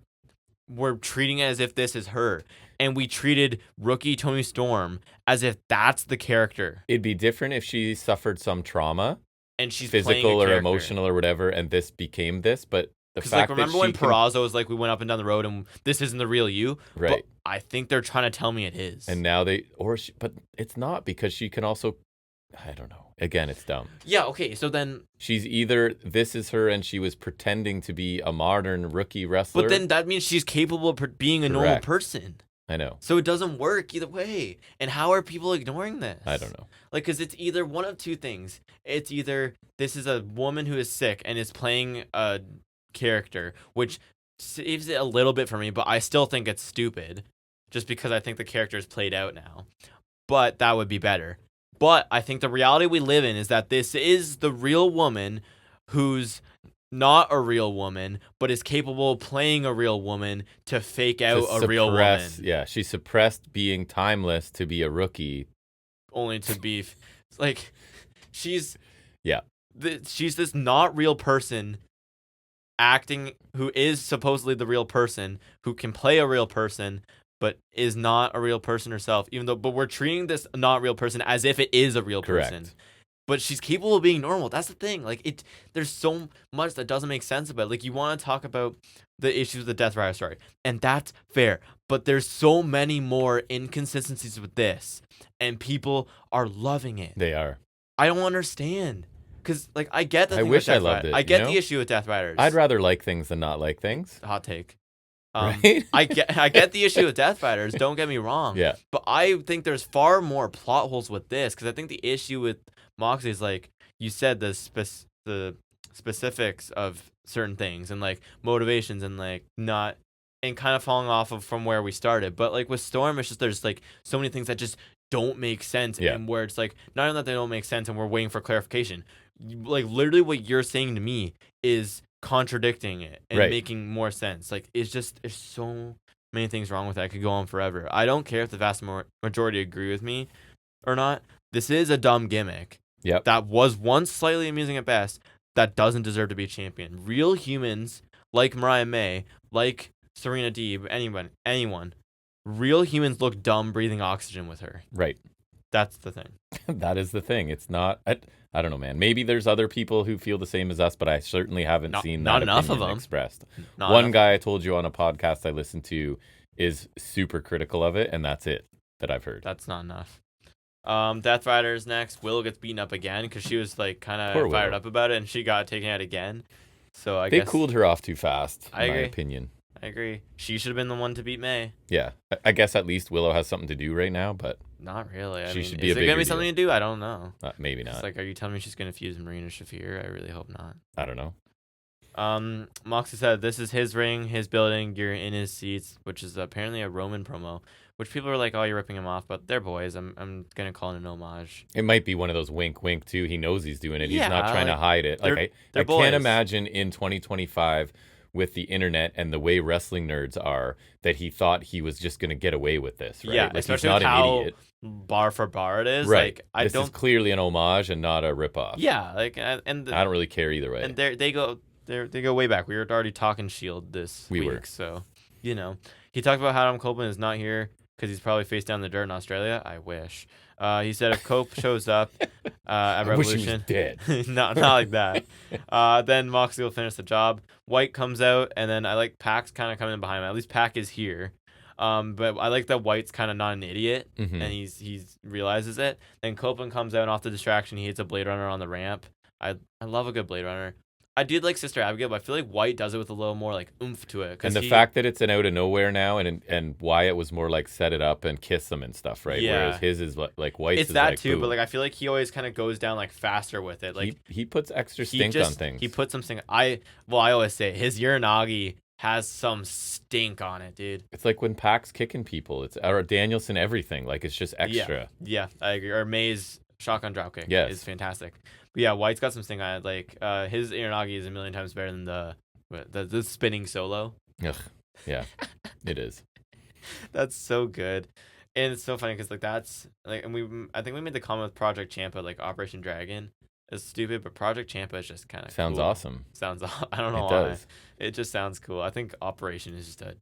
we're treating it as if this is her. And we treated rookie Toni Storm as if that's the character. It'd be different if she suffered some trauma, and she's physical or emotional or whatever, and this became this. But the fact like, remember when Peraza was like, we went up and down the road, and this isn't the real you, right? But I think they're trying to tell me it is. And now but it's not, because she can also I don't know. Again, it's dumb. Yeah, okay, so then... She's either this is her and she was pretending to be a modern rookie wrestler. But then that means she's capable of being a normal person. I know. So it doesn't work either way. And how are people ignoring this? I don't know. Like, because it's either one of two things. It's either this is a woman who is sick and is playing a character, which saves it a little bit for me, but I still think it's stupid just because I think the character is played out now. But that would be better. But I think the reality we live in is that this is the real woman who's not a real woman, but is capable of playing a real woman to fake out a real woman. Yeah, she suppressed being timeless to be a rookie. Only to be, like, she's... Yeah. She's this not real person acting, who is supposedly the real person, who can play a real person, but is not a real person herself, but we're treating this not real person as if it is a real person. But she's capable of being normal. That's the thing. Like, there's so much that doesn't make sense about it. Like, you want to talk about the issues with the Death Rider story, and that's fair. But there's so many more inconsistencies with this, and people are loving it. They are. I don't understand. Because, like, I get the I wish I loved it. I get the issue with Death Riders. I'd rather like things than not like things. Hot take. Right? I get the issue with Death Riders. Don't get me wrong. Yeah. But I think there's far more plot holes with this, because I think the issue with Moxley is, like you said, the specifics of certain things and like motivations and like not, and kind of falling off of from where we started. But like with Storm, it's just there's like so many things that just don't make sense, and where it's like not even that they don't make sense and we're waiting for clarification. Like literally what you're saying to me is contradicting it and making more sense. Like it's just, there's so many things wrong with that. I could go on forever. I don't care if the vast majority agree with me or not. This is a dumb gimmick. Yep. That was once slightly amusing at best. That doesn't deserve to be a champion. Real humans like Mariah May, like Serena Deeb, anyone. Real humans look dumb breathing oxygen with her. Right. That's the thing. That is the thing. It's not. I don't know, man. Maybe there's other people who feel the same as us, but I certainly haven't seen that enough of them expressed. One guy I told you on a podcast I listened to is super critical of it, and that's it that I've heard. That's not enough. Death Rider's next. Willow gets beaten up again because she was like kind of fired up about it, and she got taken out again. So I guess they cooled her off too fast. I agree. My opinion. I agree. She should have been the one to beat May. Yeah, I guess at least Willow has something to do right now, but not really. I she mean, should be is a it gonna bigger be something to do? I don't know. Maybe not. It's like, are you telling me she's gonna fuse Marina Shafir? I really hope not. I don't know. Moxley said this is his ring, his building. You're in his seats, which is apparently a Roman promo. Which people are like, oh, you're ripping him off, but they're boys. I'm gonna call it an homage. It might be one of those wink, wink too. He knows he's doing it. He's not trying to hide it. Like I can't imagine in 2025 with the internet and the way wrestling nerds are that he thought he was just gonna get away with this. Right? Yeah, like, especially he's not with how an idiot. Bar for bar it is. Right. Like This is clearly an homage and not a ripoff. Yeah, like and I don't really care either way. And they go way back. We were already talking Shield this week. Were. So he talked about how Adam Copeland is not here because he's probably face down the dirt in Australia. I wish. He said if Cope shows up at Revolution, I wish he was dead. not like that. Then Moxley will finish the job. White comes out, and then I like Pac's kind of coming in behind him. At least Pac is here. But I like that White's kind of not an idiot, and he's realizes it. Then Copeland comes out, and off the distraction, he hits a Blade Runner on the ramp. I love a good Blade Runner. I did like Sister Abigail, but I feel like White does it with a little more like oomph to it. And the fact that it's an out of nowhere now, and Wyatt was more like set it up and kiss them and stuff, right? Yeah. Whereas his is like White's. It's that like, too, boom. but like I feel like he always kind of goes down like faster with it. Like he puts extra stink on things. He puts some stink. I always say his Uranagi has some stink on it, dude. It's like when Pac's kicking people. It's or Danielson everything. Like it's just extra. Yeah, I agree. Or May's shotgun dropkick is fantastic. But yeah, White's got some stink on it. Like his Uranagi is a million times better than the spinning solo. Ugh. Yeah, it is. That's so good. And it's so funny because like that's like, and I think we made the comment with Project Champa, like Operation Dragon is stupid, but Project Champa is just kind of sounds cool. Awesome. I don't know it why. Does. It just sounds cool. I think Operation is just a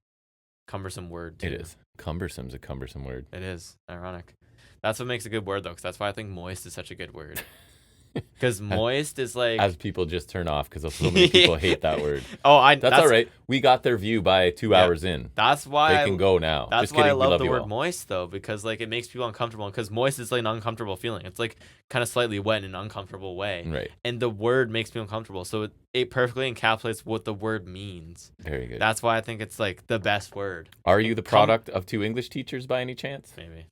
cumbersome word too. It is. Cumbersome's a cumbersome word. It is ironic. That's what makes a good word though, because that's why I think moist is such a good word. Because moist is like... As people just turn off because so many people hate that word. That's all right. We got their view by 2 hours in. That's why they can go now. That's just why kidding, I love the you word all. moist, though, because like it makes people uncomfortable. Because moist is like an uncomfortable feeling. It's like kind of slightly wet in an uncomfortable way. Right. And the word makes me uncomfortable. So it perfectly encapsulates what the word means. Very good. That's why I think it's like the best word. Are you the product of 2 English teachers by any chance? Maybe.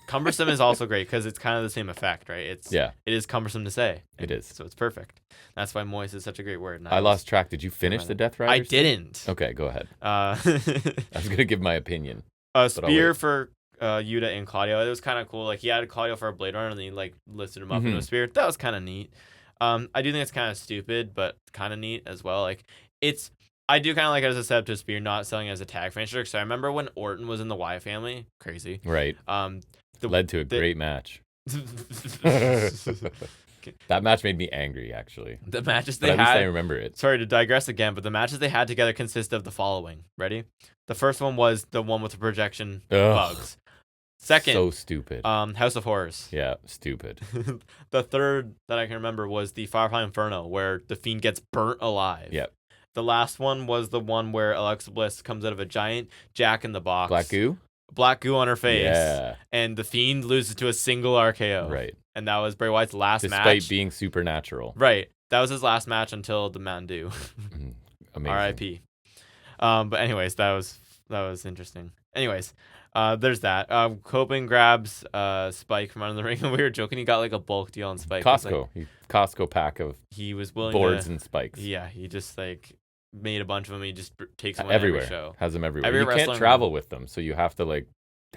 Cumbersome is also great because it's kind of the same effect, right? It is cumbersome to say. It is. So it's perfect. That's why moist is such a great word. I lost track. Did you finish the Death Riders? I didn't. Okay, go ahead. I was going to give my opinion. A spear for Yuta and Claudio. It was kind of cool. Like, he added Claudio for a blade runner and then he like lifted him up into a spear. That was kind of neat. I do think it's kind of stupid, but kind of neat as well. Like, I do kind of like it as a setup to a spear, not selling it as a tag finisher. So I remember when Orton was in the Wyatt family. Crazy. Right. Led to a great match. That match made me angry, actually. The matches they had. At least I remember it. Sorry to digress again, but the matches they had together consist of the following. Ready? The first one was the one with the projection bugs. Second, so stupid. House of Horrors. Yeah, stupid. The third that I can remember was the Firefly Inferno, where the Fiend gets burnt alive. Yep. The last one was the one where Alexa Bliss comes out of a giant Jack in the Box. Black goo on her face. Yeah. And the Fiend loses to a single RKO. Right. And that was Bray Wyatt's last match. Despite being supernatural. Right. That was his last match until the Mountain Dew. Amazing. R.I.P. But anyways, that was interesting. Anyways, there's that. Copen grabs Spike from under the ring, and we were joking he got like a bulk deal on Spike. Costco. Costco pack of he was willing boards and spikes. Yeah, he just like made a bunch of them. He just takes them everywhere. Every show. Has them everywhere. You can't travel with them, so you have to like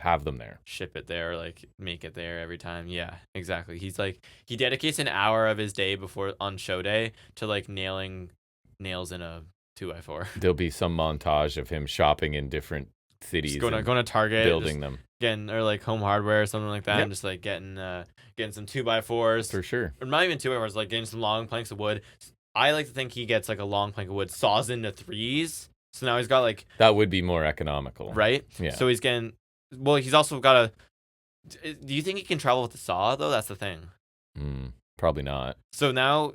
have them there. Ship it there, like make it there every time. Yeah, exactly. He's like he dedicates an hour of his day before on show day to like nailing nails in a 2x4. There'll be some montage of him shopping in different cities, going to Target, building them, getting or like Home Hardware or something like that, and just like getting some 2x4s for sure. Or not even 2x4s, like getting some long planks of wood. I like to think he gets like a long plank of wood, saws into 3s. So now he's got like that would be more economical, right? Yeah. So he's getting. Well, he's also got a. Do you think he can travel with the saw though? That's the thing. Probably not. So now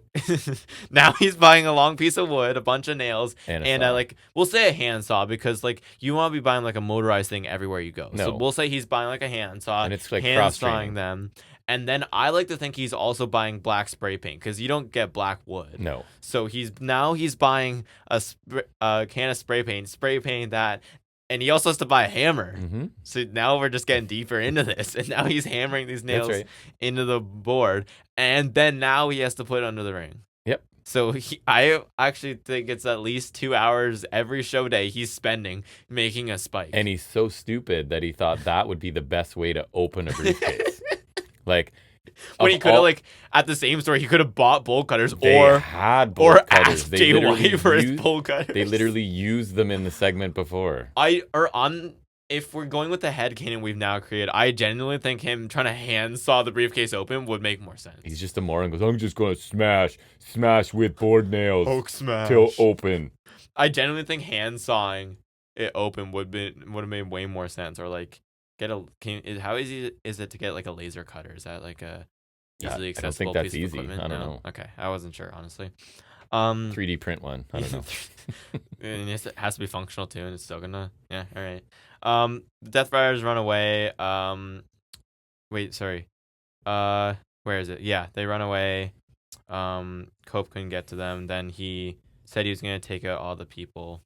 he's buying a long piece of wood, a bunch of nails, and we'll say a handsaw because like you want to be buying like a motorized thing everywhere you go. No. So we'll say he's buying like a handsaw, and it's like handsawing them. And then I like to think he's also buying black spray paint because you don't get black wood. No. So he's buying a can of spray paint that. And he also has to buy a hammer. So now we're just getting deeper into this. And now he's hammering these nails into the board. And then now he has to put it under the ring. Yep. So I actually think it's at least 2 hours every show day he's spending making a spike. And he's so stupid that he thought that would be the best way to open a briefcase. Like... When he could have, like, at the same store, he could have bought bolt cutters had bolt cutters. Asked Jay White for his bolt cutters. They literally used them in the segment before. If we're going with the headcanon we've now created, I genuinely think him trying to handsaw the briefcase open would make more sense. He's just a moron. Goes, I'm just going to smash with board nails. Poke smash. Till open. I genuinely think handsawing it open would have made way more sense. Or, like... how easy is it to get like a laser cutter? Is that like a easily accessible piece of equipment? I don't know. Okay, I wasn't sure honestly. 3D print one. I don't know. And it has to be functional too, and it's still gonna. Yeah, all right. The Death Riders run away. Wait, sorry. Where is it? Yeah, they run away. Cope couldn't get to them. Then he said he was gonna take out all the people.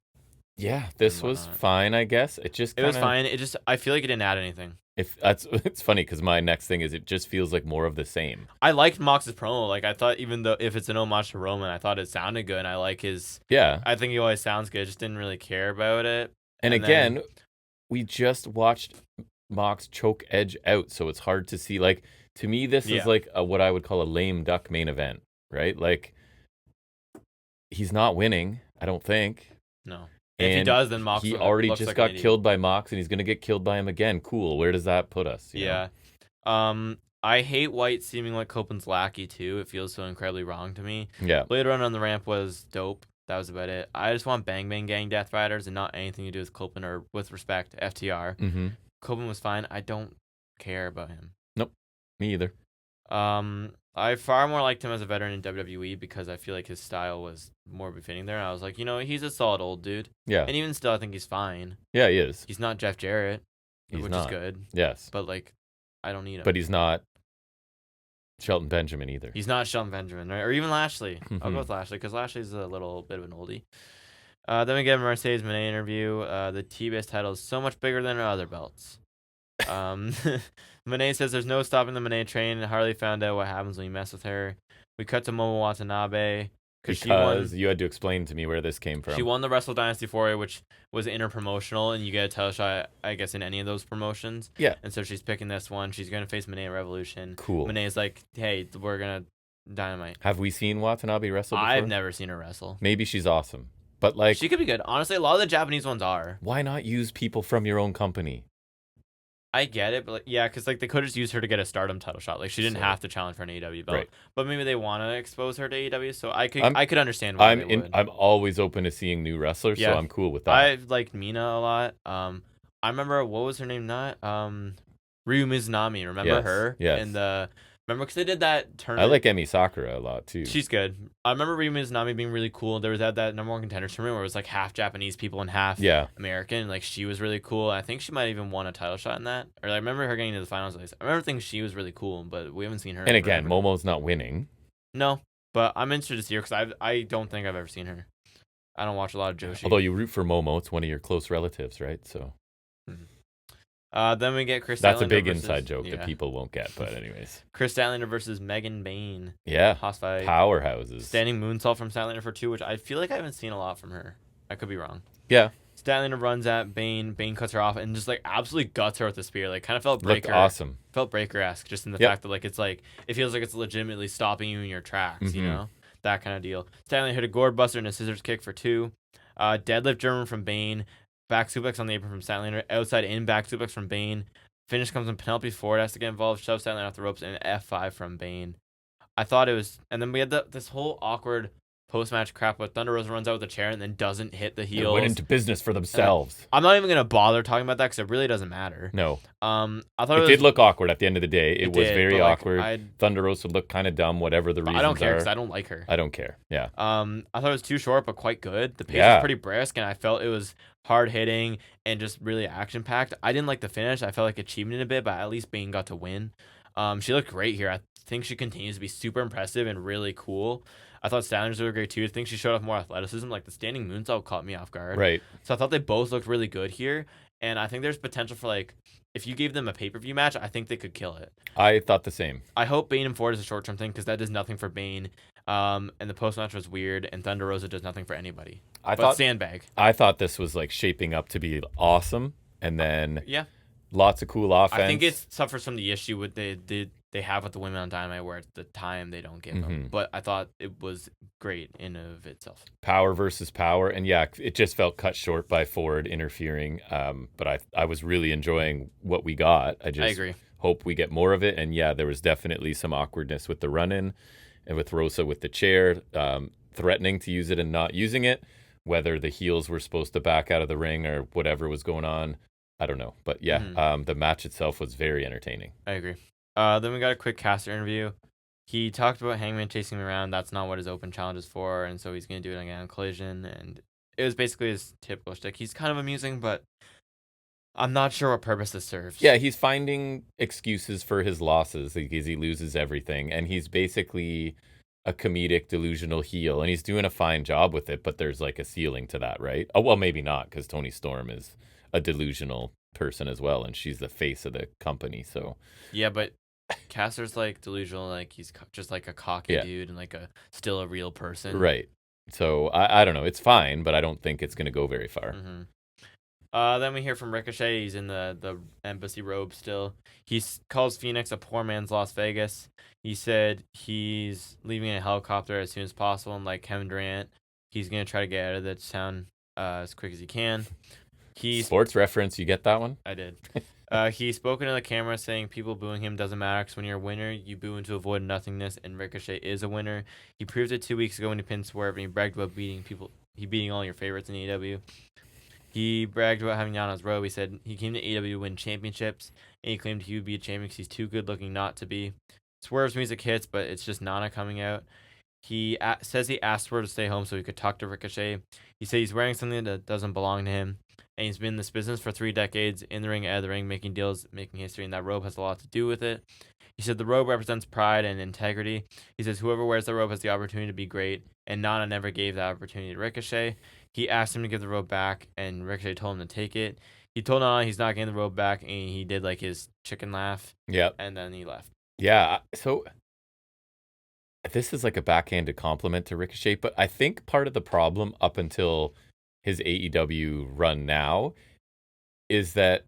Yeah, this was fine, I guess. It was fine. I feel like it didn't add anything. It's funny because my next thing is it just feels like more of the same. I liked Mox's promo. Like I thought, even though if it's an homage to Roman, I thought it sounded good. And I like his. Yeah. I think he always sounds good. Just didn't really care about it. And again, we just watched Mox choke Edge out, so it's hard to see. Like to me, this is like what I would call a lame duck main event, right? Like he's not winning. I don't think. No. If he does, then Mox. He already just got killed by Mox, and he's gonna get killed by him again. Cool. Where does that put us? You know? I hate White seeming like Copen's lackey too. It feels so incredibly wrong to me. Yeah. Blade Run on the ramp was dope. That was about it. I just want Bang Bang Gang Death Riders and not anything to do with Copen or with respect FTR. Copen was fine. I don't care about him. Nope. Me either. I far more liked him as a veteran in WWE because I feel like his style was more befitting there. And I was like, he's a solid old dude. Yeah. And even still, I think he's fine. Yeah, he is. He's not Jeff Jarrett, He's which not. is good. Yes. But, like, I don't need him. But he's not Shelton Benjamin either. He's not Shelton Benjamin, right? Or even Lashley. I'll go with Lashley because Lashley's a little bit of an oldie. Then we get a Mercedes Moné interview. The TBS title is so much bigger than her other belts. Moné says there's no stopping the Moné train, and Harley found out what happens when you mess with her. We cut to Momo Watanabe. Because you had to explain to me where this came from. She won the Wrestle Dynasty 4A, which was interpromotional, and you get a title shot, I guess, in any of those promotions. Yeah. And so she's picking this one. She's going to face Moné at Revolution. Cool. Moné's like, hey, we're going to Dynamite. Have we seen Watanabe wrestle before? I've never seen her wrestle. Maybe she's awesome. But, like... She could be good. Honestly, a lot of the Japanese ones are. Why not use people from your own company? I get it, but like, yeah, because like they could just use her to get a Stardom title shot. Like she didn't have to challenge for an AEW belt, right. But maybe they want to expose her to AEW. So I could understand why they would. I'm always open to seeing new wrestlers, so I'm cool with that. I liked Mina a lot. I remember what was her name? Not Ryu Mizunami. Remember her? Yes. And remember because they did that tournament. I like Emi Sakura a lot too. She's good. I remember Ryu Mizunami being really cool. There was that number one contender tournament where it was like half Japanese people and half American. And, like she was really cool. I think she might even won a title shot in that. Or I remember her getting to the finals at least. I remember thinking she was really cool, but we haven't seen her. And again, Momo's not winning. No, but I'm interested to see her because I don't think I've ever seen her. I don't watch a lot of Joshi. Although you root for Momo, it's one of your close relatives, right? So. Then we get Chris. That's Statlander a big versus, inside joke that people won't get, but anyways. Chris Statlander versus Megan Bayne. Yeah. Hoss fight. Powerhouses. Standing moonsault from Statlander for 2, which I feel like I haven't seen a lot from her. I could be wrong. Yeah. Statlander runs at Bayne. Bayne cuts her off and just like absolutely guts her with the spear. Like kind of felt Breaker. Looked awesome. Felt Breaker-esque just in the fact that like it's like it feels like it's legitimately stopping you in your tracks. You know that kind of deal. Statlander hit a gourd buster and a scissors kick for 2. Deadlift German from Bayne. Back suplex on the apron from Statlander. Outside in back suplex from Bayne. Finish comes when Penelope Ford has to get involved. Shove Statlander off the ropes and an F5 from Bayne. I thought it was, and then we had this whole awkward post-match crap where Thunder Rosa runs out with a chair and then doesn't hit the heels. They went into business for themselves. I'm not even gonna bother talking about that because it really doesn't matter. No. I thought it did look awkward at the end of the day. It was very awkward. Like, Thunder Rosa looked kind of dumb, whatever the reasons are. I don't care because I don't like her. I don't care. Yeah. I thought it was too short but quite good. The pace was pretty brisk and I felt it was hard hitting and just really action packed. I didn't like the finish. I felt like it cheapened a bit, but at least Bayne got to win. She looked great here. I think she continues to be super impressive and really cool. I thought Statlanders were great too. I think she showed off more athleticism. Like the standing moonsault caught me off guard. Right. So I thought they both looked really good here. And I think there's potential for like, if you gave them a pay-per-view match, I think they could kill it. I thought the same. I hope Bayne and Ford is a short-term thing because that does nothing for Bayne. And the post-match was weird. And Thunder Rosa does nothing for anybody. Sandbag. I thought this was like shaping up to be awesome. And then lots of cool offense. I think it suffers from the issue with they have with the women on Dynamite where at the time they don't give them. But I thought it was great in of itself. Power versus power. And yeah, it just felt cut short by Ford interfering. But I was really enjoying what we got. I agree. Hope we get more of it. And yeah, there was definitely some awkwardness with the run-in and with Rosa with the chair, threatening to use it and not using it. Whether the heels were supposed to back out of the ring or whatever was going on, I don't know. But yeah, the match itself was very entertaining. I agree. Then we got a quick caster interview. He talked about Hangman chasing him around. That's not what his open challenge is for, and so he's going to do it again on Collision. And it was basically his typical shtick. He's kind of amusing, but I'm not sure what purpose this serves. Yeah, he's finding excuses for his losses because he loses everything, and he's basically a comedic, delusional heel, and he's doing a fine job with it, but there's like a ceiling to that, right? Oh, well, maybe not, because Toni Storm is a delusional person as well, and she's the face of the company, so... Yeah, but Caster's like delusional, like he's just like a cocky dude and like still a real person. Right. So, I don't know, it's fine, but I don't think it's going to go very far. Then we hear from Ricochet. He's in the embassy robe still. He calls Phoenix a poor man's Las Vegas. He said he's leaving in a helicopter as soon as possible, and like Kevin Durant, he's going to try to get out of the town as quick as he can. Sports reference, you get that one? I did. He's spoken to the camera saying people booing him doesn't matter because when you're a winner, you boo to avoid nothingness, and Ricochet is a winner. He proved it 2 weeks ago when he pinned Swerve, and he bragged about beating all your favorites in AEW. He bragged about having Yano's robe. He said he came to AEW to win championships, and he claimed he would be a champion because he's too good looking not to be. Swerve's music hits, but it's just Nana coming out. He says he asked Swerve to stay home so he could talk to Ricochet. He said he's wearing something that doesn't belong to him. And he's been in this business for 3 decades, in the ring, out of the ring, making deals, making history, and that robe has a lot to do with it. He said the robe represents pride and integrity. He says whoever wears the robe has the opportunity to be great, and Nana never gave that opportunity to Ricochet. He asked him to give the robe back, and Ricochet told him to take it. He told Nana he's not getting the robe back, and he did like his chicken laugh. Yep. And then he left. Yeah, so this is like a backhanded compliment to Ricochet, but I think part of the problem up until his AEW run now is that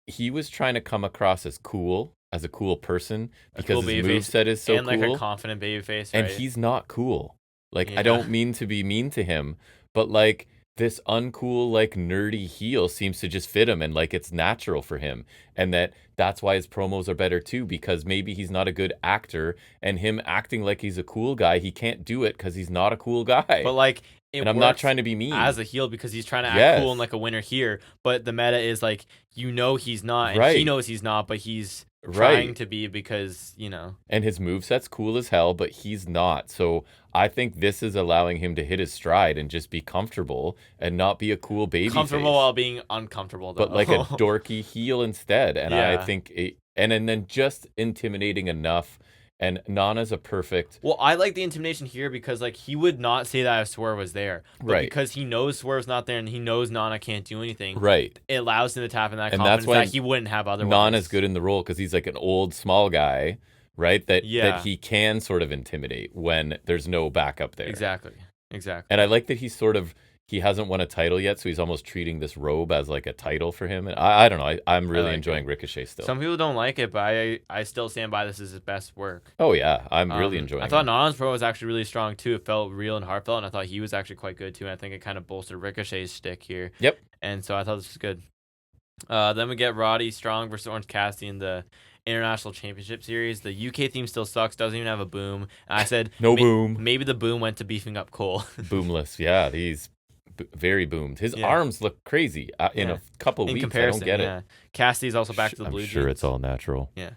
he was trying to come across as cool, as a cool person, because his moveset is so cool. And like a confident babyface, right? And he's not cool. Like, I don't mean to be mean to him, but like this uncool, like nerdy heel seems to just fit him, and like it's natural for him. And that's why his promos are better too, because maybe he's not a good actor, and him acting like he's a cool guy, he can't do it because he's not a cool guy. But like, and I'm not trying to be mean as a heel because he's trying to act cool and like a winner here. But the meta is like, he's not, and he knows he's not, but he's trying to be because, And his moveset's cool as hell, but he's not. So I think this is allowing him to hit his stride and just be comfortable and not be a cool baby. Comfortable while being uncomfortable, though. But like a dorky heel instead. And I think, and then just intimidating enough. And Nana's a perfect. Well, I like the intimidation here because like he would not say that if Swerve was there, but because he knows Swerve's not there and he knows Nana can't do anything, it allows him to tap in that confidence that he wouldn't have otherwise. Nana's good in the role because he's like an old small guy, right? That he can sort of intimidate when there's no backup there. Exactly. And I like that he hasn't won a title yet, so he's almost treating this robe as like a title for him. And I don't know. I'm really enjoying Ricochet still. Some people don't like it, but I still stand by this as his best work. Oh, yeah. I'm really enjoying it. I thought Nana's promo was actually really strong, too. It felt real and heartfelt, and I thought he was actually quite good, too. And I think it kind of bolstered Ricochet's shtick here. Yep. And so I thought this was good. Then we get Roddy Strong versus Orange Cassidy in the International Championship Series. The UK theme still sucks. Doesn't even have a boom. And I said, no boom. Maybe the boom went to beefing up Cole. Boomless. Yeah, he's very boomed. His arms look crazy in a couple weeks. Comparison, I don't get it. Cassidy's also back to the blue jeans. I'm sure it's all natural. Yeah.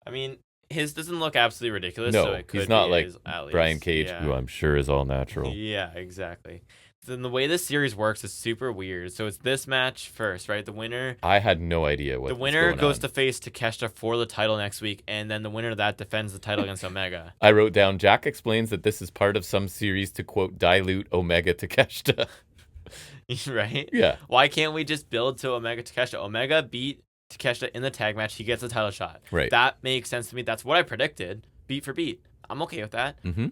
I mean, his doesn't look absolutely ridiculous. No, so it could he's not be like his, at Brian least. Cage, who I'm sure is all natural. Yeah, exactly. Then the way this series works is super weird. So it's this match first, right? The winner. I had no idea what. The winner goes to face Takeshita for the title next week, and then the winner of that defends the title against Omega. I wrote down, Jack explains that this is part of some series to quote dilute Omega Takeshita. Right? Yeah. Why can't we just build to Omega Takeshita? Omega beat Takeshita in the tag match. He gets a title shot. Right. That makes sense to me. That's what I predicted, beat for beat. I'm okay with that. Mm-hmm.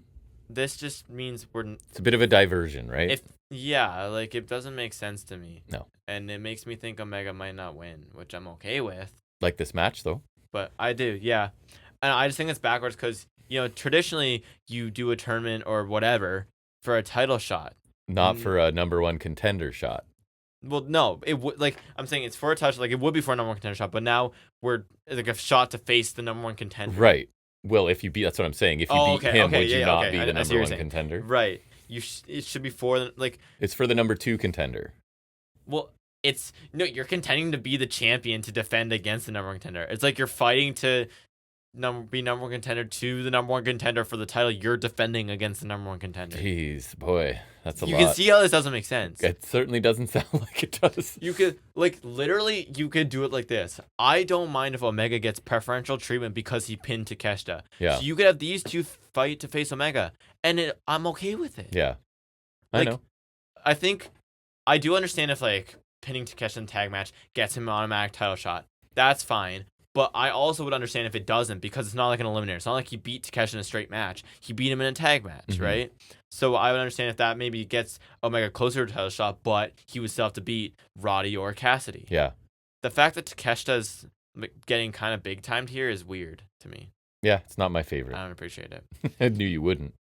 This just means it's a bit of a diversion, right? It doesn't make sense to me. No. And it makes me think Omega might not win, which I'm okay with. Like this match, though. But I do, yeah. And I just think it's backwards because, traditionally you do a tournament or whatever for a title shot. Not for a number one contender shot. Well, no, it would I'm saying it's for a touch, like it would be for a number one contender shot, but now we're like a shot to face the number one contender. Right. Well, if you beat, that's what I'm saying. If you beat him, would you not be the number one contender? Right. It should be for It's for the number 2 contender. Well, you're contending to be the champion to defend against the number one contender. It's like you're fighting to be number one contender to the number one contender for the title you're defending against the number one contender. Jeez, boy, that's a lot. You can see how this doesn't make sense. It certainly doesn't sound like it does. You could literally you could do it like this. I don't mind if Omega gets preferential treatment because he pinned Takeshita. Yeah. So you could have these two fight to face Omega, and I'm okay with it. Yeah. I know. I think I do understand if pinning Takeshita in a tag match gets him an automatic title shot. That's fine. But I also would understand if it doesn't because it's not like an eliminator. It's not like he beat Takeshita in a straight match. He beat him in a tag match, right? So I would understand if that maybe gets Omega closer to a title shot, but he would still have to beat Roddy or Cassidy. Yeah. The fact that Takeshita's getting kind of big timed here is weird to me. Yeah, it's not my favorite. I don't appreciate it. I knew you wouldn't.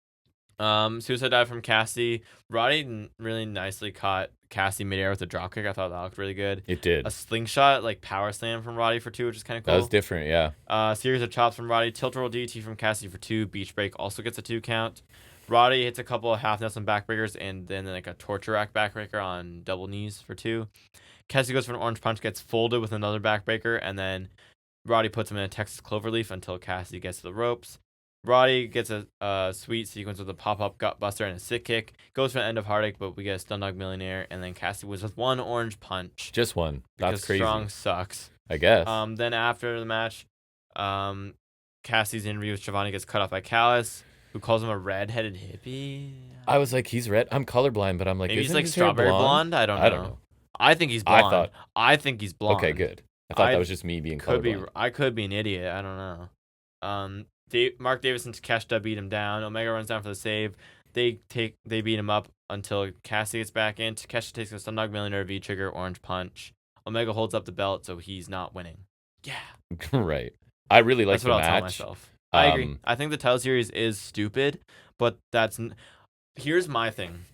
Suicide dive from Cassidy. Roddy really nicely caught Cassidy midair with a dropkick. I thought that looked really good. It did. A slingshot, power slam from Roddy for 2, which is kind of cool. That was different, yeah. Series of chops from Roddy. Tilt roll DT from Cassidy for 2. Beach break also gets a 2 count. Roddy hits a couple of half Nelson backbreakers and then a torture rack backbreaker on double knees for 2. Cassidy goes for an orange punch, gets folded with another backbreaker, and then Roddy puts him in a Texas Cloverleaf until Cassidy gets to the ropes. Roddy gets a sweet sequence with a pop-up gutbuster and a sick kick. Goes for the end of Heartache, but we get a Stun Dog Millionaire, and then Cassidy was with one orange punch. Just one. That's crazy. Strong sucks. I guess. Then after the match, Cassidy's interview with Schiavone gets cut off by Callis, who calls him a red-headed hippie. I was like, he's red. I'm colorblind, but I'm like, maybe he's isn't like his hair strawberry blonde? I don't know. I think he's blonde. I think he's blonde. Okay, good. I thought that was just me being colorblind. I could be an idiot. I don't know. Mark Davis and Takeshita beat him down. Omega runs down for the save. They beat him up until Cassidy gets back in. Takeshita takes a Stun Dog Millionaire V-Trigger Orange Punch. Omega holds up the belt, so he's not winning. Yeah. Right. I really like the match. That's what I'll tell myself. I agree. I think the title series is stupid, but here's my thing.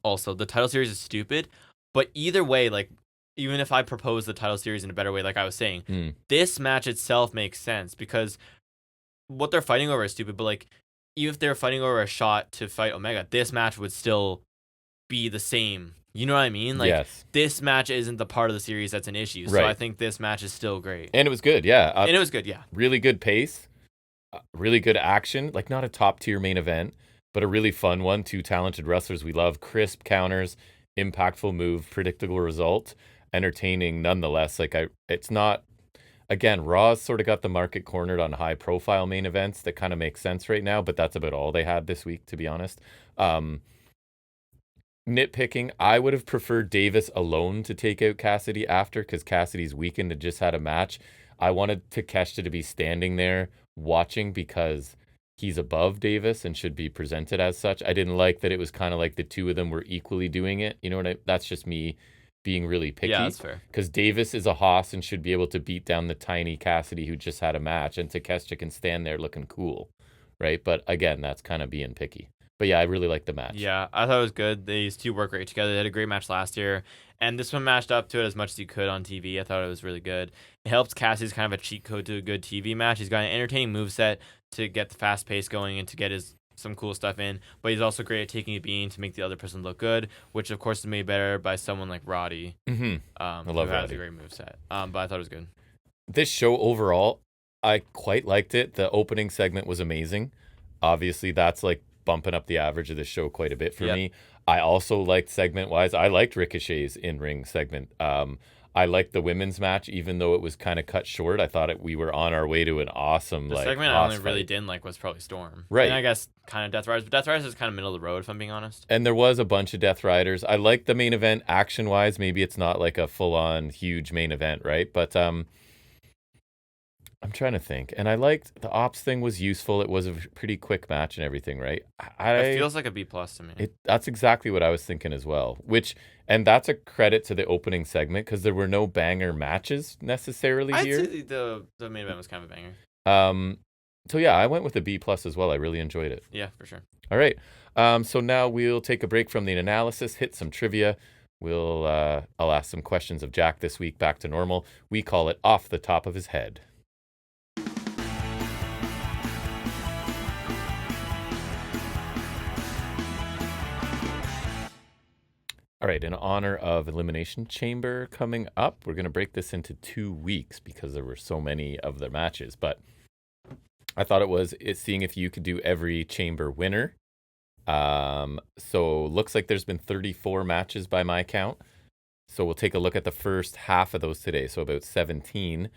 Also, the title series is stupid, but either way, like, even if I propose the title series in a better way, like I was saying, this match itself makes sense because what they're fighting over is stupid, but like, even if they're fighting over a shot to fight Omega, this match would still be the same. You know what I mean? Like, this match isn't the part of the series that's an issue. So I think this match is still great. And it was good, yeah. Really good pace, really good action. Like, not a top-tier main event, but a really fun one. Two talented wrestlers we love. Crisp counters, impactful move, predictable result, entertaining nonetheless. Like, it's not... Again, Raw's sort of got the market cornered on high-profile main events that kind of makes sense right now, but that's about all they had this week, to be honest. Nitpicking, I would have preferred Davis alone to take out Cassidy after, because Cassidy's weakened and just had a match. I wanted Takeshita to be standing there watching because he's above Davis and should be presented as such. I didn't like that it was kind of like the two of them were equally doing it. You know that's just me being really picky. Yeah, that's fair. Because Davis is a hoss and should be able to beat down the tiny Cassidy who just had a match, and Takeshita can stand there looking cool, right? But again, that's kind of being picky. But yeah, I really liked the match. Yeah, I thought it was good. These two work great together. They had a great match last year, and this one matched up to it as much as you could on TV. I thought it was really good. It helps Cassie's kind of a cheat code to a good TV match. He's got an entertaining moveset to get the fast pace going and to get some cool stuff in, but he's also great at taking a beating to make the other person look good, which of course is made better by someone like Roddy. I love Roddy. Has a great moveset. But I thought it was good. This show overall, I quite liked it. The opening segment was amazing. Obviously, that's like bumping up the average of the show quite a bit for me. I also liked segment-wise. I liked Ricochet's in-ring segment. I liked the women's match, even though it was kind of cut short. I thought we were on our way to an awesome segment I only really didn't like was probably Storm. Right. And I guess kind of Death Riders, but Death Riders is kind of middle of the road, if I'm being honest. And there was a bunch of Death Riders. I liked the main event action-wise. Maybe it's not like a full-on huge main event, right? But I'm trying to think. And I liked the Ops thing was useful. It was a pretty quick match and everything, right? It feels like a B+ to me. That's exactly what I was thinking as well. And that's a credit to the opening segment because there were no banger matches necessarily here. I'd say the main event was kind of a banger. So yeah, I went with a B+ as well. I really enjoyed it. Yeah, for sure. All right. So now we'll take a break from the analysis, hit some trivia. I'll ask some questions of Jack this week back to normal. We call it Off the Top of His Head. All right, in honor of Elimination Chamber coming up, we're going to break this into 2 weeks because there were so many of the matches. But I thought it's seeing if you could do every chamber winner. So looks like there's been 34 matches by my count. So we'll take a look at the first half of those today, so about 17.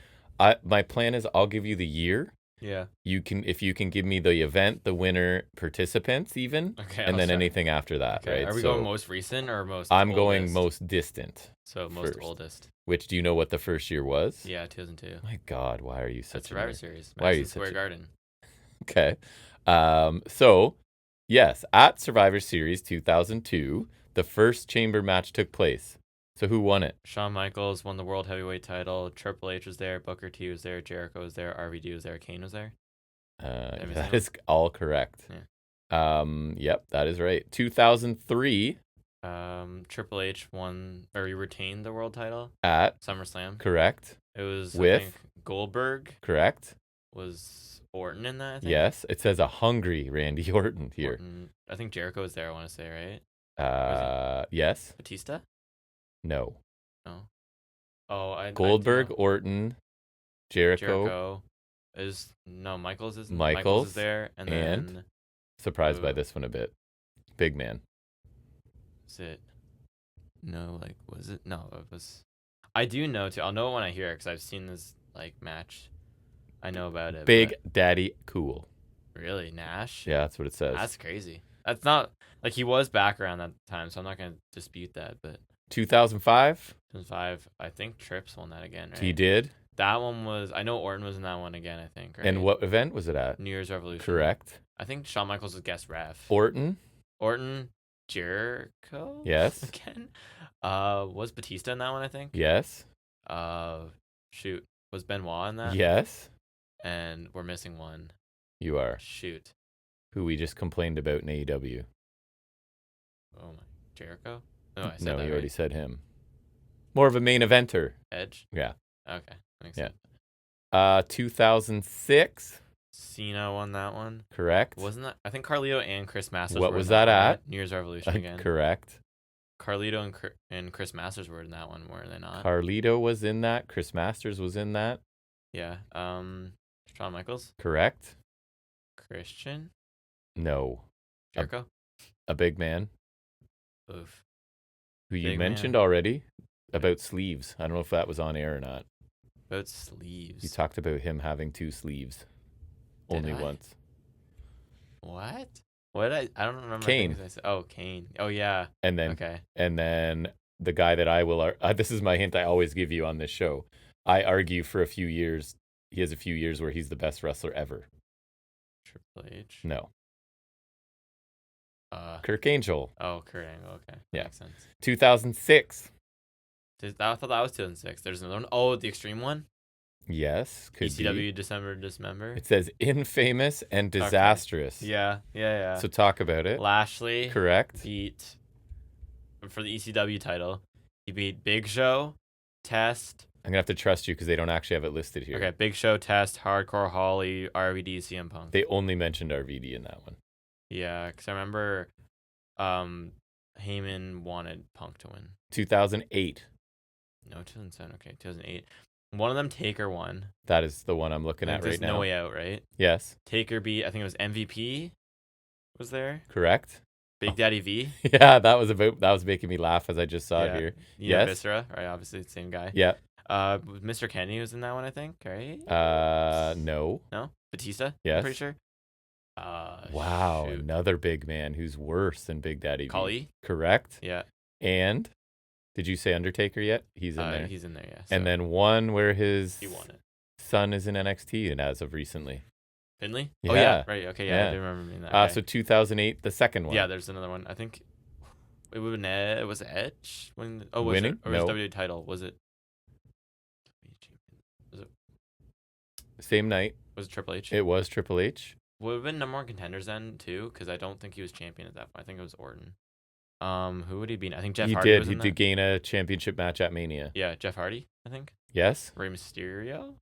My plan is I'll give you the year. Yeah. If you can give me the event, the winner, participants even, and then anything after that, right? Are we going most recent or most I'm going most distant. So most oldest. Which, do you know what the first year was? Yeah, 2002. My God, why are you such a Survivor Series. Why are you Square Garden. Okay. So, yes, at Survivor Series 2002, the first chamber match took place. So who won it? Shawn Michaels won the World Heavyweight title. Triple H was there. Booker T was there. Jericho was there. RVD was there. Kane was there. That is all correct. Yeah. Yep, that is right. 2003. Triple H retained the world title at SummerSlam. Correct. It was with I think, Goldberg. Correct. Was Orton in that? I think? Yes, it says a hungry Randy Orton here. I think Jericho was there. I want to say right. Yes. Batista. No. Oh, Goldberg, Orton, Jericho. Michaels is Michaels there, and then surprised by this one a bit. Big man. is it? No, like was it? No, it was. I do know too. I'll know it when I hear it because I've seen this like match. I know about it. Big Daddy Cool. Really, Nash? Yeah, that's what it says. That's crazy. That's not like he was back around that time, so I'm not gonna dispute that. But 2005. 2005, I think Trips won that again, right? He did. That one was. I know Orton was in that one again. I think. Right? And what event was it at? New Year's Revolution. Correct. I think Shawn Michaels was guest ref. Orton. Jericho. Yes. Again. Was Batista in that one? I think. Yes. Shoot. Was Benoit in that? Yes. And we're missing one. You are. Shoot. Who we just complained about in AEW. Oh my. Jericho? No, I said no, that, you right? already said him. More of a main eventer. Edge? Yeah. Okay. Makes Yeah. sense. 2006. Cena won that one. Correct. Wasn't that? I think Carlito and Chris Masters What were was in that that one, at? right? New Year's Revolution again. Correct. Carlito and Chris Masters were in that one, were they not? Carlito was in that. Chris Masters was in that. Yeah. Shawn Michaels? Correct. Christian? No. Jericho? A big man. Oof. Who you Big mentioned man. already about sleeves. I don't know if that was on air or not. About sleeves. You talked about him having 2 sleeves. Did Only I? once. What? What did I don't remember. Kane. Things I said. Oh, Kane. Oh, yeah. And then Okay. the guy that I will this is my hint I always give you on this show. I argue for a few years. He has a few years where he's the best wrestler ever. Triple H? No. Uh, Kirk Angel. Oh, Kurt Angle. Okay. Yeah. Makes sense. 2006. I thought that was 2006. There's another one. Oh, the Extreme one? Yes, could ECW be. December Dismember? It says infamous and disastrous. Yeah. So talk about it. Lashley Correct. beat, for the ECW title, he beat Big Show, Test. I'm going to have to trust you because they don't actually have it listed here. Okay, Big Show, Test, Hardcore Holly, RVD, CM Punk. They only mentioned RVD in that one. Yeah, because I remember Heyman wanted Punk to win. 2008. No, 2007. Okay, 2008. One of them Taker won. That is the one I'm looking at right now. No Way Out, right? Yes. Taker beat, I think it was MVP was there. Correct. Big Daddy V. Yeah, that was making me laugh as I just saw it here. Yes. Viscera, right? Obviously, the same guy. Yeah. Mr. Kennedy was in that one, I think, right? No. No? Batista? Yes. I'm pretty sure. Wow, shoot. another big man who's worse than Big Daddy V. Khali? Correct. Yeah. And did you say Undertaker yet? He's in there. He's in there, yeah. And then one where his he won it. son is in NXT and as of recently. Finley? Yeah. Oh, yeah. Right. Okay, yeah. Yeah. I do remember being that. Okay. So 2008, the second one. Yeah, there's another one. I think it would have been was it Edge when was winning? It? Or was WWE title? Was it same night? Was it Triple H? It was Triple H. Would have been number one contenders then too, because I don't think he was champion at that point. I think it was Orton. Who would he beat? I think Jeff Hardy. He did gain a championship match at Mania. Yeah, Jeff Hardy, I think. Yes. Rey Mysterio?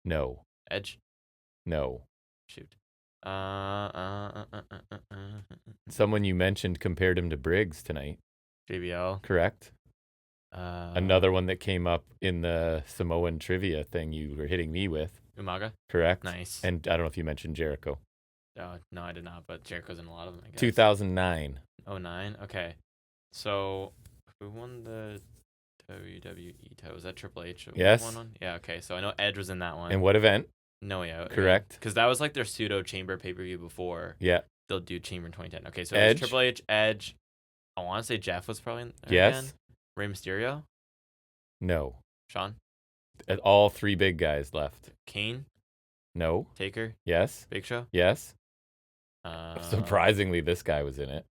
No. Edge? No. Shoot. Someone you mentioned compared him to Briggs tonight. JBL. Correct. Another one that came up in the Samoan trivia thing you were hitting me with. Umaga. Correct. Nice. And I don't know if you mentioned Jericho. No, I did not, but Jericho's in a lot of them, I guess. 2009. 09? Okay. So, who won the WWE title? Was that Triple H? Yes. Won one? Yeah, okay. So, I know Edge was in that one. And what event? No Way Out. Correct. Because that was like their pseudo chamber pay-per-view before. Yeah. They'll do Chamber in 2010. Okay, so Edge. it was Triple H, Edge. I want to say Jeff was probably in there Yes. again. Rey Mysterio? No. Sean? All 3 big guys left. Kane? No. Taker? Yes. Big Show? Yes. Surprisingly, this guy was in it.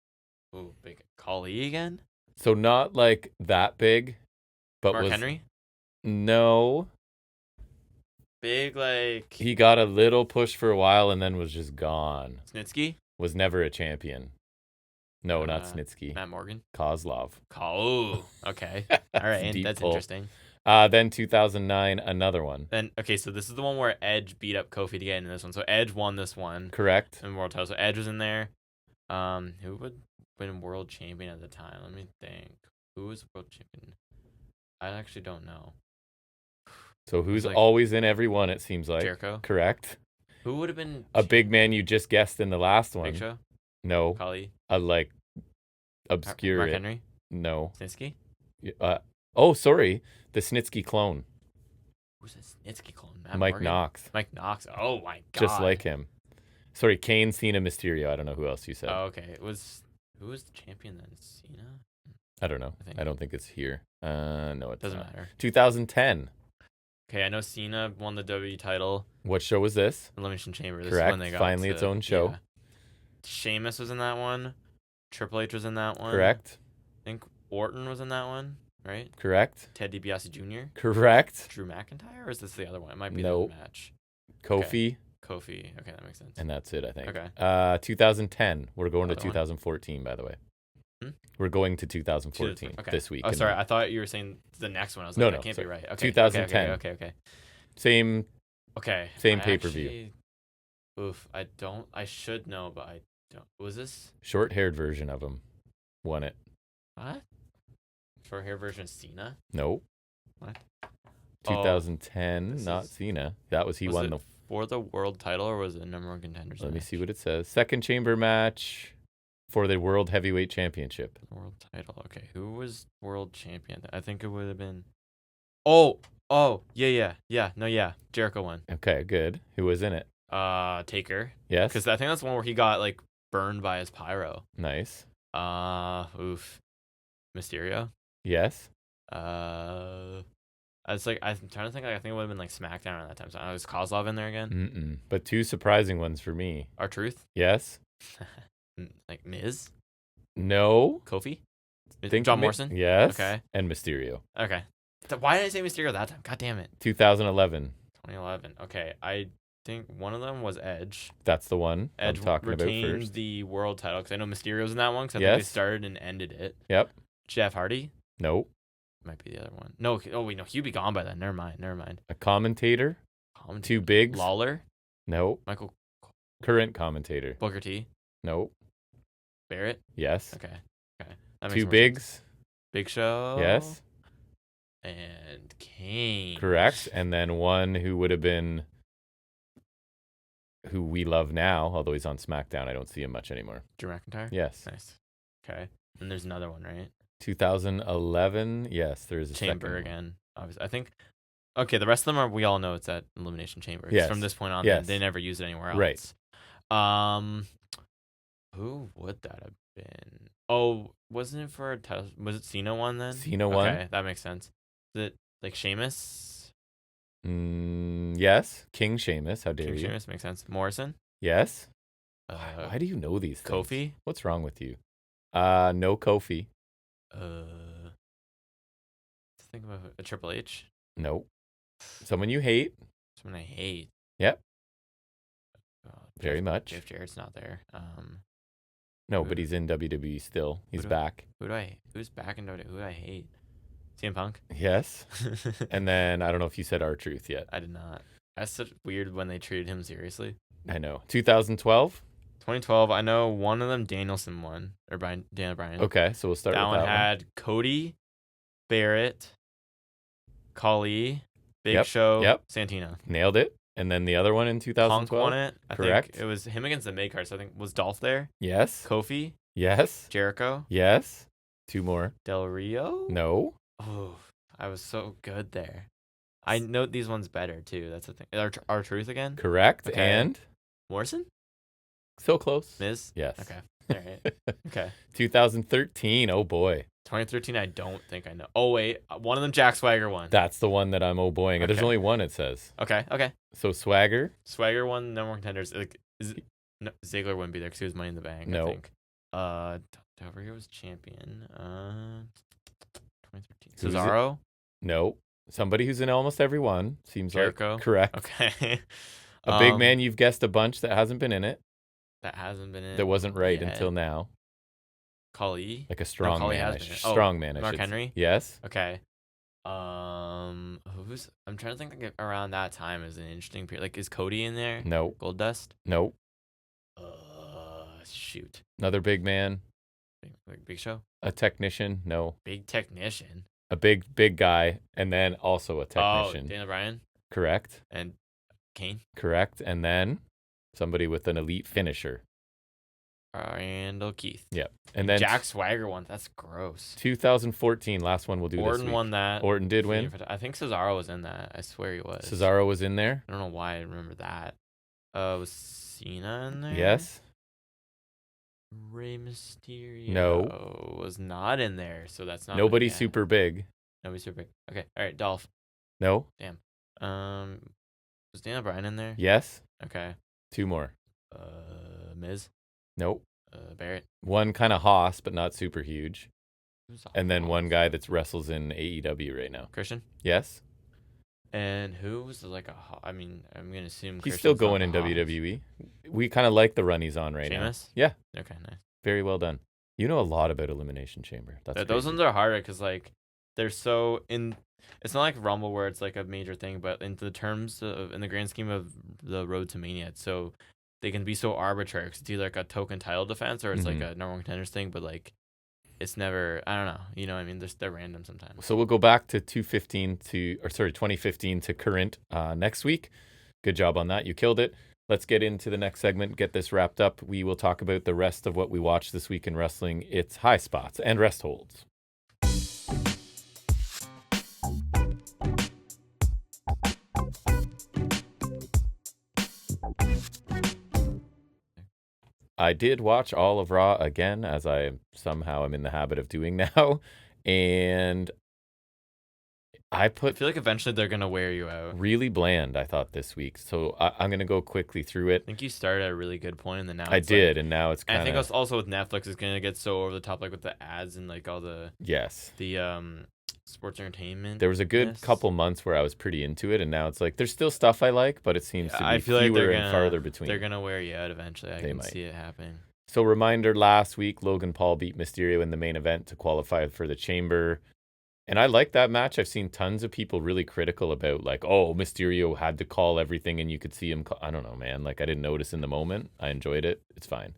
Ooh, big. Khali again? So not like that big, but Mark Henry? No. Big, like... He got a little push for a while and then was just gone. Snitsky? Was never a champion. No, not Snitsky. Matt Morgan? Kozlov. Oh, okay. All right, that's interesting. Then 2009, another one. Then okay, so this is the one where Edge beat up Kofi to get in this one. So Edge won this one. Correct. In world title. So Edge was in there. Who would win world champion at the time? Let me think. Who was world champion? I actually don't know. So who's like always in every one, it seems like. Jericho. Correct. Who would have been A big man you just guessed in the last one. Big Show? No. Khali? A like obscure. Mark Henry? No. Snitsky? Oh, sorry. The Snitsky clone. Who's a Snitsky clone? Mike Knox. Mike Knox. Oh my god. Just like him. Sorry, Kane, Cena, Mysterio. I don't know who else you said. Oh, okay. Who was the champion then? Cena? I don't know. I don't think it's here. No, it doesn't matter. 2010. Okay, I know Cena won the WWE title. What show was this? Elimination Chamber. This Correct. is when they got Finally, its own show. Yeah. Sheamus was in that one. Triple H was in that one. Correct. I think Orton was in that one, right? Correct. Ted DiBiase Jr. Correct. Drew McIntyre, or is this the other one? It might be Nope. the match. Kofi. Okay. Kofi. Okay, that makes sense. And that's it, I think. Okay. 2010. We're going to Another one. 2014, by the way. Hmm? We're going to 2014 Okay. this week. Oh, sorry. I thought you were saying the next one. I was like, No, that can't sorry. be right. Okay. 2010. Okay. Same Okay. pay-per-view. Oof. I should know, but I don't. Was this? Short-haired version of him won it. What? Short hair version of Cena? No. What? 2010, not Cena. That was he Was won it the. for the world title, or was it number one contenders? Let me see what it says. Second chamber match for the World Heavyweight Championship. World title. Okay, who was world champion? I think it would have been. Oh, yeah. Jericho won. Okay, good. Who was in it? Taker. Yes. Because I think that's the one where he got like burned by his pyro. Nice. Oof. Mysterio. Yes. I'm trying to think. I think it would have been like SmackDown around that time. So was Kozlov in there again? Mm-mm. But two surprising ones for me. R-Truth. Yes. Like Miz. No. Kofi. Think John Morrison. Yes. Okay. And Mysterio. Okay. Why did I say Mysterio that time? God damn it. 2011. 2011. Okay. I think one of them was Edge. That's the one Edge I'm talking about retained first. the world title because I know Mysterio's in that one because I Yes. think they started and ended it. Yep. Jeff Hardy. Nope. Might be the other one. No. Oh wait, no. He'd be gone by then. Never mind. A commentator. Two bigs. Lawler. Nope. Michael. Current commentator. Booker T. Nope. Barrett. Yes. Okay. That makes Two more bigs. sense. Big Show. Yes. And Kane. Correct. And then one who would have been who we love now, although he's on SmackDown. I don't see him much anymore. Drew McIntyre. Yes. Nice. Okay. And there's another one, right? 2011. Yes, there is a Chamber second again. Obviously, I think. Okay, the rest of them are. We all know it's at Elimination Chamber. 'Cause Yes. From this point on, Yes. they never use it anywhere else. Right. Who would that have been? Oh, wasn't it for a title? Was it Cena one then? Cena won. Okay, that makes sense. Is it like Sheamus? Yes. King Sheamus. How dare King you? Sheamus makes sense. Morrison. Yes. Why do you know these things? Kofi. What's wrong with you? No Kofi. Think about a Triple H. Nope. Someone you hate. Someone I hate. Yep. Jeff, Very much. Jeff Jarrett's not there. No, but he's in WWE still. He's back. Who's back in WWE? Who do I hate? CM Punk. Yes. And then I don't know if you said R-Truth yet. I did not. That's such weird when they treated him seriously. I know. 2012. 2012. I know one of them Danielson won or Daniel Bryan. Okay, so we'll start That with one that had Cody, Barrett, Khali, Big Yep, Show, yep. Santina. Nailed it. And then the other one in 2012. Punk won it. I Correct. think it was him against the mid card. So I think was Dolph there. Yes. Kofi, Yes. Jericho, Yes. Two more. Del Rio. No. Oh, I was so good there. I note these ones better too. That's the thing. R-Truth again. Correct. Okay. And Morrison. so close. Miz. Yes. Okay. All right. Okay. 2013. Oh boy. 2013. I don't think I know. Oh wait, one of them Jack Swagger won. That's the one that I'm oh boying. There's Okay. only one, it says. Okay. So Swagger. Swagger won number one contenders. Like, no, Ziggler wouldn't be there because he was Money in the Bank. No. I think. Del Rio was champion. 2013. Who's it? Cesaro. No. Somebody who's in almost every one. Seems Jericho. like. Correct. Okay. A big man you've guessed a bunch that hasn't been in it. That hasn't been in. That wasn't right yet. until now. Khali. Like a strong Khali man. has been in. Strong man. I Mark should Henry? say. Yes. Okay. I'm trying to think like around that time is an interesting period. Like, is Cody in there? No. Gold Dust. No. Shoot. Another big man. Big Show. A technician. No. Big technician. A big guy, and then also a technician. Oh, Daniel Bryan Correct. and Kane. Correct. And then somebody with an elite finisher. Randall Keith. Yep. And then Jack Swagger won. That's gross. 2014, last one we'll do Orton this week. won that. Orton did win. I think Cesaro was in that. I swear he was. Cesaro was in there. I don't know why I remember that. Was Cena in there? Yes. Rey Mysterio No. was not in there, so that's not. Nobody super big. Nobody super big. Okay, all right, Dolph. No. Damn. Was Daniel Bryan in there? Yes. Okay. 2 more. Miz. Nope. Barrett. One kind of hoss, but not super huge. And then Hoss? one guy that wrestles in AEW right now. Christian. Yes. And who was like a? I mean, I'm gonna assume He's Christian's still going not in the hoss. WWE. We kind of like the run he's on right Sheamus? now. Yeah. Okay, nice. Very well done. You know a lot about Elimination Chamber. That's Those crazy. ones are harder because like they're so in. It's not like Rumble where it's like a major thing, but in the terms of in the grand scheme of the road to Mania, it's so they can be so arbitrary. 'Cause it's either like a token title defense or it's like a number one contenders thing, but like it's never. I don't know. You know what I mean? They're random sometimes. So we'll go back to 2015 to current next week. Good job on that. You killed it. Let's get into the next segment, get this wrapped up. We will talk about the rest of what we watched this week in wrestling. It's Highspots and Restholds. I did watch all of Raw again, as I somehow am in the habit of doing now. And I feel like eventually they're gonna wear you out. Really bland, I thought, this week. So I'm gonna go quickly through it. I think you started at a really good point, and then now I did, and now it's kind of. I think also with Netflix, it's gonna get so over the top, like with the ads and like all the sports entertainment. There was a good couple months where I was pretty into it, and now it's like there's still stuff I like, but it seems to be fewer and farther between. They're gonna wear you out eventually. I can see it happening. So reminder: last week, Logan Paul beat Mysterio in the main event to qualify for the Chamber. And I like that match. I've seen tons of people really critical about, like, oh, Mysterio had to call everything and you could see him. I don't know, man. Like, I didn't notice in the moment. I enjoyed it. It's fine.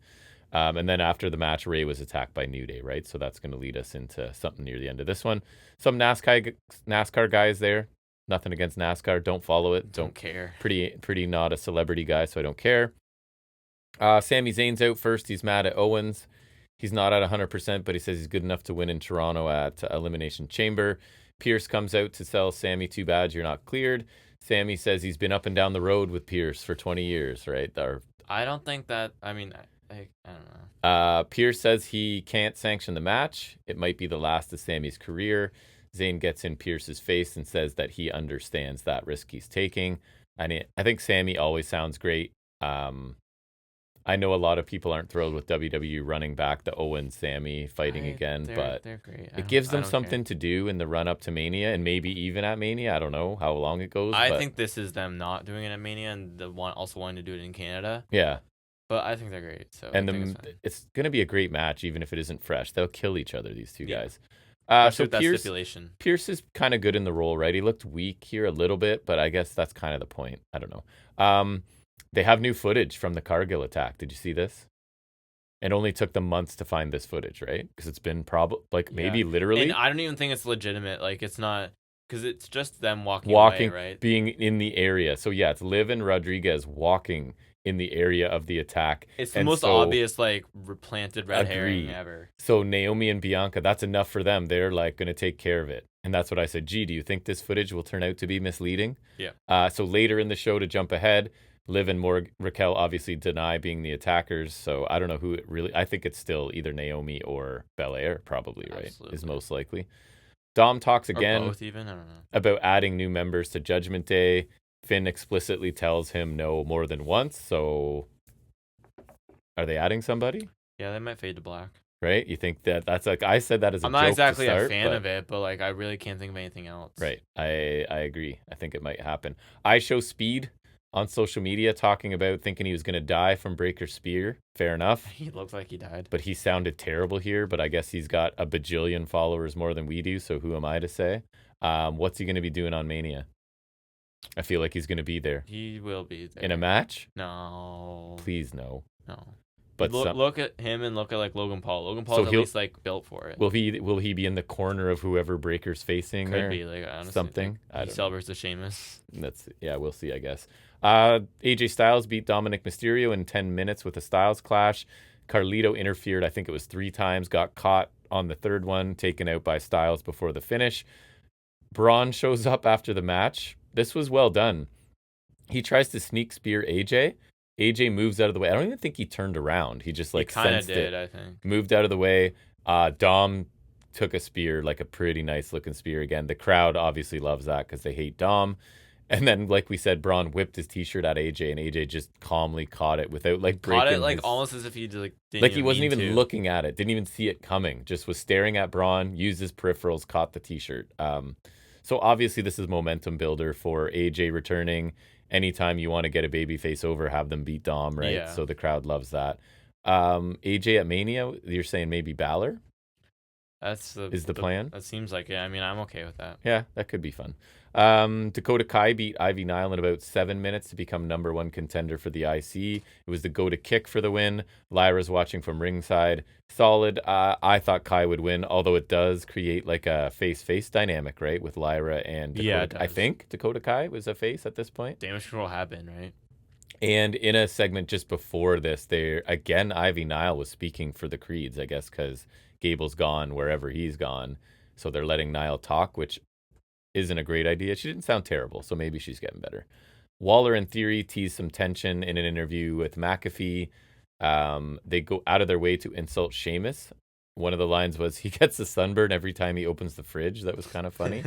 And then after the match, Ray was attacked by New Day, right? So that's going to lead us into something near the end of this one. Some NASCAR guys there. Nothing against NASCAR. Don't follow it. Don't care. Pretty not a celebrity guy, so I don't care. Sami Zayn's out first. He's mad at Owens. He's not at 100%, but he says he's good enough to win in Toronto at Elimination Chamber. Pierce comes out to tell Sami, too bad you're not cleared. Sami says he's been up and down the road with Pierce for 20 years, right? I don't think that, I mean, I don't know. Pierce says he can't sanction the match. It might be the last of Sami's career. Zayn gets in Pierce's face and says that he understands that risk he's taking. I think Sami always sounds great. I know a lot of people aren't thrilled with WWE running back the Owens-Sami fighting again, but they're great. It gives them something to do in the run-up to Mania, and maybe even at Mania. I don't know how long it goes. I think this is them not doing it at Mania and also wanting to do it in Canada. Yeah. But I think they're great. So and it's going to be a great match, even if it isn't fresh. They'll kill each other, these two guys. So Pierce is kind of good in the role, right? He looked weak here a little bit, but I guess that's kind of the point. I don't know. They have new footage from the Cargill attack. Did you see this? It only took them months to find this footage, right? Because it's been maybe literally. And I don't even think it's legitimate. Like, it's not, because it's just them walking away, right? Being in the area. So yeah, it's Liv and Rodriguez walking in the area of the attack. It's the most obvious, like, replanted red herring ever. So Naomi and Bianca, that's enough for them. They're like going to take care of it. And that's what I said. Gee, do you think this footage will turn out to be misleading? Yeah. So later in the show, to jump ahead, Liv and Raquel obviously deny being the attackers, so I don't know who it really. I think it's still either Naomi or Belair, probably, right? Absolutely. Is most likely. Dom talks again or both even? I don't know. About adding new members to Judgment Day. Finn explicitly tells him no more than once, so are they adding somebody? Yeah, they might fade to black. Right? You think that's like I said that as a joke. I'm not exactly to start, a fan of it, but like I really can't think of anything else. Right. I agree. I think it might happen. I show Speed on social media talking about thinking he was going to die from Breaker Spear. Fair enough. He looked like he died. But he sounded terrible here, but I guess he's got a bajillion followers more than we do, so who am I to say? What's he going to be doing on Mania? I feel like he's going to be there. He will be there. In a match? No. Please, no. No. But look at him and look at like Logan Paul. Logan Paul's at least like built for it. Will he be in the corner of whoever Breaker's facing? Could be like honestly, something. Like, he celebrates the Sheamus. We'll see, I guess. AJ Styles beat Dominic Mysterio in 10 minutes with a Styles clash. Carlito interfered, I think it was 3 times, got caught on the third one, taken out by Styles before the finish. Braun shows up after the match. This was well done. He tries to sneak spear AJ. AJ moves out of the way. I don't even think he turned around. He just like sensed it. I think. Moved out of the way. Dom took a spear, like a pretty nice looking spear again. The crowd obviously loves that because they hate Dom. And then, like we said, Braun whipped his T-shirt at AJ, and AJ just calmly caught it without like breaking. Caught it like almost as if he didn't he wasn't even looking at it, didn't even see it coming. Just was staring at Braun, used his peripherals, caught the T-shirt. So obviously this is momentum builder for AJ returning. Anytime you want to get a babyface over, have them beat Dom, right? Yeah. So the crowd loves that. AJ at Mania, you're saying maybe Balor? Is the plan? That seems like it. I mean, I'm okay with that. Yeah, that could be fun. Dakota Kai beat Ivy Nile in about 7 minutes to become #1 contender for the IC. It was the go to kick for the win. Lyra's watching from ringside. Solid. I thought Kai would win, although it does create like a face-face dynamic, right? With Lyra and Dakota. Yeah, it does. I think Dakota Kai was a face at this point. Damage control happened, right? And in a segment just before this, Ivy Nile was speaking for the Creeds, I guess, because Gable's gone wherever he's gone. So they're letting Nile talk, which isn't a great idea. She didn't sound terrible, so maybe she's getting better. Waller, in theory, teased some tension in an interview with McAfee. They go out of their way to insult Sheamus. One of the lines was, he gets a sunburn every time he opens the fridge. That was kind of funny.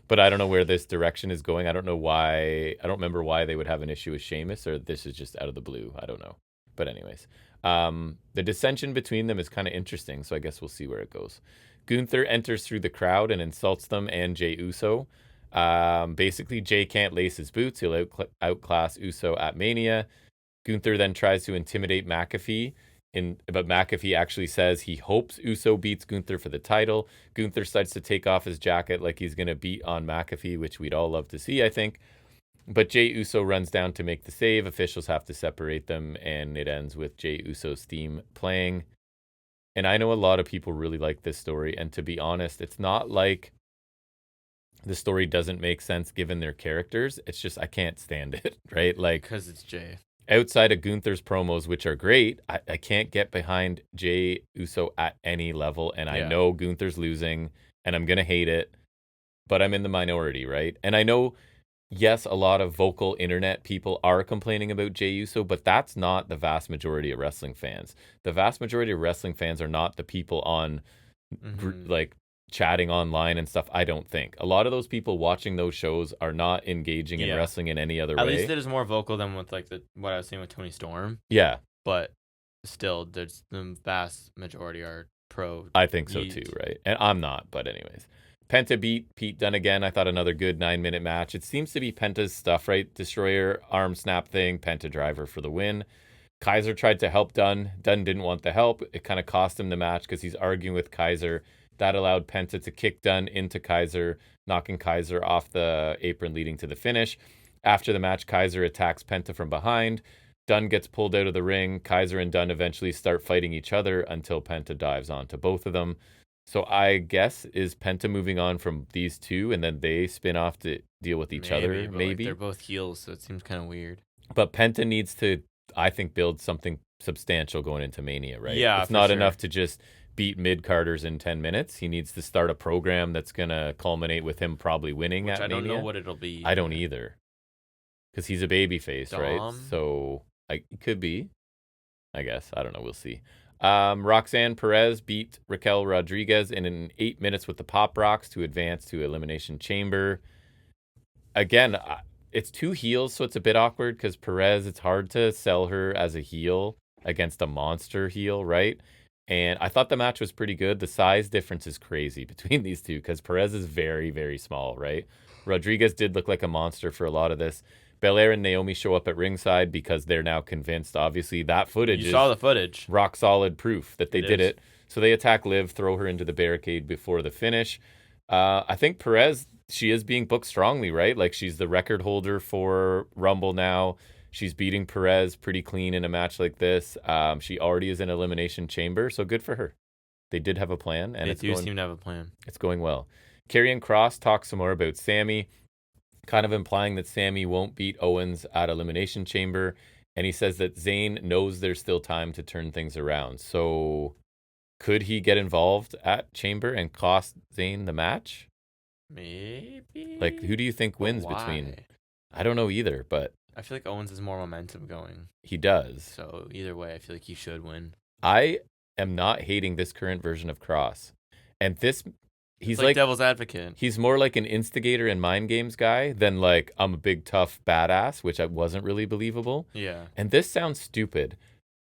But I don't know where this direction is going. I don't know why. I don't remember why they would have an issue with Sheamus, or this is just out of the blue. I don't know. But anyways, the dissension between them is kind of interesting, so I guess we'll see where it goes. Gunther enters through the crowd and insults them and Jey Uso. Basically, Jey can't lace his boots. He'll outclass Uso at Mania. Gunther then tries to intimidate McAfee, but McAfee actually says he hopes Uso beats Gunther for the title. Gunther starts to take off his jacket like he's going to beat on McAfee, which we'd all love to see, I think. But Jey Uso runs down to make the save. Officials have to separate them, and it ends with Jey Uso's theme playing. And I know a lot of people really like this story, and to be honest, it's not like the story doesn't make sense given their characters. It's just I can't stand it, right? Like, because it's Jey. Outside of Gunther's promos, which are great, I can't get behind Jey Uso at any level, and I know Gunther's losing, and I'm going to hate it, but I'm in the minority, right? And I know, yes, a lot of vocal internet people are complaining about Jey Uso, but that's not the vast majority of wrestling fans. The vast majority of wrestling fans are not the people on, like, chatting online and stuff. I don't think a lot of those people watching those shows are not engaging in wrestling in any other way. At least it is more vocal than with like what I was saying with Tony Storm. Yeah, but still, there's the vast majority are pro. I think so too, right? And I'm not, but anyways. Penta beat Pete Dunne again. I thought another good 9-minute match. It seems to be Penta's stuff, right? Destroyer, arm snap thing, Penta driver for the win. Kaiser tried to help Dunne. Dunne didn't want the help. It kind of cost him the match because he's arguing with Kaiser. That allowed Penta to kick Dunne into Kaiser, knocking Kaiser off the apron, leading to the finish. After the match, Kaiser attacks Penta from behind. Dunne gets pulled out of the ring. Kaiser and Dunne eventually start fighting each other until Penta dives onto both of them. So I guess, is Penta moving on from these two, and then they spin off to deal with each other? Maybe. Like, they're both heels, so it seems kind of weird. But Penta needs to, I think, build something substantial going into Mania, right? Yeah, it's not enough to just beat mid-carders in 10 minutes. He needs to start a program that's going to culminate with him probably winning at Mania. I don't know what it'll be. I don't either. Because he's a babyface, right? So it could be. I guess. I don't know. We'll see. Roxanne Perez beat Raquel Rodriguez in 8 minutes with the Pop Rocks to advance to Elimination Chamber. Again, it's two heels, so it's a bit awkward because Perez, it's hard to sell her as a heel against a monster heel, right? And I thought the match was pretty good. The size difference is crazy between these two because Perez is very, very small, right? Rodriguez did look like a monster for a lot of this. Belair and Naomi show up at ringside because they're now convinced, obviously, that footage You saw the footage. Rock solid proof that they did it. So they attack Liv, throw her into the barricade before the finish. I think Perez, she is being booked strongly, right? Like, she's the record holder for Rumble now. She's beating Perez pretty clean in a match like this. She already is in Elimination Chamber, so good for her. They did have a plan, and they do seem to have a plan. It's going well. Karrion Kross talks some more about Sammy, kind of implying that Sammy won't beat Owens at Elimination Chamber, and he says that Zayn knows there's still time to turn things around. So could he get involved at Chamber and cost Zayn the match? Maybe. Like, who do you think wins between? I don't know either, but I feel like Owens has more momentum going. He does. So either way, I feel like he should win. I am not hating this current version of Kross. And he's like devil's advocate. He's more like an instigator and mind games guy than like, I'm a big tough badass, which I wasn't really believable. Yeah. And this sounds stupid,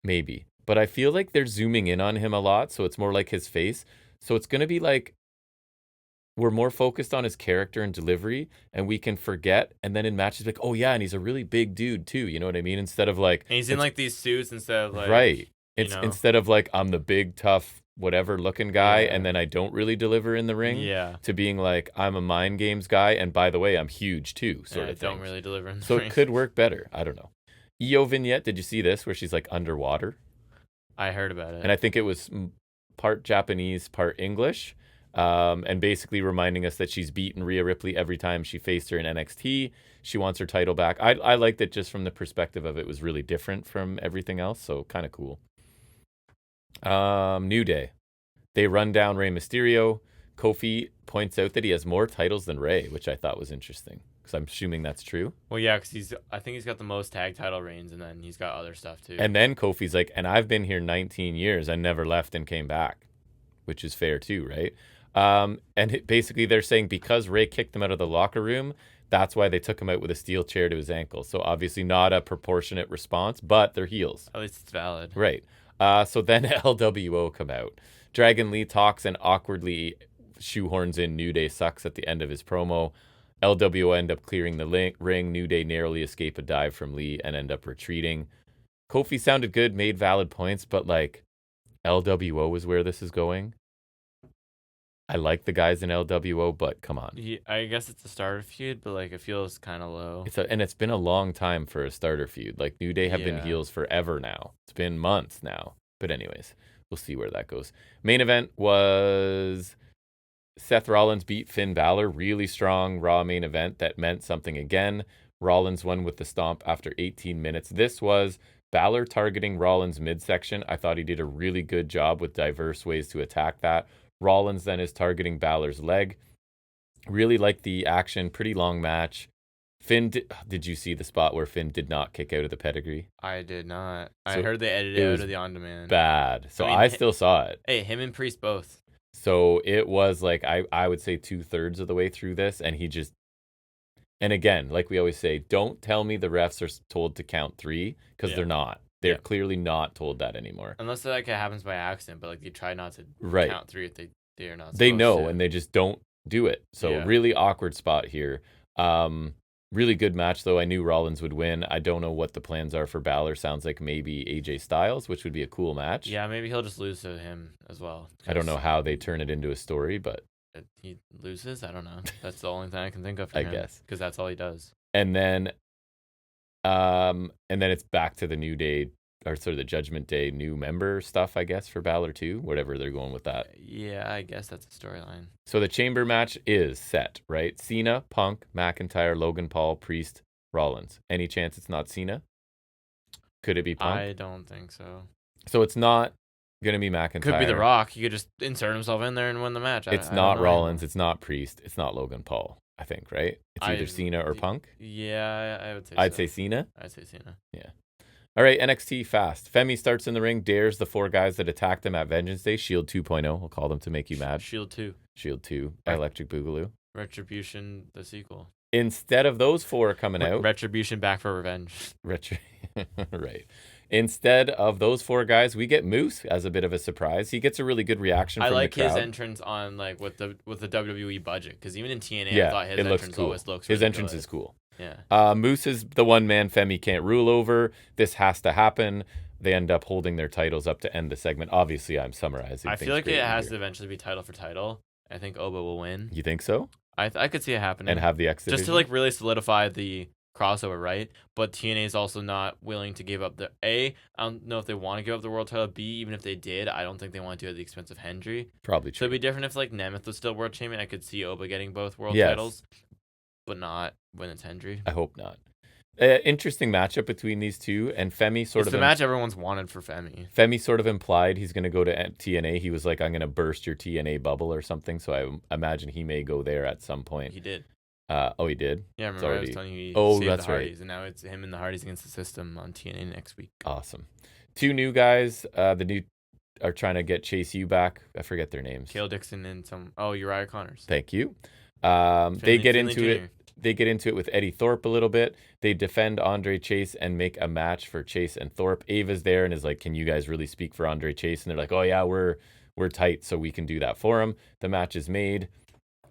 maybe, but I feel like they're zooming in on him a lot, so it's more like his face. So it's going to be like we're more focused on his character and delivery, and we can forget. And then in matches, like, oh yeah, and he's a really big dude too. You know what I mean? Instead of like, and he's in like these suits instead of like, right. It's instead of like, I'm the big tough whatever looking guy, and then I don't really deliver in the ring. Yeah. To being like, I'm a mind games guy, and by the way, I'm huge too. Sort of. I don't really deliver in the ring. So it could work better. I don't know. EO vignette. Did you see this where she's like underwater? I heard about it, and I think it was part Japanese, part English. And basically reminding us that she's beaten Rhea Ripley every time she faced her in NXT. She wants her title back. I liked it just from the perspective of it was really different from everything else, so kind of cool. New Day. They run down Rey Mysterio. Kofi points out that he has more titles than Rey, which I thought was interesting, because I'm assuming that's true. Well, yeah, because I think he's got the most tag title reigns, and then he's got other stuff too. And then Kofi's like, and I've been here 19 years. I never left and came back, which is fair too, right? Basically they're saying because Rey kicked him out of the locker room, that's why they took him out with a steel chair to his ankle. So obviously not a proportionate response, but they're heels. At least it's valid. Right. So then LWO come out. Dragon Lee talks and awkwardly shoehorns in New Day sucks at the end of his promo. LWO end up clearing the ring. New Day narrowly escape a dive from Lee and end up retreating. Kofi sounded good, made valid points, but like LWO is where this is going. I like the guys in LWO, but come on. Yeah, I guess it's a starter feud, but like it feels kind of low. And it's been a long time for a starter feud. Like New Day have been heels forever now. It's been months now. But anyways, we'll see where that goes. Main event was Seth Rollins beat Finn Balor. Really strong Raw main event that meant something again. Rollins won with the stomp after 18 minutes. This was Balor targeting Rollins' midsection. I thought he did a really good job with diverse ways to attack that. Rollins then is targeting Balor's leg. Really like the action. Pretty long match. Finn, did you see the spot where Finn did not kick out of the pedigree? I did not. I heard they edited it out of the on-demand. Bad. So I still saw it. Hey, him and Priest both. So it was like, I would say 2/3 of the way through this, and he just... And again, like we always say, don't tell me the refs are told to count 3, because they're not. They're clearly not told that anymore. Unless like it happens by accident, but like they try not to count 3 if they are not. They know, and they just don't do it. So really awkward spot here. Really good match though. I knew Rollins would win. I don't know what the plans are for Balor. Sounds like maybe AJ Styles, which would be a cool match. Yeah, maybe he'll just lose to him as well. I don't know how they turn it into a story, but he loses. I don't know. That's the only thing I can think of for him, guess, because that's all he does. And then it's back to the New Day, or sort of the Judgment Day new member stuff, I guess, for Balor too, whatever they're going with that. Yeah, I guess that's a storyline. So the Chamber match is set, right? Cena, Punk, McIntyre, Logan Paul, Priest, Rollins. Any chance it's not Cena? Could it be Punk? I don't think so. So it's not going to be McIntyre. Could be The Rock. He could just insert himself in there and win the match. It's not Rollins. It's not Priest. It's not Logan Paul, I think, right? It's either Cena or Punk. Yeah, I would say I'd say Cena. I'd say Cena. Yeah. All right, NXT fast. Femi starts in the ring, dares the 4 guys that attacked him at Vengeance Day. Shield 2.0. We'll call them to make you mad. Shield 2. Shield 2. Electric Boogaloo. Retribution, the sequel. Instead of those 4 coming out. Retribution back for revenge. Right. Instead of those 4 guys, we get Moose as a bit of a surprise. He gets a really good reaction from the crowd. I like his entrance on like with the WWE budget, because even in TNA, I thought his entrance always looks really His entrance good. is cool. Yeah. Moose is the one man Femi can't rule over. This has to happen. They end up holding their titles up to end the segment. Obviously, I'm summarizing. I feel like it has to eventually be title for title. I think Oba will win. You think so? I could see it happening. And have the X Division? Just to like really solidify the crossover, right? But TNA is also not willing to give up the I don't know if they want to give up the world title. B, even if they did, I don't think they want to do it at the expense of Hendry. Probably true. So it'd be different if like Nemeth was still world champion. I could see Oba getting both world Yes. titles, but not when it's Hendry. I hope not. Interesting matchup between these two, and Femi sort It's of the match everyone's wanted for Femi. Femi sort of implied he's going to go to TNA. He was like, I'm going to burst your TNA bubble or something. So I imagine he may go there at some point. He did. Oh, he did? Yeah, I remember I was telling you Oh, saved that's the Hardys, right. and now it's him and the Hardys against the system on TNA next week. Awesome. Two new guys. The new are trying to get Chase U back. I forget their names. Kale Dixon and Uriah Connors. Thank you. They get into it. They get into it with Eddie Thorpe a little bit. They defend Andre Chase and make a match for Chase and Thorpe. Ava's there and is like, can you guys really speak for Andre Chase? And they're like, oh yeah, we're tight, so we can do that for him. The match is made.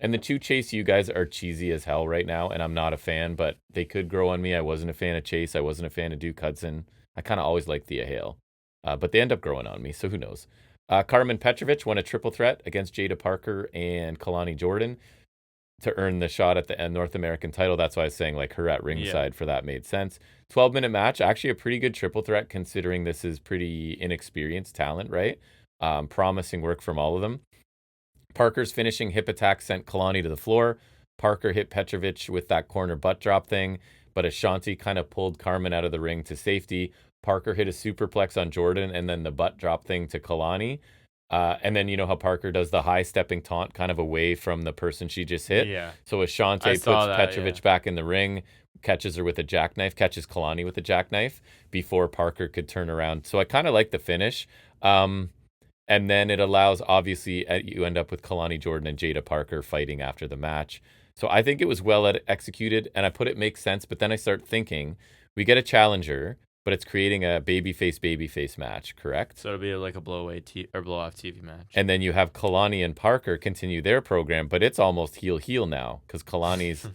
And the two Chase U guys are cheesy as hell right now, and I'm not a fan, but they could grow on me. I wasn't a fan of Chase. I wasn't a fan of Duke Hudson. I kind of always liked Thea Hale. But they end up growing on me, so who knows? Carmen Petrovic won a triple threat against Jada Parker and Kalani Jordan to earn the shot at the North American title. That's why I was saying like her at ringside for that made sense. 12-minute match, actually a pretty good triple threat considering this is pretty inexperienced talent, right? Promising work from all of them. Parker's finishing hip attack sent Kalani to the floor. Parker hit Petrovic with that corner butt drop thing, but Ashanti kind of pulled Carmen out of the ring to safety. Parker hit a superplex on Jordan and then the butt drop thing to Kalani. And then you know how Parker does the high stepping taunt kind of away from the person she just hit. Yeah. So Ashanti puts Petrovic back in the ring, catches her with a jackknife, catches Kalani with a jackknife before Parker could turn around. So I kind of like the finish. And then it allows, obviously, you end up with Kalani Jordan and Jada Parker fighting after the match. So I think it was well executed, and I put it makes sense. But then I start thinking, we get a challenger, but it's creating a babyface match, correct? So it'll be like a blow-off TV match. And then you have Kalani and Parker continue their program, but it's almost heel now because Kalani's.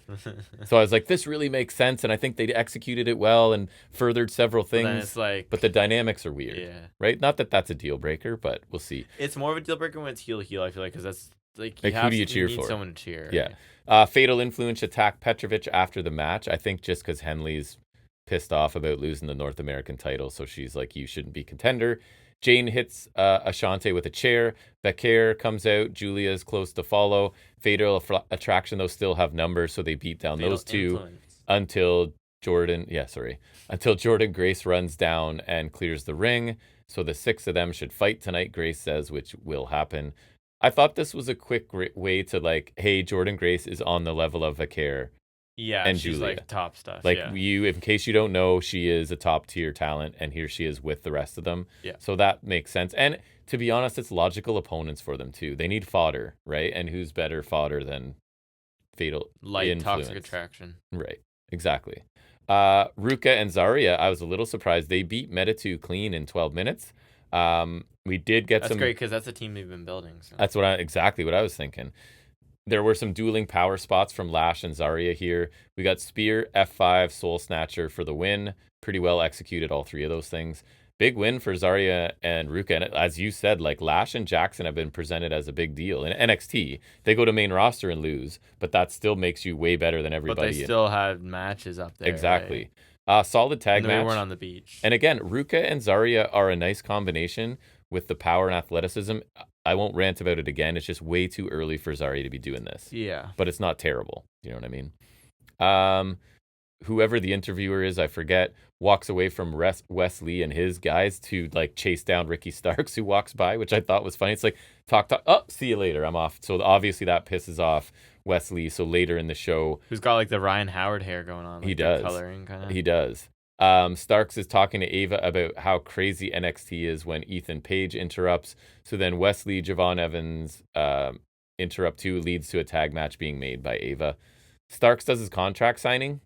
So I was like, this really makes sense, and I think they executed it well and furthered several things. But the dynamics are weird, right? Not that that's a deal breaker, but we'll see. It's more of a deal breaker when it's heel. I feel like because that's like who do you cheer need for? Someone to cheer. Yeah. Fatal Influence attacked Petrovic after the match. I think just because Henley's pissed off about losing the North American title, so she's like, you shouldn't be contender. Jane hits Ashanti with a chair. Becker comes out. Julia's close to follow. Fatal Attraction, though, still have numbers, so they beat down those two until Jordan Grace runs down and clears the ring. So the 6 of them should fight tonight, Grace says, which will happen. I thought this was a quick way to like, hey, Jordan Grace is on the level of Becker. Yeah, and she's Julia. Like top stuff. Like in case you don't know, she is a top tier talent, and here she is with the rest of them. Yeah. So that makes sense. And to be honest, it's logical opponents for them too. They need fodder, right? And who's better fodder than Fatal Influence? Toxic Attraction. Right. Exactly. Ruka and Zarya, I was a little surprised. They beat Meta2 clean in 12 minutes. We did get That's great because that's a team they've been building. So. That's exactly what I was thinking. There were some dueling power spots from Lash and Zarya here. We got Spear, F5, Soul Snatcher for the win. Pretty well executed, all 3 of those things. Big win for Zarya and Ruka. And as you said, like Lash and Jackson have been presented as a big deal. In NXT, they go to main roster and lose, but that still makes you way better than everybody. But they still had matches up there. Exactly. Right? Solid tag match. They weren't on the beach. And again, Ruka and Zarya are a nice combination with the power and athleticism. I won't rant about it again. It's just way too early for Zarya to be doing this. Yeah. But it's not terrible. You know what I mean? Whoever the interviewer is, I forget, walks away from Wesley and his guys to like chase down Ricky Starks, who walks by, which I thought was funny. It's like, talk. Oh, see you later. I'm off. So obviously that pisses off Wesley. So later in the show. Who's got like the Ryan Howard hair going on. Like he does. Coloring kind of. He does. Starks is talking to Ava about how crazy NXT is when Ethan Page interrupts. So then Wesley, Javon Evans interrupt too, leads to a tag match being made by Ava. Starks does his contract signing.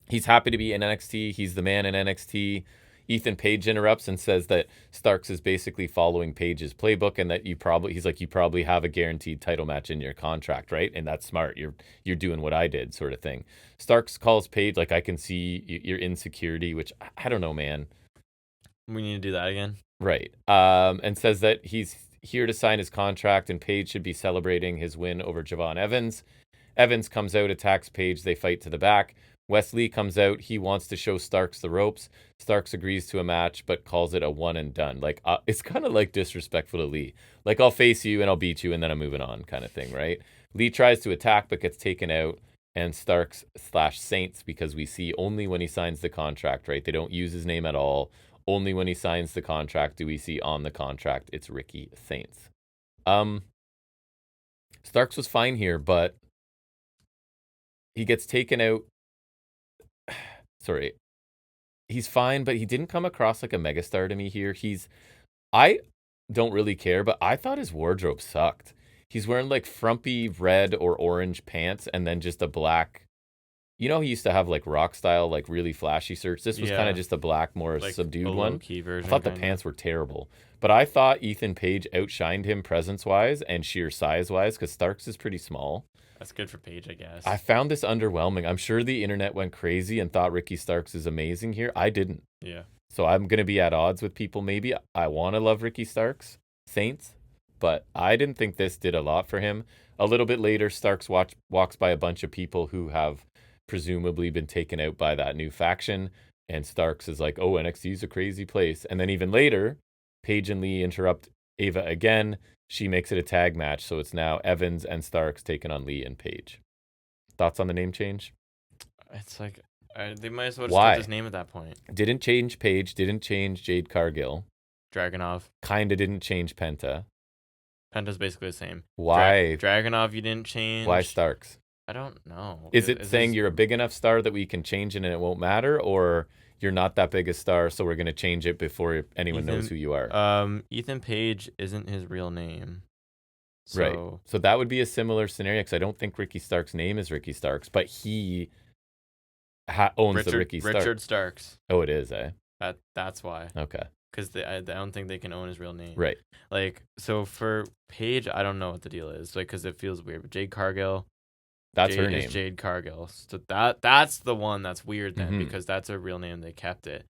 He's happy to be in NXT. He's the man in NXT. Ethan Page interrupts and says that Starks is basically following Page's playbook and that you probably have a guaranteed title match in your contract, right? And that's smart. You're doing what I did, sort of thing. Starks calls Page like, I can see your insecurity, which I don't know, man. We need to do that again. Right. And says that he's here to sign his contract and Page should be celebrating his win over Javon Evans. Evans comes out, attacks Page. They fight to the back. Wesley comes out. He wants to show Starks the ropes. Starks agrees to a match, but calls it a one and done. Like, it's kind of like disrespectful to Lee. Like, I'll face you and I'll beat you and then I'm moving on kind of thing, right? Lee tries to attack, but gets taken out. And Starks / Saints, because we see only when he signs the contract, right? They don't use his name at all. Only when he signs the contract do we see on the contract it's Ricky Saints. Starks was fine here, but he gets taken out. Sorry. He's fine, but he didn't come across like a megastar to me here. I don't really care, but I thought his wardrobe sucked. He's wearing like frumpy red or orange pants and then just a black. He used to have like rock style, like really flashy shirts. This was kind of just a black, more like subdued one. I thought the pants were terrible. But I thought Ethan Page outshined him presence-wise and sheer size-wise because Starks is pretty small. That's good for Page, I guess. I found this underwhelming. I'm sure the internet went crazy and thought Ricky Starks is amazing here. I didn't. Yeah. So I'm going to be at odds with people maybe. I want to love Ricky Starks, Saints, but I didn't think this did a lot for him. A little bit later, Starks walks by a bunch of people who have presumably been taken out by that new faction, and Starks is like, oh, NXT's a crazy place. And then even later, Page and Lee interrupt Ava again. She makes it a tag match, so it's now Evans and Starks taking on Lee and Page. Thoughts on the name change? It's like they might as well just keep his name at that point. Didn't change Page, didn't change Jade Cargill. Dragunov. Kinda didn't change Penta. Penta's basically the same. Why? Dragunov you didn't change. Why Starks? I don't know. Is it saying you're a big enough star that we can change it and it won't matter, or you're not that big a star, so we're going to change it before anyone knows who you are? Ethan Page isn't his real name. So... Right. So that would be a similar scenario, because I don't think Ricky Starks' name is Ricky Starks, but he owns the Ricky Starks. Richard Starks. Oh, it is, eh? That's why. Okay. Because I don't think they can own his real name. Right. Like, so for Page, I don't know what the deal is. Like, because it feels weird. But Jade Cargill... That's her name. Jade Cargill. So that's the one that's weird then, because that's her real name. They kept it.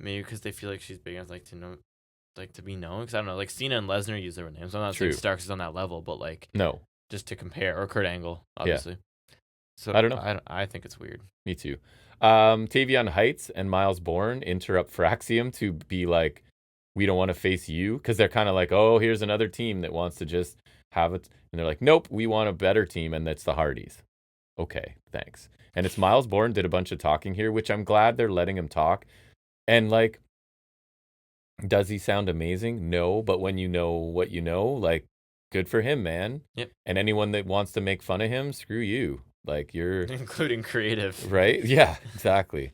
Maybe because they feel like she's big enough, to be known. Because I don't know, like Cena and Lesnar use their names. So I'm not saying Starks is on that level, but like no, just to compare, or Kurt Angle, obviously. Yeah. So I don't know. I think it's weird. Me too. Tavion Heights and Miles Bourne interrupt Fraxium to be like, we don't want to face you, because they're kind of like, oh, here's another team that wants to just have it. And they're like, nope, we want a better team, and that's the Hardys. Okay, thanks. And it's Miles Bourne did a bunch of talking here, which I'm glad they're letting him talk. And like, does he sound amazing? No, but when you know what you know, like, good for him, man. Yep. And anyone that wants to make fun of him, screw you. Like, you're... Including creative. Right? Yeah, exactly.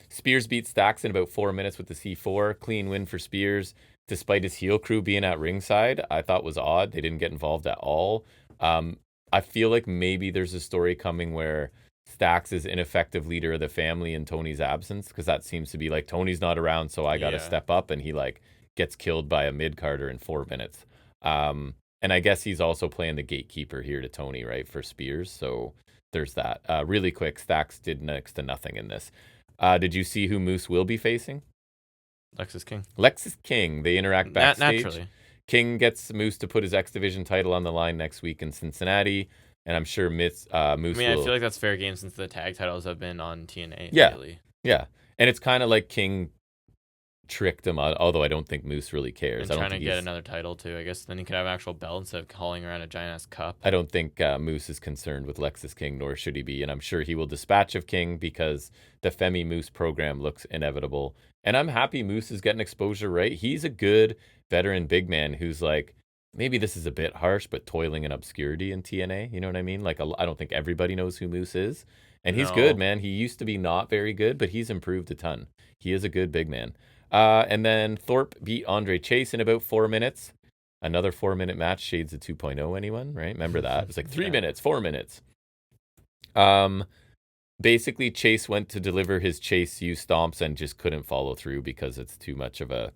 Spears beats Stacks in about 4 minutes with the C4. Clean win for Spears. Despite his heel crew being at ringside, I thought was odd. They didn't get involved at all. I feel like maybe there's a story coming where Stacks is ineffective leader of the family in Tony's absence, because that seems to be like, Tony's not around, so I got to step up, and he like gets killed by a mid-carder in 4 minutes. And I guess he's also playing the gatekeeper here to Tony, right, for Spears. So there's that. Really quick, Stacks did next to nothing in this. Did you see who Moose will be facing? Lexis King. They interact backstage. Naturally. King gets Moose to put his X Division title on the line next week in Cincinnati, and I'm sure Moose I feel like that's fair game since the tag titles have been on TNA lately. Yeah. And it's kind of like King tricked him out, although I don't think Moose really cares. And trying to get another title too, I guess. Then he could have an actual belt instead of hauling around a giant-ass cup. I don't think Moose is concerned with Lexis King, nor should he be, and I'm sure he will dispatch of King because the Femi Moose program looks inevitable. And I'm happy Moose is getting exposure, right? He's a good veteran big man who's like, maybe this is a bit harsh, but toiling in obscurity in TNA. You know what I mean? Like, I don't think everybody knows who Moose is. And he's good, man. He used to be not very good, but he's improved a ton. He is a good big man. And then Thorpe beat Andre Chase in about 4 minutes. Another 4-minute match, shades of 2.0, anyone, right? Remember that? It was like 3 minutes, 4 minutes. Basically, Chase went to deliver his Chase U stomps and just couldn't follow through because it's too much of a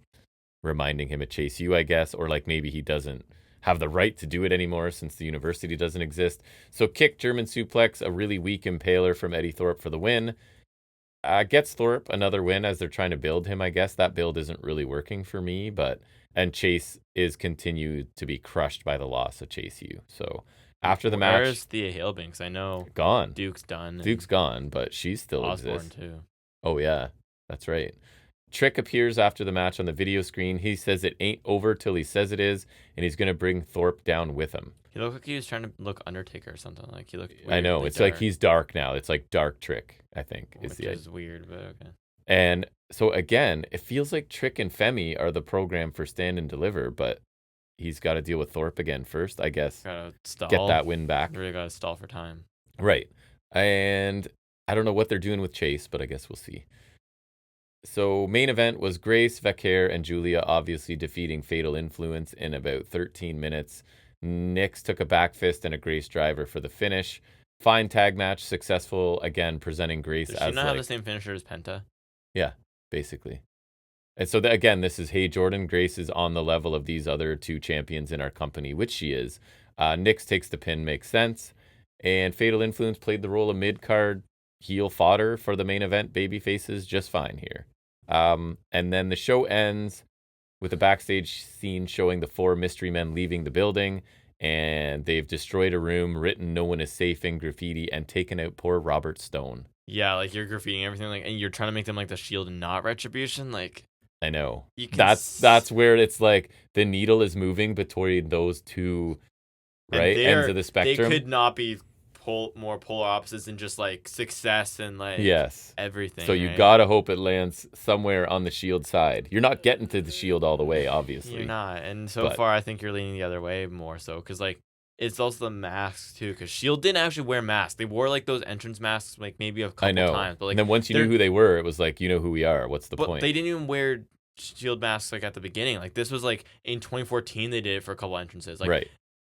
reminding him of Chase U, I guess. Or like maybe he doesn't have the right to do it anymore since the university doesn't exist. So kick, German suplex, a really weak impaler from Eddie Thorpe for the win. Gets Thorpe another win as they're trying to build him, I guess. That build isn't really working for me, and Chase is continued to be crushed by the loss of Chase U. So After the match, where's Thea Halebanks? I know gone. Duke's done. Duke's gone, but she still Osborne exists. too. Oh yeah, that's right. Trick appears after the match on the video screen. He says it ain't over till he says it is, and he's gonna bring Thorpe down with him. He looked like he was trying to look Undertaker or something. Like he looked. I know, it's dark. Like he's dark now. It's like dark Trick, I think. Which is weird, but okay. And so again, it feels like Trick and Femi are the program for Stand and Deliver, but he's got to deal with Thorpe again first, I guess. Gotta stall. Get that win back. Really gotta stall for time. Right. And I don't know what they're doing with Chase, but I guess we'll see. So main event was Grace, Vaquer, and Julia obviously defeating Fatal Influence in about 13 minutes. Nyx took a back fist and a Grace driver for the finish. Fine tag match, successful again, presenting Grace Does as she not have the same finisher as Penta? Yeah, basically. And so again, this is, hey, Jordan, Grace is on the level of these other two champions in our company, which she is. Nyx takes the pin, makes sense. And Fatal Influence played the role of mid-card heel fodder for the main event baby faces just fine here. And then the show ends with a backstage scene showing the 4 mystery men leaving the building, and they've destroyed a room, written "No one is safe" in graffiti, and taken out poor Robert Stone. Yeah, like you're graffitiing everything, like, and you're trying to make them like the Shield and not Retribution. Like, I know that's where it's like the needle is moving between those two ends of the spectrum. They could not be more polar opposites than just like success and like everything. So you gotta hope it lands somewhere on the Shield side. You're not getting to the Shield all the way, obviously. You're not, and so far I think you're leaning the other way more so because like it's also the masks too. Because Shield didn't actually wear masks; they wore like those entrance masks, like maybe a couple times. But like, and then once you knew who they were, it was like, you know who we are. What's the point? They didn't even wear Shield masks like at the beginning. Like this was like in 2014, they did it for a couple entrances. Like,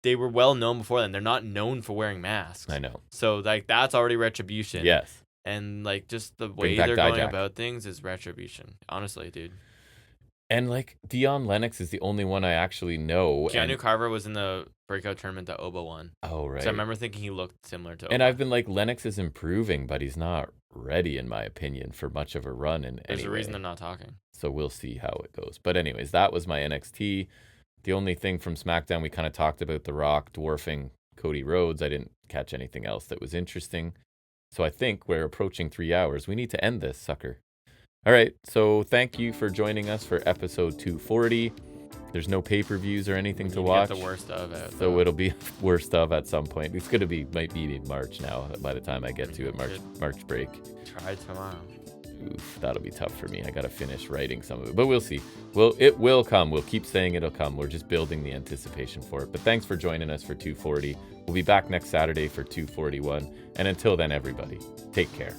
they were well known before then. They're not known for wearing masks. I know. So like that's already Retribution. Yes. And like just the way they're going about things is Retribution. Honestly, dude. And like Dion Lennox is the only one I actually know. Keanu Carver was in the breakout tournament that Oba won. Oh right. So I remember thinking he looked similar to Oba. And I've been like, Lennox is improving, but he's not ready, in my opinion, for much of a run. And there's a reason they're not talking. So we'll see how it goes. But anyways, that was my NXT. The only thing from SmackDown, we kind of talked about The Rock dwarfing Cody Rhodes. I didn't catch anything else that was interesting. So I think we're approaching 3 hours. We need to end this sucker. All right. So thank you for joining us for episode 240. There's no pay-per-views or anything to watch. Get the worst of it. So it'll be worst of at some point. It's going to be, might be in March now by the time I get to it, March break. Try tomorrow. Oof, that'll be tough for me. I gotta finish writing some of it, but we'll see. It will come. We'll keep saying it'll come. We're just building the anticipation for it. But thanks for joining us for 240. We'll be back next Saturday for 241. And until then, everybody, take care.